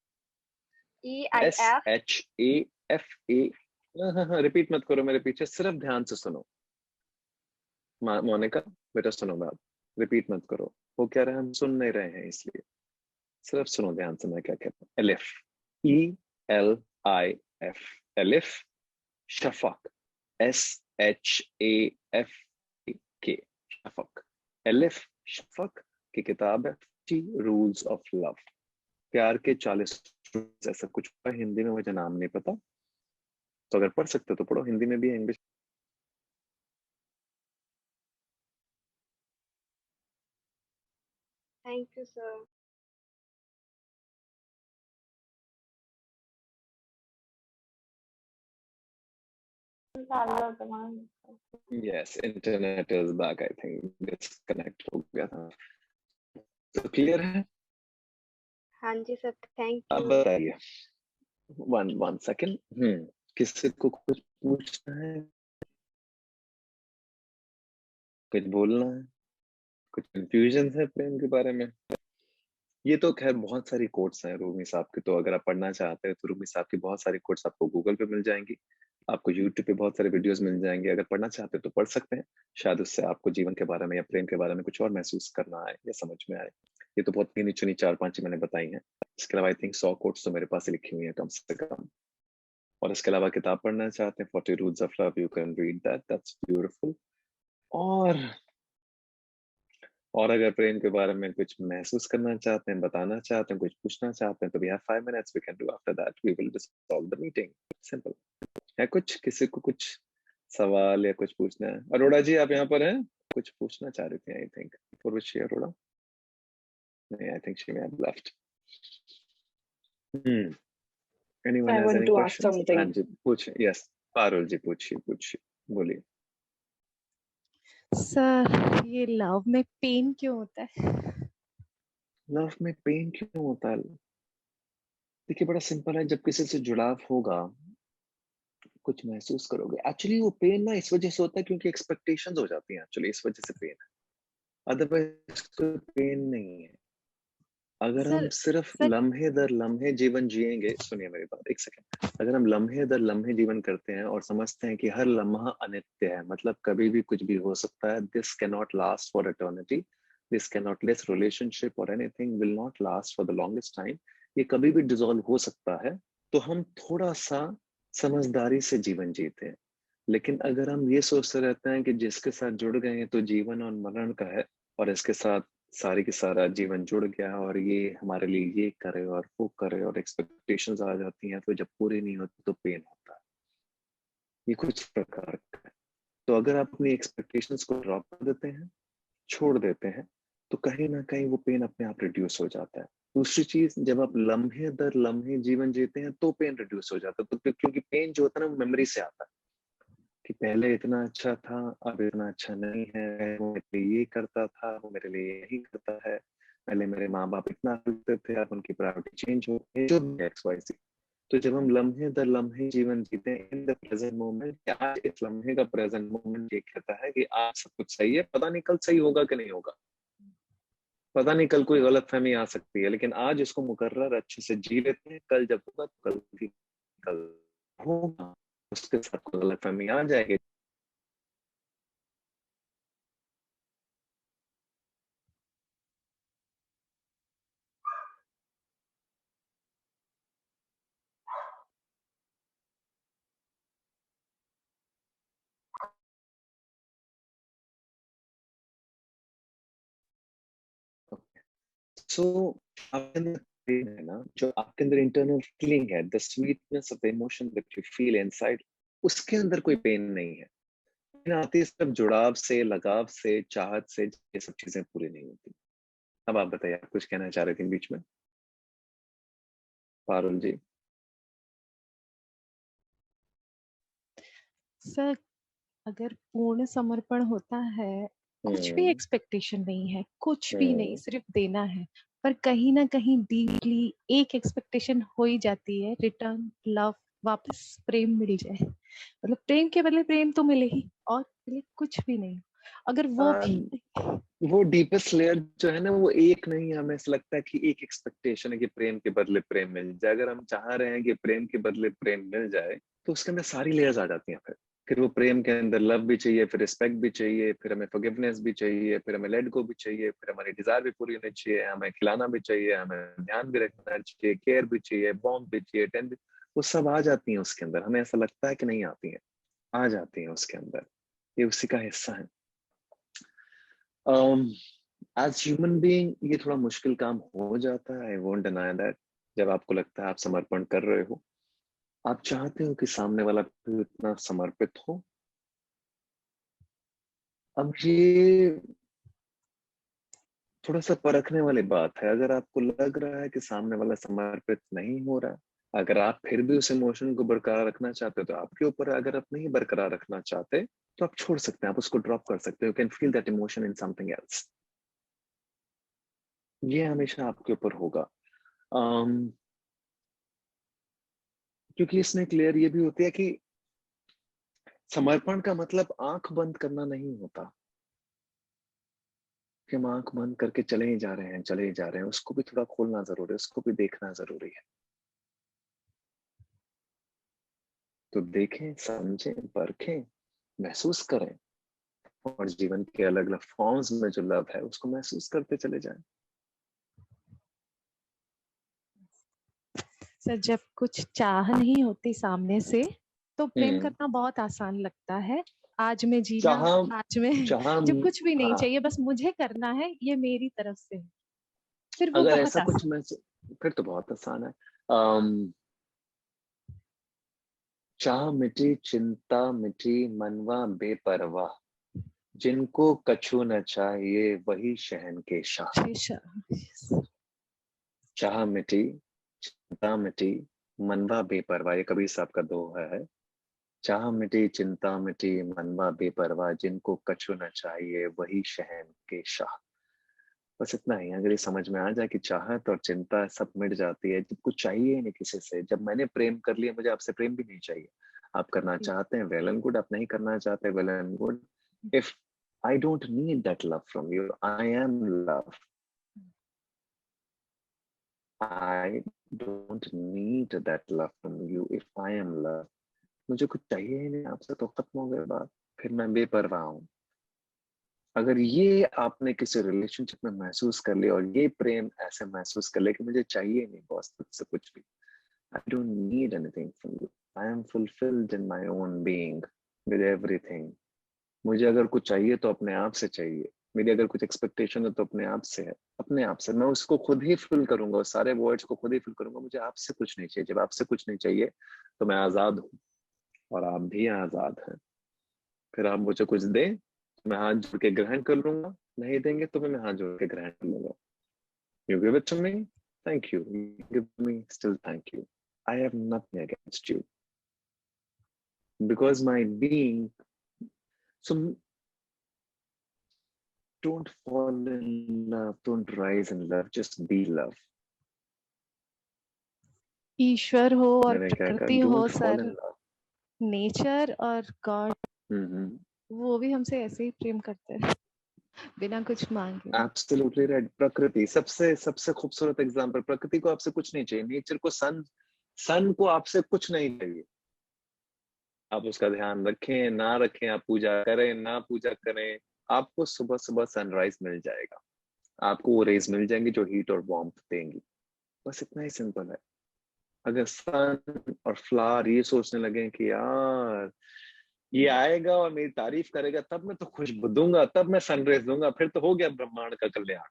हाँ, रिपीट मत करो मेरे पीछे, सिर्फ ध्यान से सुनो। मोनिका बेटा सुनो बात, रिपीट मत करो। वो कह रहे हैं हम सुन नहीं रहे हैं, इसलिए सिर्फ सुनो ध्यान से मैं क्या कहता हूँ। Elif, ELIF, elif. Shafaq, SHAFAK, Shafaq. Elif Shafaq की किताब है 40 रूल्स ऑफ लव, प्यार के 40 रूल्स, ऐसा कुछ है हिंदी में, मुझे नाम नहीं पता। तो अगर पढ़ सकते हो तो पढ़ो, हिंदी में भी है, English.
Thank you sir.
Yes, internet is back. I think disconnect हो गया था। तो क्लियर है?
हाँ जी सर, थैंक
अब
यू।
बताइए। one second। किसी को कुछ पूछना है, कुछ बोलना है, कुछ कंफ्यूजन है प्रेम के बारे में? ये तो खैर बहुत सारी कोट्स हैं रूमी साहब की, तो अगर आप पढ़ना चाहते हैं तो रूमी साहब की बहुत सारी कोट्स आपको गूगल पे मिल जाएंगी, आपको YouTube पे बहुत सारे वीडियोस मिल जाएंगे, अगर पढ़ना चाहते हो तो पढ़ सकते हैं, शायद उससे आपको जीवन के बारे में या प्रेम के बारे में कुछ और महसूस करना आए या समझ में आए। ये तो बहुत गिनी चुनी 4-5 मैंने बताई हैं, इसके अलावा आई थिंक 100 कोट्स तो मेरे पास लिखी हुई हैं कम से कम। और इसके अलावा किताब पढ़ना चाहते हैं 40 rules of love, you can read that, that's beautiful. और अगर प्रेम के बारे में कुछ महसूस करना चाहते हैं, बताना चाहते हैं, कुछ पूछना चाहते हैं, तो we have 5 minutes we can do, after that we will dissolve the meeting, simple। है कुछ, किसी को कुछ सवाल या कुछ पूछना है? अरोड़ा जी आप यहाँ पर हैं, कुछ पूछना चाह रही थी I think, for which she Arora? नहीं, I think she may have left। anyone
I
has
want
any
to ask
questions?
something.
हाँ जी पूछिए, यस पारुल जी पूछिए बोलिए।
सर ये लव में पेन क्यों होता है?
लव में पेन क्यों होता है? देखिए बड़ा सिंपल है, जब किसी से जुड़ाव होगा, कुछ महसूस करोगे, एक्चुअली वो पेन ना इस वजह से होता है क्योंकि एक्सपेक्टेशंस हो जाती हैं, एक्चुअली इस वजह से पेन है, अदरवाइज कोई पेन नहीं है। अगर हम सिर्फ लम्हे दर लम्हे जीवन जिएंगे, सुनिए मेरी बात एक सेकंड, अगर हम लम्हे दर लम्हे जीवन करते हैं और समझते हैं कि हर लम्हा अनित्य है, मतलब कभी भी कुछ भी हो सकता है, this can not last for eternity, this can not, this relationship और anything will not last for the longest time, ये कभी भी डिसॉल्व हो सकता है, तो हम थोड़ा सा समझदारी से जीवन जीते हैं। लेकिन अगर हम ये सोचते रहते हैं कि जिसके साथ जुड़ गए हैं तो जीवन और मरण का है, और इसके साथ सारी की सारा जीवन जुड़ गया और ये हमारे लिए ये करे और वो करे, और एक्सपेक्टेशंस आ जाती हैं, तो जब पूरी नहीं होती तो पेन होता है, ये कुछ प्रकार का है। तो अगर आप अपनी एक्सपेक्टेशंस को ड्रॉप कर देते हैं, छोड़ देते हैं, तो कहीं ना कहीं वो पेन अपने आप रिड्यूस हो जाता है। दूसरी चीज, जब आप लम्हे दर लम्हे जीवन जीते हैं तो पेन रिड्यूस हो जाता है, तो क्योंकि पेन जो होता है ना वो मेमोरी से आता है कि पहले इतना अच्छा था, अब इतना अच्छा नहीं है, वो मेरे लिए ये करता था, वो मेरे लिए यही करता है, पहले मेरे माँ बाप इतना करते थे, अब उनकी प्रायोरिटी चेंज हो गई, जो भी XYZ। तो जब हम लम्हे दर लम्हे जीवन जीते हैं इन द प्रेजेंट मोमेंट, आज इस लम्हे का प्रेजेंट मोमेंट ये कहता है कि आज सब कुछ सही है, पता नहीं कल सही होगा कि नहीं होगा, पता नहीं कल कोई गलतफहमी आ सकती है, लेकिन आज इसको मुकर्रर अच्छे से जी लेते हैं, कल जब होगा तो कल भी कल होगा, उसके साथ कोई गलतफहमी आ जाएगी। सो आपके अंदर पेन है ना, जो आपके अंदर इंटरनल फीलिंग है, the sweetness of the emotion that you feel inside, उसके अंदर कोई पेन नहीं है। पेन आती है सिर्फ जुड़ाव से, लगाव से, चाहत से, ये सब चीजें पूरी नहीं होती। अब आप बताइए, आप कुछ कहना चाह रहे थे बीच में पारुल जी?
सर अगर पूर्ण समर्पण होता है, कुछ भी एक्सपेक्टेशन नहीं है, कुछ भी नहीं, सिर्फ देना है, पर कहीं ना कहीं डीपली एक एक्सपेक्टेशन हो ही जाती है, रिटर्न लव, वापस प्रेम मिल जाए, मतलब प्रेम के बदले प्रेम तो मिले ही, और मिले कुछ भी नहीं, अगर वो भी
वो डीपेस्ट लेयर जो है ना, वो एक नहीं, हमें ऐसा लगता है कि एक एक्सपेक्टेशन है कि प्रेम के बदले प्रेम मिल जाए। अगर हम चाह रहे हैं कि प्रेम के बदले प्रेम मिल जाए, तो उसके अंदर सारी लेयर्स आ जाती हैं। फिर वो प्रेम के अंदर लव भी चाहिए, फिर रिस्पेक्ट भी चाहिए, फिर हमें फॉरगिवनेस भी चाहिए, फिर हमें लेट गो भी चाहिए, फिर हमारी डिजायर भी पूरी होनी चाहिए, हमें खिलाना भी चाहिए, हमें ध्यान भी रखना चाहिए, केयर भी चाहिए, बॉन्ड भी चाहिए, टेंड भी, वो सब आ जाती हैं उसके अंदर। हमें ऐसा लगता है कि नहीं आती हैं, आ जाती हैं उसके अंदर, ये उसी का हिस्सा है। एज ह्यूमन बीइंग ये थोड़ा मुश्किल काम हो जाता है, आई वोंट डिनाई दैट। जब आपको लगता है आप समर्पण कर रहे हो, आप चाहते हो कि सामने वाला भी इतना समर्पित हो। अब ये थोड़ा सा परखने वाली बात है। अगर आपको लग रहा है कि सामने वाला समर्पित नहीं हो रहा, अगर आप फिर भी उस इमोशन को बरकरार रखना चाहते हो तो आपके ऊपर है। अगर आप नहीं बरकरार रखना चाहते तो आप छोड़ सकते हैं, आप उसको ड्रॉप कर सकते हो। You can feel that emotion in something else. ये हमेशा आपके ऊपर होगा। क्योंकि इसमें क्लियर ये भी होती है कि समर्पण का मतलब आंख बंद करना नहीं होता कि हम आंख बंद करके चले ही जा रहे हैं, चले ही जा रहे हैं। उसको भी थोड़ा खोलना जरूरी है, उसको भी देखना जरूरी है। तो देखें, समझें, परखें, महसूस करें और जीवन के अलग अलग फॉर्म्स में जो लव है उसको महसूस करते चले जाएं।
सर जब कुछ चाह नहीं होती सामने से तो प्रेम
हम्म,
करना बहुत आसान लगता है। आज में जीना,
चाह
आज में
चाह
जब कुछ भी नहीं
हाँ,
चाहिए, बस मुझे करना है, ये मेरी तरफ से, फिर वो
अगर
बहुत
ऐसा कुछ
आसान।
फिर तो बहुत आसान है। अम, चाह मिटी, चिंता मिटी, मनवा बेपरवाह, जिनको कछु न चाहिए वही शहन के शाह। चाह मिटी, चिंता मिटी, मनवा बेपरवाह, ये कबीर साहब का दोहा है। चाह मिटी, चिंता मिटी, मनवा बेपरवाह, जिनको कछु न चाहिए वही शहन के शाह। बस इतना ही, अगर ये समझ में आ जाए कि चाहत और चिंता सब मिट जाती है जब कुछ चाहिए ही नहीं किसी से। जब मैंने प्रेम कर लिया, मुझे आपसे प्रेम भी नहीं चाहिए। आप करना चाहते हैं, वेल एंड गुड। आप नहीं करना चाहते, well and good. If I don't need that love from you, I am love. I don't need that love from you if I am love. मुझे कुछ चाहिए ही नहीं आपसे तो खत्म हो गई बात, फिर मैं बेपरवाह हूँ। अगर ये आपने किसी रिलेशनशिप में महसूस कर लिया और ये प्रेम ऐसे महसूस कर लिया कि मुझे चाहिए नहीं बॉस तुझसे कुछ भी, I don't need anything from you. I am fulfilled in my own being with everything. मुझे अगर कुछ चाहिए तो अपने आप से चाहिए। मेरी अगर कुछ एक्सपेक्टेशन है तो अपने आप से है, अपने आप से। मैं उसको खुद ही फिल करूंगा, उस सारे वर्ड्स को खुद ही फिल करूंगा। मुझे आपसे कुछ नहीं चाहिए। जब आपसे कुछ नहीं चाहिए तो मैं आजाद हूँ और आप भी आजाद हैं। फिर आप मुझे कुछ दे, मैं हाथ जोड़ के ग्रहण कर लूंगा। नहीं देंगे तो मैं हाथ जोड़ के ग्रहण कर लूंगा। You give it to me, thank you. You give me, still thank you. I have nothing against you because my being. So don't fall in love, don't rise in love, just be love.
ईश्वर हो और
मैंने क्या कहा,
प्रकृति हो
don't fall in
sir,
love.
Nature और God,
Mm-hmm.
वो भी हमसे ऐसे ही प्रेम करते हैं बिना कुछ मांगे।
Absolutely right. प्रकृति सबसे सबसे खूबसूरत एग्जाम्पल। प्रकृति को आपसे कुछ नहीं चाहिए, नेचर को, सन को आपसे कुछ नहीं चाहिए। आप उसका ध्यान रखें ना रखें, आप पूजा करें ना पूजा करें, आपको सुबह सुबह सनराइज मिल जाएगा। आपको वो रेज मिल जाएंगी जो हीट और वार्मथ देंगी। बस इतना ही सिंपल है। अगर सन और फ्लावर ये सोचने लगे कि यार ये आएगा और मेरी तारीफ करेगा तब मैं तो खुशबू दूंगा, तब मैं सनराइज दूंगा, फिर तो हो गया ब्रह्मांड का कल्याण।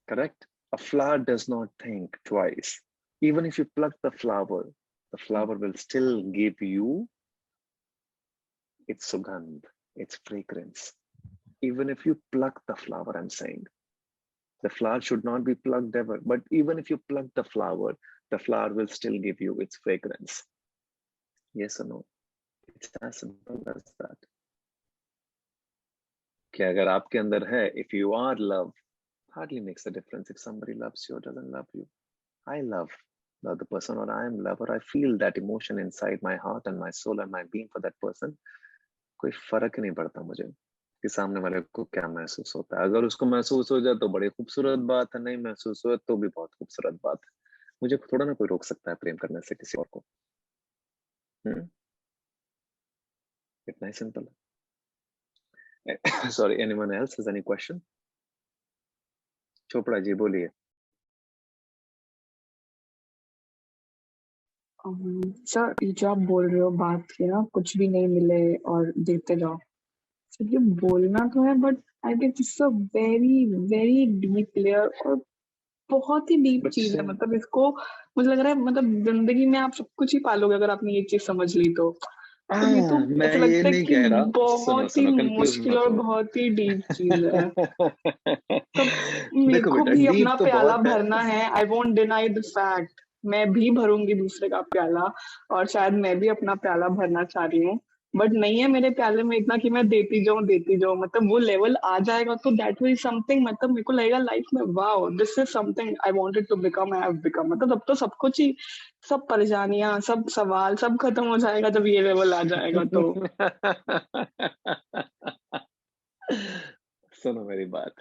Correct? A flower does not think twice. Even if you pluck the flower will still give you its sugandh, its fragrance. Even if you pluck the flower, I'm saying. The flower should not be plucked ever. But even if you pluck the flower will still give you its fragrance. Yes or no? It's as simple as that. कि अगर आपके अंदर है, if you are love, hardly makes a difference if somebody loves you or doesn't love you. I love the other person, or I am love, or I feel that emotion inside my heart and my soul and my being for that person. कोई फर्क नहीं पड़ता मुझे कि सामने वाले को क्या महसूस होता है। अगर उसको महसूस हो जाए तो बड़ी खूबसूरत बात है, नहीं महसूस हो तो भी बहुत खूबसूरत बात है। मुझे थोड़ा ना कोई रोक सकता है प्रेम करने से किसी और को। इतना ही सिंपल है। Sorry, anyone else has any question? Chopra ji बोलिए।
सर ये जो आप बोल रहे हो बात की ना, कुछ भी नहीं मिले और देते जाओ, सर ये बोलना तो है, but I guess it's a very very deep layer और बहुत ही डीप चीज है। मतलब इसको मुझे लग रहा है मतलब जिंदगी में आप सब कुछ ही पालोगे अगर आपने ये चीज समझ ली तो ये तो
मैं
ऐसा
ये
लगता है
नहीं
कि
कह रहा,
बहुत ही
कंफ्यूज
मुश्किल
मत
और
हो।
बहुत ही डीप चीज है। तो मेरे
देखो
को
बेटा,
भी
डीप
अपना
तो
प्याला
बहुत है।
भरना है। I won't deny the fact, मैं भी भरूंगी दूसरे का प्याला और शायद मैं भी अपना प्याला भरना चाह रही हूँ, बट नहीं है मेरे प्याले में इतना कि मैं देती जाऊं। मतलब वो लेवल आ जाएगा तो दैट विल समथिंग, मतलब मेरे को लगेगा लाइफ में wow this is something I wanted to become, I have become. मतलब अब तो सब कुछ ही, सब परेशानियां, सब सवाल सब खत्म हो जाएगा जब ये लेवल आ जाएगा तो।
सुनो मेरी बात।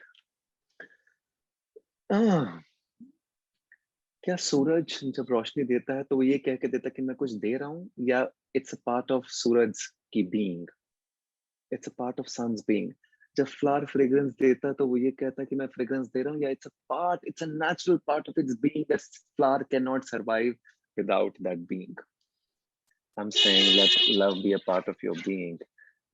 क्या सूरज जब रोशनी देता है तो वो ये कह के देता कि मैं कुछ दे रहा हूँ, या it's a part of सूरज की being, it's a part of sun's being. जब flower fragrance देता है तो वो ये कहता है कि मैं fragrance दे रहा हूँ, या it's a natural part of its being that flower cannot survive without that being. I'm saying let love be a part of your being.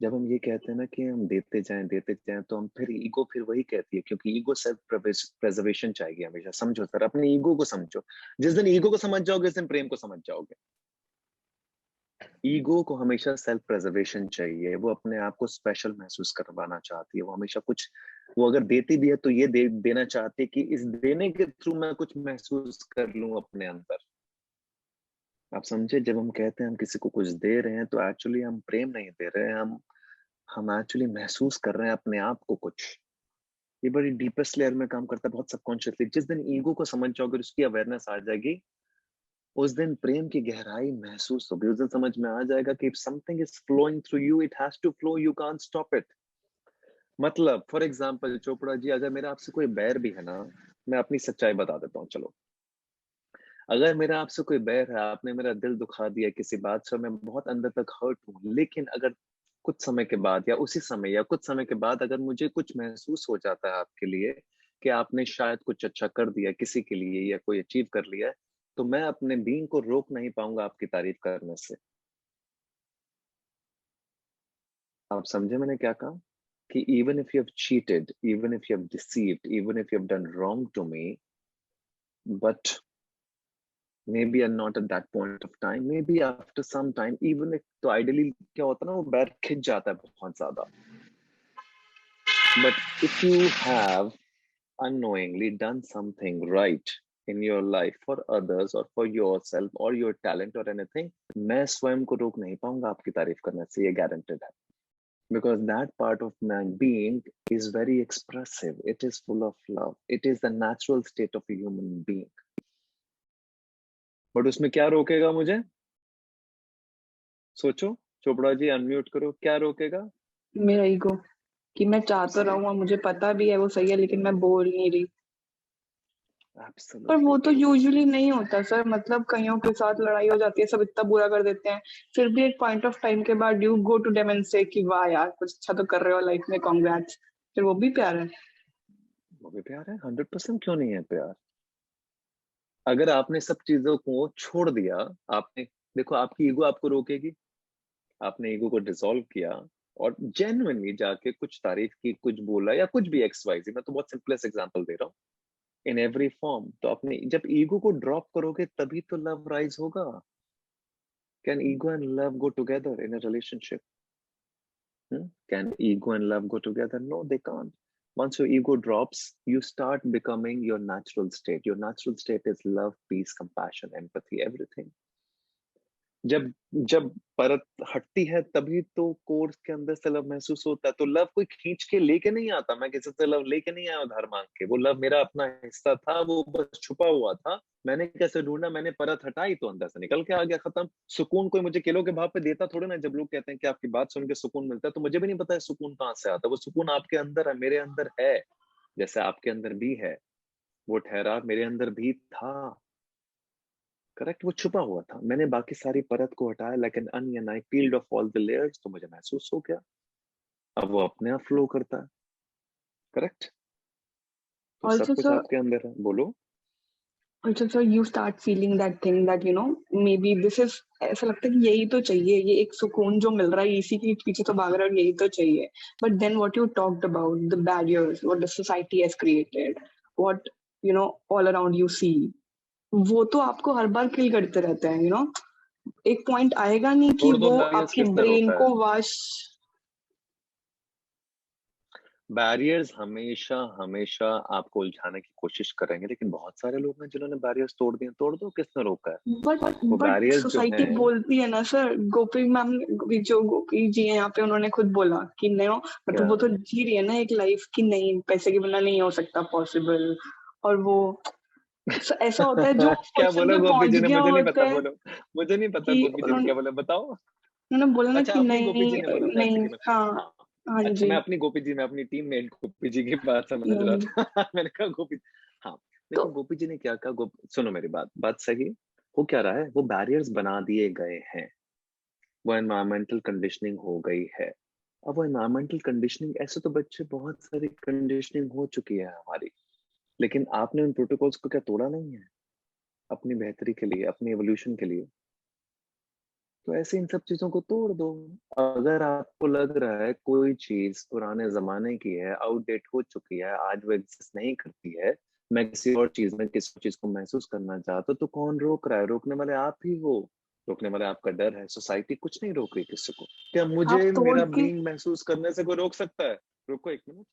जब हम ये कहते हैं ना कि हम देते जाएं तो हम फिर ईगो फिर वही कहती है, क्योंकि ईगो सेल्फ प्रिजर्वेशन चाहिए हमेशा. समझो सर, अपने ईगो को समझो. जिस दिन ईगो को समझ जाओगे उस दिन प्रेम को समझ जाओगे. ईगो को हमेशा सेल्फ प्रिजर्वेशन चाहिए, वो अपने आप को स्पेशल महसूस करवाना चाहती है. वो हमेशा कुछ, वो अगर देती भी है तो ये देना चाहती है कि इस देने के थ्रू मैं कुछ महसूस कर लूं अपने अंदर. आप समझे, जब हम कहते हैं हम किसी को कुछ दे रहे हैं तो एक्चुअली हम प्रेम नहीं दे रहे हैं, हम एक्चुअली महसूस कर रहे हैं अपने आप को कुछ. ये बड़ी डीपेस्ट लेयर में काम करता है, बहुत सबकॉन्शियसली. जिस दिन ईगो को समझ जाओगे, उसकी अवेयरनेस आ जाएगी, उस दिन प्रेम की गहराई महसूस होगी. उस दिन समझ में आ जाएगा कि if something is flowing through you, it has to flow, you can't stop it. मतलब फॉर एग्जाम्पल चोपड़ा जी, अगर मेरा आपसे कोई बैर भी है ना, मैं अपनी सच्चाई बता देता हूँ. चलो, अगर मेरा आपसे कोई बैर है, आपने मेरा दिल दुखा दिया किसी बात से, मैं बहुत अंदर तक हर्ट हूँ, लेकिन अगर कुछ समय के बाद या उसी समय या कुछ समय के बाद अगर मुझे कुछ महसूस हो जाता है आपके लिए कि आपने शायद कुछ अच्छा कर दिया किसी के लिए या कोई अचीव कर लिया, तो मैं अपने बीइंग को रोक नहीं पाऊंगा आपकी तारीफ करने से. आप समझे मैंने क्या कहा? कि even if you have cheated, even if you have deceived, even if you have done wrong to me, but maybe I'm not at that point of time, maybe after some time, even if, तो ideally क्या होता है ना, वो बैर खिंच जाता है बहुत ज्यादा. But if you have unknowingly done something right in your life for others or for yourself or your talent or anything, मैं स्वयं को रोक नहीं पाऊंगा आपकी तारीफ करने से, ये guaranteed है. Because that part of my being is very expressive. It is full of love. It is the natural state of a human being. But उसमें क्या रोकेगा मुझे? सोचो, चोपड़ा जी अनम्यूट करो, क्या रोकेगा?
मेरा ईगो, कि मैं चाह तो रहा हूँ और मुझे पता भी है वो सही है, लेकिन मैं बोल नहीं रही. पर वो तो यूजुअली नहीं होता सर. मतलब कईयों के साथ लड़ाई हो जाती है, सब इतना बुरा कर देते हैं, फिर भी एक पॉइंट ऑफ टाइम के बाद you go to them and say कि वाह यार कुछ अच्छा तो कर रहे हो लाइफ में, कांग्रेट्स. फिर वो भी प्यार है.
वो भी प्यार है. 100% क्यों नहीं है प्यार? अगर आपने सब चीजों को छोड़ दिया, आपने देखो आपकी ईगो आपको रोकेगी. आपने ईगो को डिसॉल्व किया और जेन्युइनली जाके कुछ तारीफ की, कुछ बोला या कुछ भी XYZ, मैं तो बहुत सिंपलेस्ट एग्जांपल दे रहा हूँ, इन एवरी फॉर्म. तो आपने जब ईगो को ड्रॉप करोगे तभी तो लव राइज होगा. Can ego and love go together in a relationship? Can ego and love go together? No, they can't. Once your ego drops, you start becoming your natural state. Your natural state is love, peace, compassion, empathy, everything. जब परत हटती है तभी तो course के अंदर से love महसूस होता है. तो लव कोई खींच के लेके नहीं आता. मैं किसी से लव लेके नहीं आया उधार मांग के. वो लव मेरा अपना हिस्सा था, वो बस छुपा हुआ था. मैंने कैसे ढूंढा? मैंने परत हटाई तो अंदर से निकल के आ गया. खत्म. सुकून कोई मुझे किलो के भाव पे देता थोड़े ना. जब लोग कहते हैं कि आपकी बात सुन के सुकून मिलता है, तो मुझे भी नहीं पता है सुकून कहाँ से आता है. वो सुकून आपके अंदर है, मेरे अंदर है, जैसे आपके अंदर भी है. वो ठहराव मेरे अंदर भी था. करेक्ट. वो छुपा हुआ था. मैंने बाकी सारी परत को हटाया, like an onion I peeled of all the layers, तो मुझे महसूस हो गया. अब वो अपने आप फ्लो करता है. करेक्ट. तो सब कुछ आपके अंदर है. बोलो.
Also, so you start feeling that thing that you know maybe this is, ऐसा लगता है कि यही तो चाहिए, ये एक सुकून जो मिल रहा है इसी के पीछे तो भाग रहा है और यही तो चाहिए. But then what you talked about, the barriers, what the society has created, what you know all around you see, वो तो आपको हर बार किल करते रहते हैं. एक पॉइंट आएगा नहीं कि वो आपकी ब्रेन को वाश.
बैरियर्स हमेशा आपको उलझाने की कोशिश करेंगे, लेकिन बहुत सारे लोग हैं जिन्होंने बैरियर्स तोड़ दिए. तोड़ दो, किसने रोका है?
बट सोसाइटी बोलती है ना सर. गोपी मैम, जो गोपी जी हैं यहाँ पे, उन्होंने खुद बोला कि नहीं, मतलब वो तो जी रही है ना एक लाइफ की, नहीं पैसे के बिना नहीं हो सकता पॉसिबल. और वो ऐसा होता है जो
क्या बोला गोपी जी ने? मुझे नहीं पता. बोलो. मुझे नहीं पता गोपी जी ने क्या बोला, बताओ.
उन्होंने बोला ना कि नहीं
गोपी जी ने बोला.
नहीं. हाँ
अच्छा, मैं अपनी गोपी जी, मैं अपनी टीममेट गोपी जी की बात समझ रहा था. मैंने कहा गोपी. हाँ देखो गोपी जी ने क्या कहा. सुनो मेरी बात सही. हो क्या रहा है, वो बैरियर्स बना दिए गए हैं. वो एनवायरमेंटल कंडीशनिंग हो गई है। अब वो एनवायरमेंटल कंडीशनिंग, ऐसे तो बच्चे बहुत सारी कंडीशनिंग हो चुकी है हमारी, लेकिन आपने उन प्रोटोकॉल्स को क्या तोड़ा नहीं है अपनी बेहतरी के लिए, अपनी एवोल्यूशन के लिए? तो ऐसे इन सब चीजों को तोड़ दो। अगर आपको लग रहा है कोई चीज पुराने जमाने की है, आउटडेट हो चुकी है, आज वो एग्जिस्ट नहीं करती है, मैं किसी और चीज में किसी चीज को महसूस करना चाहता हूं, तो कौन रोक रहा है? रोकने वाले आप ही हो। रोकने वाले आपका डर है, सोसाइटी कुछ नहीं रोक रही किसी को। क्या
आप
मुझे
तोड़
मेरा
के
बीइंग महसूस करने से कोई रोक सकता है? रुको एक मिनट।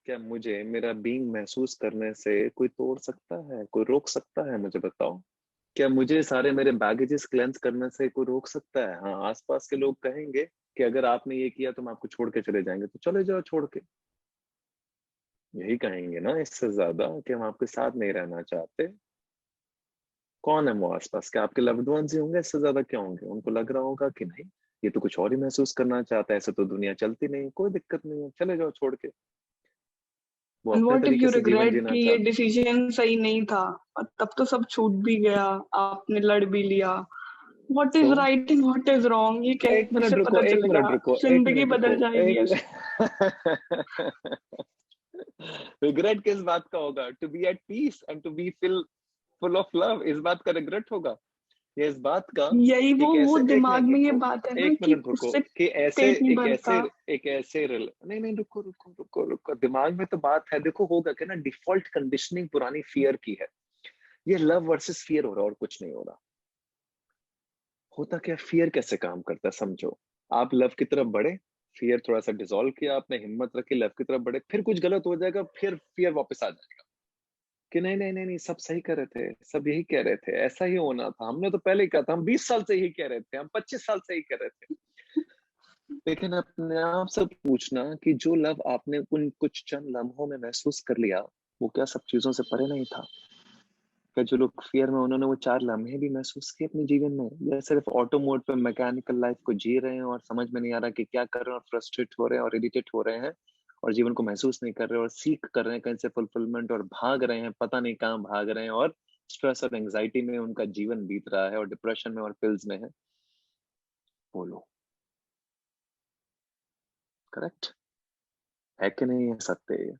क्या मुझे मेरा बीइंग महसूस करने से कोई तोड़ सकता है, कोई रोक सकता है? मुझे बताओ। क्या मुझे सारे मेरे बैगेजेस क्लेंस करने से कोई रोक सकता है? हाँ, आसपास के लोग कहेंगे कि अगर आपने ये किया तो हम आपको छोड़ के चले जाएंगे, तो चले जाओ छोड़ के। यही कहेंगे ना, इससे ज्यादा कि हम आपके साथ नहीं रहना चाहते। कौन है वो आसपास के? आपके लव्ड वंस ही होंगे, इससे ज्यादा क्या होंगे? उनको लग रहा होगा कि नहीं, ये तो कुछ और ही महसूस करना चाहता है, ऐसे तो दुनिया चलती नहीं, कोई दिक्कत नहीं है, चले जाओ छोड़ के। वो
And
अपने
what if
तरीके
you
से जीवन
regret
जीना
कि ये
चाहता है।
डिसीजन सही नहीं था और तब तो सब छूट भी गया, आपने लड़ भी लिया? What is
तो
right and what is wrong ये
एक मिनट
कैसे
रुको,
पता
एक
चलेगा?
मिनट रुको, एक
जिंदगी
मिनट रुको,
बदल जाएगी
एक
ऐसे।
रिग्रेट किस बात का होगा? To be at peace and to be full of love, इस बात का रिग्रेट होगा? या इस बात का
यही
कि
वो
कैसे, एक
दिमाग
मिनट
में ये
रुको,
बात है ना
एक
कि
मिनट रुको,
उससे
कि ऐसे
पेट नहीं
एक
भरता।
ऐसे एक ऐसे नहीं नहीं, रुको रुको रुको रुको, दिमाग में तो बात है। देखो होगा क्या ना, डिफॉल्ट कंडीशनिंग पुरानी फियर की है। ये लव वर्सेस फियर हो रहा, और कुछ नहीं हो रहा। होता क्या, फियर कैसे काम करता है समझो। आप लव की तरफ बढ़े, फियर थोड़ा सा डिसॉल्व किया आपने, हिम्मत रखी, लव की तरफ बढ़े, फिर कुछ गलत हो जाएगा, फिर फियर वापस आ जाएगा कि नहीं नहीं नहीं नहीं, सब सही कर रहे थे, सब यही कह रहे थे, ऐसा ही होना था, हमने तो पहले ही कहा था, हम 20 साल से यही कह रहे थे, हम 25 साल से यही कह रहे थे। लेकिन अपने आप से पूछना कि जो लव आपने उन कुछ चंद लम्हों में महसूस कर लिया, वो क्या सब चीजों से परे नहीं था? क्या जो लोग फियर में, उन्होंने वो 4 लम्हे भी महसूस किए अपने जीवन में, या सिर्फ ऑटो मोड पे मैकेनिकल लाइफ को जी रहे हैं और समझ में नहीं आ रहा कि क्या कर रहे हैं, और फ्रस्ट्रेट हो रहे हैं और इरिटेट हो रहे हैं और जीवन को महसूस नहीं कर रहे, और सीख कर रहे हैं कहीं से फुलफिलमेंट, और भाग रहे हैं, पता नहीं कहाँ भाग रहे हैं, और स्ट्रेस और एंग्जाइटी में उनका जीवन बीत रहा है, और डिप्रेशन में और पिल्स में है? बोलो, करेक्ट है कि नहीं? है सत्य ये।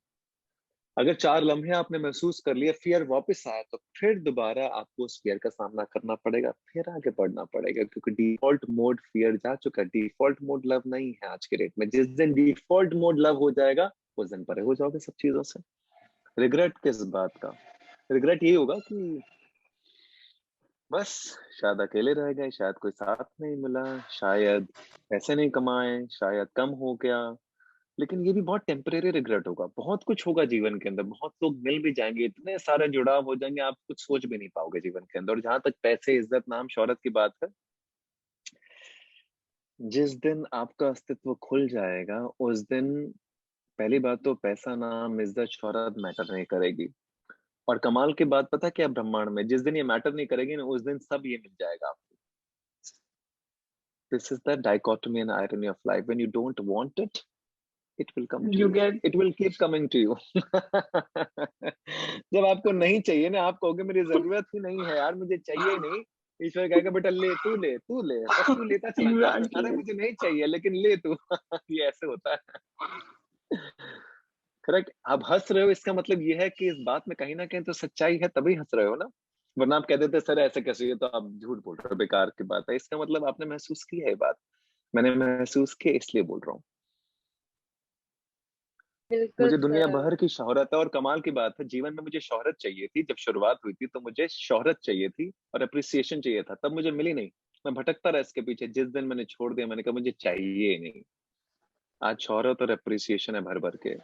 अगर 4 लम्हे आपने महसूस कर लिया, फियर वापस आया, तो फिर दोबारा आपको उस फियर का सामना करना पड़ेगा, फिर आगे बढ़ना पड़ेगा, क्योंकि डिफॉल्ट मोड फियर जा चुका है। डिफॉल्ट मोड लव नहीं है आज के डेट में। जिस दिन डिफॉल्ट मोड लव हो जाएगा, उस दिन परे हो जाओगे सब चीजों से। रिग्रेट किस बात का? रिग्रेट यही होगा कि बस शायद अकेले रह गए, शायद कोई साथ नहीं मिला, शायद पैसे नहीं कमाए, शायद कम हो गया। लेकिन ये भी बहुत टेम्परेरी रिग्रेट होगा। बहुत कुछ होगा जीवन के अंदर, बहुत लोग मिल भी जाएंगे, इतने सारे जुड़ाव हो जाएंगे, आप कुछ सोच भी नहीं पाओगे जीवन के अंदर। और जहां तक पैसे, इज्जत, नाम, शोहरत की बात है, जिस दिन आपका अस्तित्व खुल जाएगा, उस दिन पहली बात तो पैसा, नाम, इज्जत, शोहरत मैटर नहीं करेगी। और कमाल की बात पता क्या, ब्रह्मांड में जिस दिन ये मैटर नहीं करेगी ना, उस दिन सब ये मिल जाएगा आपको। This is the dichotomy and irony of life. When you don't want it, it will come to
You
you,
get
it will keep coming to you। जब आपको नहीं चाहिए ना, आप कहोगे मेरी जरूरत ही नहीं है यार, मुझे चाहिए ही नहीं, ईश्वर कहेगा बेटा ले, तू ले, तू ले, बस तू लेता चला जा, अरे
exactly.
मुझे नहीं चाहिए लेकिन ले तू। ये ऐसे होता है। करेक्ट। आप हंस रहे हो, इसका मतलब ये है कि इस बात में कहीं ना कहीं तो सच्चाई है, तभी हंस रहे हो ना। वरना आप कह देते सर ऐसे कैसे, ये तो आप झूठ बोल रहे हो, बेकार की बात है। इसका मतलब आपने महसूस की है ये बात, मैंने महसूस की, इसलिए बोल रहा हूँ।
बिल्कुल
मुझे दुनिया
सर।
भर की शोहरत है, और कमाल की बात है, जीवन में मुझे शोहरत चाहिए थी। जब शुरुआत हुई थी तो मुझे शोहरत चाहिए थी और अप्रिसिएशन चाहिए था, तब मुझे मिली नहीं। मैं भटकता रहा इसके पीछे। जिस दिन मैंने छोड़ दिया, मैंने कहा मुझे चाहिए नहीं। आज शोहरत और अप्रिसिएशन है भर भर के।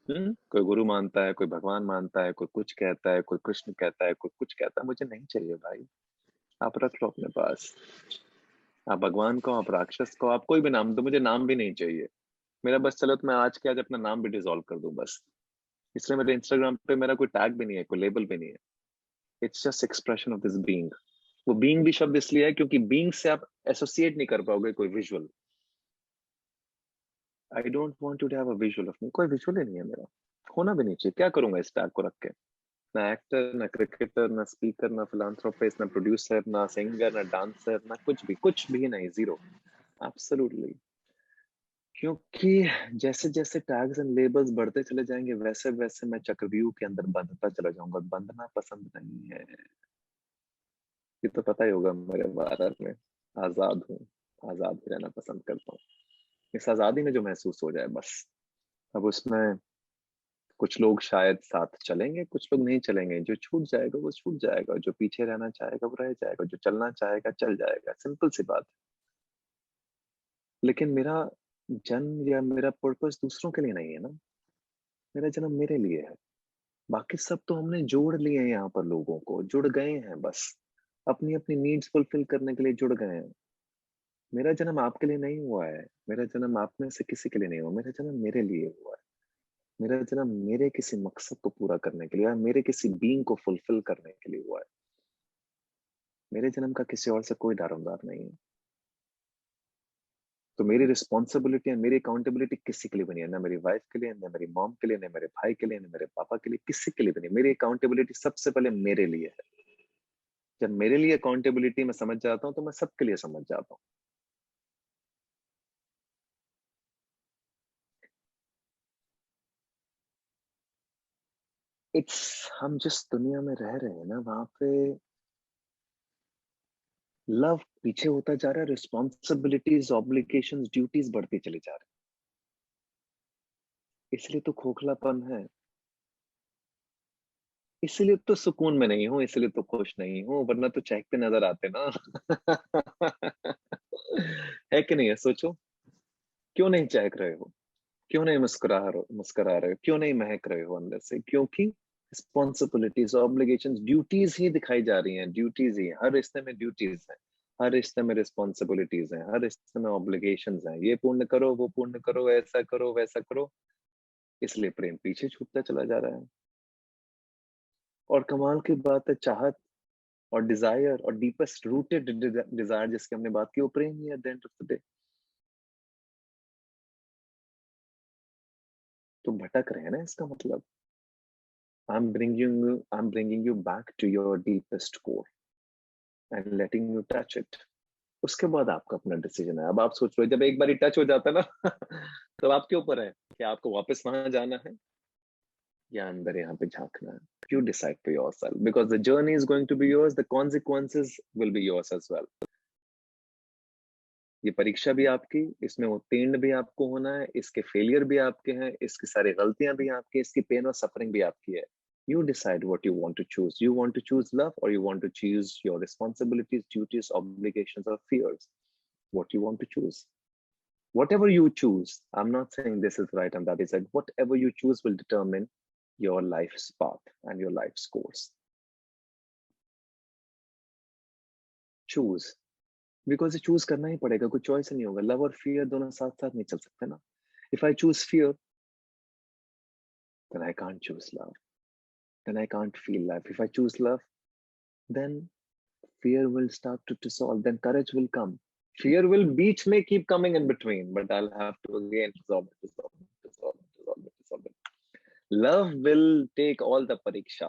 कोई गुरु मानता है, कोई भगवान मानता है, कोई कुछ कहता है, कोई कृष्ण कहता है, कोई कुछ कहता है। मुझे नहीं चाहिए भाई, आप रख लो अपने पास। आप भगवान को, आप राक्षस को, आप कोई भी नाम दो, मुझे नाम भी नहीं चाहिए। मेरा बस चलो तो मैं आज के आज अपना नाम भी डिसॉल्व कर दूं बस। इसलिए मेरे इंस्टाग्राम पे मेरा कोई टैग भी नहीं है, कोई लेबल भी नहीं है। It's just expression of this being. वो बीइंग भी शब्द इसलिए है क्योंकि बीइंग से आप एसोसिएट नहीं कर पाओगे कोई visual. I don't want to have a visual of me. कोई विजुअल ही नहीं है मेरा, होना भी नहीं चाहिए। क्या करूंगा इस टैग को रख के? ना एक्टर, ना क्रिकेटर, ना स्पीकर, ना फिलांथ्रोपिस्ट, ना प्रोड्यूसर, ना सिंगर, ना डांसर, ना कुछ भी नहीं, जीरो, एब्सोल्युटली। क्योंकि जैसे जैसे टैग्स एंड लेबल्स बढ़ते चले जाएंगे वैसे वैसे मैं चक्रव्यूह के अंदर बंधता चला जाऊंगा। बंधना पसंद नहीं है, ये तो पता ही होगा मेरे बारे में। आजाद हूँ, आजाद ही रहना पसंद करता हूँ। इस आजादी में जो महसूस हो जाए बस। अब उसमें कुछ लोग शायद साथ चलेंगे, कुछ लोग नहीं चलेंगे। जो छूट जाएगा वो छूट जाएगा, जो पीछे रहना चाहेगा वो रह जाएगा, जो चलना चाहेगा चल जाएगा, सिंपल सी बात। लेकिन मेरा जन्म या मेरा पर्पस दूसरों के लिए नहीं है ना, मेरा जन्म मेरे लिए है। बाकी सब तो हमने जोड़ लिए हैं, यहाँ पर लोगों को जुड़ गए हैं, बस अपनी अपनी नीड्स फुलफिल करने के लिए जुड़ गए हैं। मेरा जन्म आपके लिए नहीं हुआ है, मेरा जन्म आप में से किसी के लिए नहीं हुआ, मेरा जन्म मेरे लिए हुआ है। मेरा जन्म मेरे किसी मकसद को पूरा करने के लिए और मेरे किसी बीइंग को फुलफिल करने के लिए हुआ है। मेरे जन्म का किसी और से कोई दारोमदार नहीं है। तो मेरी रिस्पॉन्सिबिलिटी और मेरी अकाउंटेबिलिटी किसी के लिए भी नहीं है, ना मेरी वाइफ के लिए, ना मेरी मॉम के लिए, ना मेरे भाई के लिए, ना मेरे पापा के लिए, किसी के लिए भी नहीं। मेरी अकाउंटेबिलिटी सबसे पहले मेरे लिए है। जब मेरे लिए अकाउंटेबिलिटी मैं समझ जाता हूँ तो मैं सबके लिए समझ जाता हूँ। हम जिस दुनिया में रह रहे हैं ना, वहां पे लव पीछे होता जा रहा है, रिस्पॉन्सिबिलिटीज, ऑब्लिगेशंस, ड्यूटीज बढ़ती चली जा रही। इसलिए तो खोखलापन है, इसलिए तो सुकून में नहीं हूँ, इसलिए तो खुश नहीं हूँ, वरना तो चहकते नजर आते ना। है कि नहीं है? सोचो, क्यों नहीं चहक रहे हो? क्यों नहीं मुस्कुरा रहे हो? क्यों नहीं महक रहे हो अंदर से? क्योंकि रिस्पॉन्सिबिलिटीज, ऑब्लिगेशंस, ड्यूटीज ही दिखाई जा रही हैं। ड्यूटीज ही, हर रिश्ते में ड्यूटीज हैं, हर रिश्ते में रिस्पॉन्सिबिलिटीज हैं, हर रिश्ते में ऑब्लिगेशंस हैं। ये पूर्ण करो, वो पूर्ण करो, ऐसा करो, वैसा करो। इसलिए प्रेम पीछे छूटता चला जा रहा है। और कमाल की बात है, चाहत और डिजायर और डीपेस्ट रूटेड डिजायर जिसकी हमने बात की, वो प्रेम ही at the end of the day. तो भटक रहे हैं ना, इसका मतलब I'm bringing you back to your deepest core and letting you touch it. उसके बाद आपका अपना डिसीजन है। अब आप सोच लो, जब एक बार टच हो जाता है ना तो आपके ऊपर है कि आपको वापस वहां जाना है या अंदर यहाँ पे झांकना है। You decide for yourself because the journey is going to be yours, the consequences will be yours as well. ये परीक्षा भी आपकी, इसमें उत्तीर्ण भी आपको होना है, इसके फेलियर भी आपके हैं, इसकी सारी गलतियां भी आपकी, इसकी पेन और सफरिंग भी आपकी है। You decide what you want to choose. You want to choose love or you want to choose your responsibilities, duties, obligations, or fears. What you want to choose. Whatever you choose, I'm not saying this is right and that is right. Whatever you choose will determine your life's path and your life's course. Choose. Because ये choose करना ही पड़ेगा, कोई choice नहीं होगा। Love और fear दोनों साथ साथ नहीं चल सकते ना। If I choose fear, then I can't choose love. Then I can't feel love. If I choose love, then fear will start to dissolve. Then courage will come. Fear will beach may keep coming in between, but I'll have to again dissolve it. Love will take all the परीक्षा।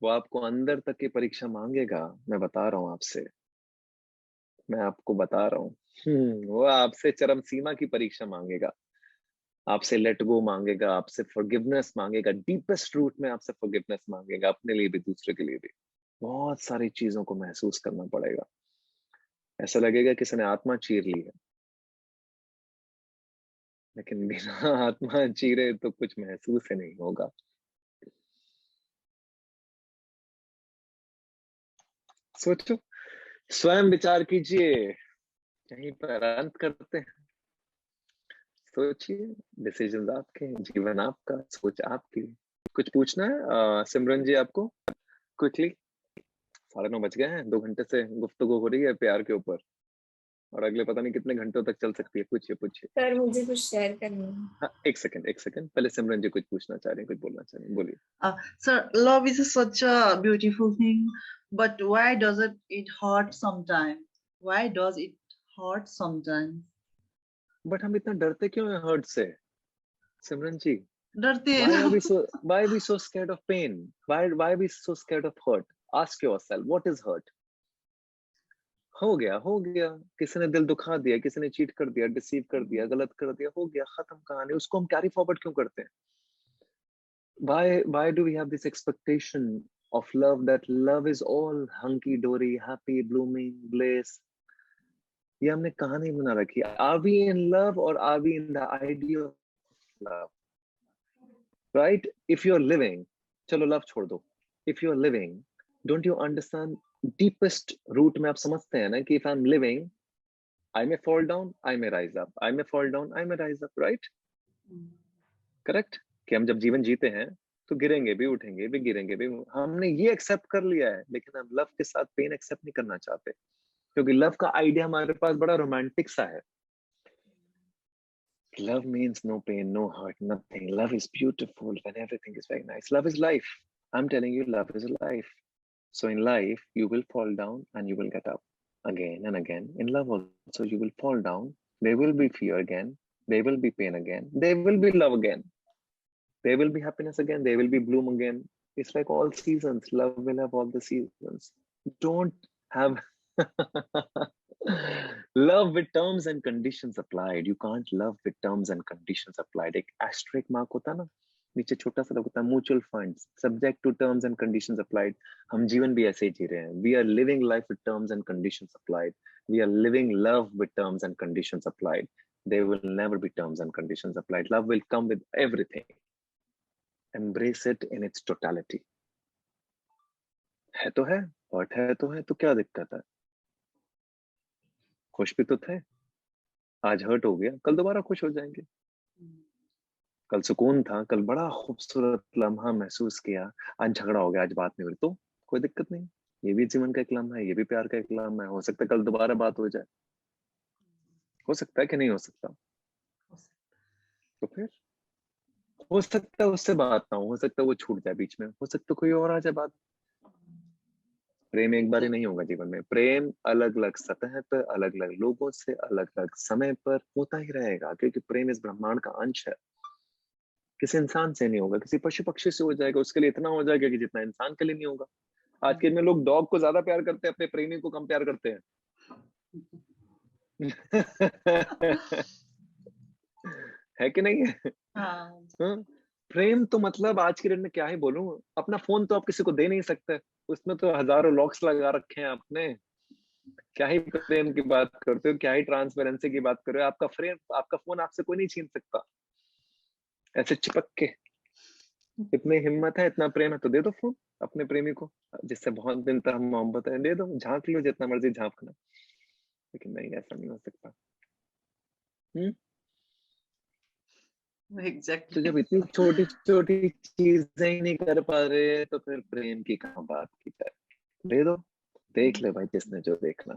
वो आपको अंदर तक की परीक्षा मांगेगा। मैं बता रहा हूँ आपसे, मैं आपको बता रहा हूँ। वो आपसे चरम सीमा की परीक्षा मांगेगा, आपसे लेट गो मांगेगा, आपसे फॉरगिवनेस मांगेगा, डीपेस्ट रूट में आपसे फॉरगिवनेस मांगेगा, अपने लिए भी दूसरे के लिए भी। बहुत सारी चीजों को महसूस करना पड़ेगा। ऐसा लगेगा किसी ने आत्मा चीर ली है, लेकिन बिना आत्मा चीरे तो कुछ महसूस ही नहीं होगा। सोचो, स्वयं विचार कीजिए, यहीं पर अंत करते हैं। सोचिए, डिसीजन आपके, जीवन आपका, सोच आपकी। कुछ पूछना है सिमरन जी आपको क्विकली? 9:30 बज गए हैं, 2 घंटे से गुफ्तगू हो रही है प्यार के ऊपर और अगले पता नहीं कितने घंटों तक चल सकती है। पूछिए।
सर मुझे कुछ शेयर करना है।
हाँ, एक सेकंड पहले सिमरन जी कुछ पूछना चाह रहे हैं, कुछ बोलना चाह रहे हैं, बोलिए।
Sir, love is such a beautiful thing, but why does it hurt sometimes? Why does it hurt sometimes?
But हम इतना डरते क्यों हैं हर्ट से सिमरन जी?
डरते हैं ना।
why are we so scared of pain? Why are we so scared of hurt? Ask yourself, what is hurt? हो गया, किसी ने दिल दुखा दिया, किसी ने चीट कर दिया, डिसीव कर दिया, गलत कर दिया, हो गया, खत्म कहानी। उसको हम कैरी फॉरवर्ड क्यों करते हैं? Why do we have this expectation of love, that love is all hunky dory, happy, blooming, bliss? ये हमने कहानी बना रखी है। Are we in love or are we in the idea of love? Right? If you're living, चलो love छोड़ दो। If you're living, don't you understand deepest root में आप समझते हैं ना कि if I'm living, I may fall down, I may rise up. I may fall down, I may rise up. Right? Correct? कि हम जब जीवन जीते हैं तो गिरेंगे भी, उठेंगे भी, गिरेंगे भी। हमने ये एक्सेप्ट कर लिया है, लेकिन हम लव के साथ पेन एक्सेप्ट नहीं करना चाहते, क्योंकि लव का आइडिया हमारे पास बड़ा रोमांटिक सा है। Love means no pain, no hurt, nothing. Love is beautiful when everything is very nice. Love is life. I'm telling you, love is life. So in life, you will fall down and you will get up again and again. In love also, you will fall down. There will be fear again. There will be pain again. There will be love again. There will be happiness again. There will be bloom again. It's like all seasons. Love will have all the seasons. Don't have love with terms and conditions applied. You can't love with terms and conditions applied. एक asterisk mark होता है ना, नीचे छोटा सा होता है, mutual funds, subject to terms and conditions applied. हम जीवन भी ऐसे ही जी रहे हैं. We are living life with terms and conditions applied. We are living love with terms and conditions applied. There will never be terms and conditions applied. Love will come with everything. Embrace it in its totality. है तो है, hurt है तो क्या दिक्कत है? खुश भी तो थे, आज हर्ट हो गया, कल दोबारा खुश हो जाएंगे। कल सुकून था, कल बड़ा खूबसूरत लम्हा महसूस किया, आज झगड़ा हो गया, आज बात नहीं हुई, तो कोई दिक्कत नहीं। ये भी जीवन का एक लम्हा है, ये भी प्यार का एक लम्हा है। हो सकता है कल दोबारा बात हो जाए, हो सकता है कि नहीं हो सकता? तो फिर हो सकता है उससे बात ना हो सकता है वो छूट जाए बीच में, हो सकता है कोई और आ जाए बात। प्रेम एक बार ही नहीं होगा जीवन में। प्रेम अलग अलग सतह पर, अलग अलग लोगों से, अलग अलग समय पर होता ही रहेगा, क्योंकि प्रेम इस ब्रह्मांड का अंश है। किसी इंसान से नहीं होगा, किसी पशु पक्षी से हो जाएगा, उसके लिए इतना हो जाएगा कि जितना इंसान के लिए नहीं होगा। आज के में लोग डॉग को ज्यादा प्यार करते हैं, अपने प्रेमी को कम प्यार करते हैं। है कि नहीं है? हाँ। प्रेम तो मतलब आज के डेट में क्या ही बोलूं, अपना फोन तो आप किसी को दे नहीं सकते, उसमें तो हजारों लॉक्स लगा रखे हैं आपने। क्या ही प्रेम की बात करते हो, क्या ही ट्रांसपेरेंसी की बात कर रहे हो। आपका फोन आपसे कोई नहीं छीन सकता ऐसे चिपक के। इतनी हिम्मत है, इतना प्रेम है तो दे दो फोन अपने प्रेमी को, जिससे बहुत दिन तक मोहब्बत है, दे दो, झांक लो जितना मर्जी झांकना। लेकिन नहीं, ऐसा नहीं हो सकता।
Exactly.
तो जब इतनी छोटी छोटी चीजें ही नहीं कर पा रहे, तो फिर प्रेम की कहाँ बात की जाए? दे दो, देख ले भाई जिसने जो देखना,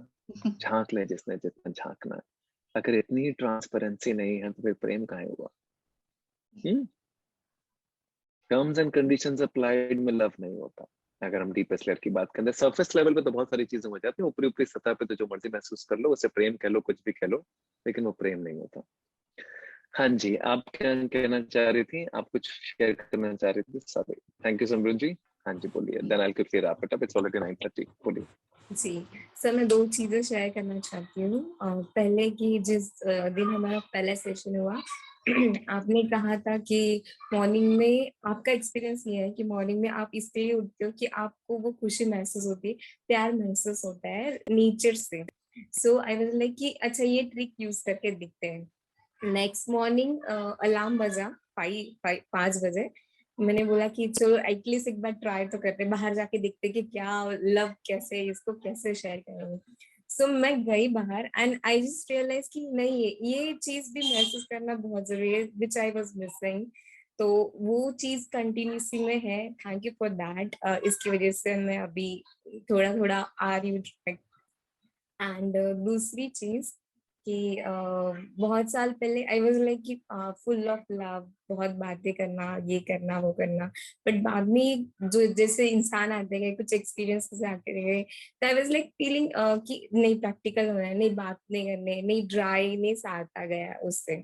झांक ले जिसने जितना झांकना। अगर इतनी ट्रांसपेरेंसी नहीं है तो फिर प्रेम कहाँ हुआ? टर्म्स एंड कंडीशंस अप्लाइड में लव नहीं होता। अगर हम डीपेस्ट लेवल की बात करें, सरफेस लेवल पे तो बहुत सारी चीजें हो जाती हैं, ऊपरी ऊपरी सतह पे तो जो मर्जी महसूस कर लो, उसे प्रेम कह लो, कुछ भी कह लो, लेकिन वो प्रेम नहीं होता। हाँ जी, आप क्या कहना चाह रही थी? आप कुछ शेयर करना चाह रही थी? सॉरी, थैंक यू समृद्ध जी। हाँ जी बोलिए, then I will quickly wrap it up, it's already 9:30। बोलिए
जी सर, मैं 2 चीजें शेयर करना चाहती हूँ। पहले कि जिस दिन हमारा पहला सेशन हुआ, आपने कहा था कि मॉर्निंग में आपका एक्सपीरियंस ये है कि मॉर्निंग में आप इसलिए उठते हो कि आपको वो खुशी महसूस होती है, प्यार महसूस होता है नेचर से। सो आई वाज लाइक कि अच्छा ये ट्रिक यूज करके दिखते हैं। नेक्स्ट मॉर्निंग अलार्म बजा 5 बजे। मैंने बोला कि चलो एटलीस्ट एक बार ट्राई तो करते, बाहर जाके देखते कि क्या लव कैसे, इसको कैसे शेयर करेंगे। सो मैं गई बाहर एंड आई जस्ट रियलाइज कि नहीं, ये चीज भी महसूस करना बहुत जरूरी है, विच आई वाज मिसिंग। तो वो चीज कंटिन्यूसी में है, थैंक यू फॉर दैट। इसकी वजह से मैं अभी थोड़ा थोड़ा आ रही हूँ। एंड दूसरी चीज कि बहुत साल पहले आई वाज लाइक कि फुल ऑफ लव, बहुत बातें करना, ये करना वो करना, बट बाद में जो जैसे इंसान आते गए, कुछ एक्सपीरियंसेस आते गए, तो आई वाज लाइक फीलिंग कि नहीं प्रैक्टिकल होना है, नहीं बात नहीं करने, नहीं ड्राई, नहीं आता गया उससे।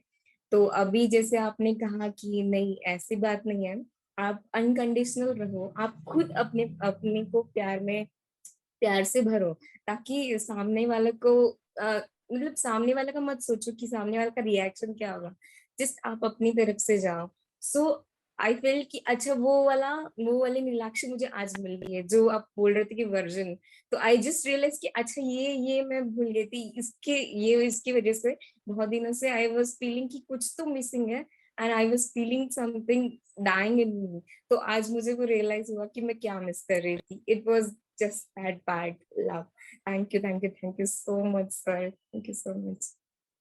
तो अभी जैसे आपने कहा कि नहीं ऐसी बात नहीं है, आप अनकंडीशनल रहो, आप खुद अपने अपने को प्यार से भरो, ताकि सामने वाले को मतलब सामने वाले का मत सोचो कि सामने वाले का रिएक्शन क्या होगा, जस्ट आप अपनी तरफ से जाओ। सो आई फील कि अच्छा वो वाली नीलाक्षी मुझे आज मिल गई है, जो आप बोल रहे थे कि वर्जन। तो आई जस्ट रियलाइज कि अच्छा ये मैं भूल गई थी, इसकी वजह से बहुत दिनों से आई वाज फीलिंग कि कुछ तो मिसिंग है, and I was feeling something dying in me. तो आज मुझे वो रियलाइज हुआ कि मैं क्या मिस कर रही थी। It was just that bad love. Thank you so much, sir. Thank you so much.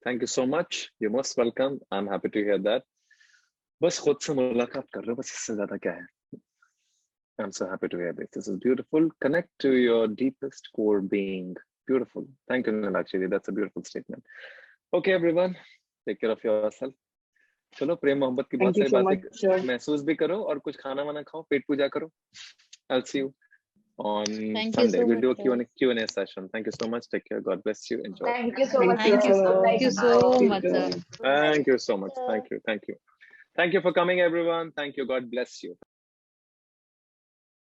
Thank you so much. You're most welcome. I'm happy to hear that. बस खुद से मुलाकात कर रहे हो, बस इससे ज्यादा क्या है? I'm so happy to hear this. This is beautiful. Connect to your deepest core being. Beautiful. Thank you, Nilakshi. That's a beautiful statement. Okay, everyone. Take care of yourself. चलो प्रेम मोहब्बत की बहुत
Thank you
सारी
so
बातें
much, sir.
महसूस भी करो और कुछ खाना वाना खाओ, पेट पूजा करो. I'll see you on
Thank you
Sunday.
so
We'll
much,
do a
sir.
Q&A session. Thank you so much. Take care. God bless you. Enjoy.
Thank you so
Thank
much,
you,
Thank you
sir.
sir.
thank you so
Bye.
much, sir.
Thank you so much.
Sir.
Thank you. Thank you for coming, everyone. Thank you. God bless you.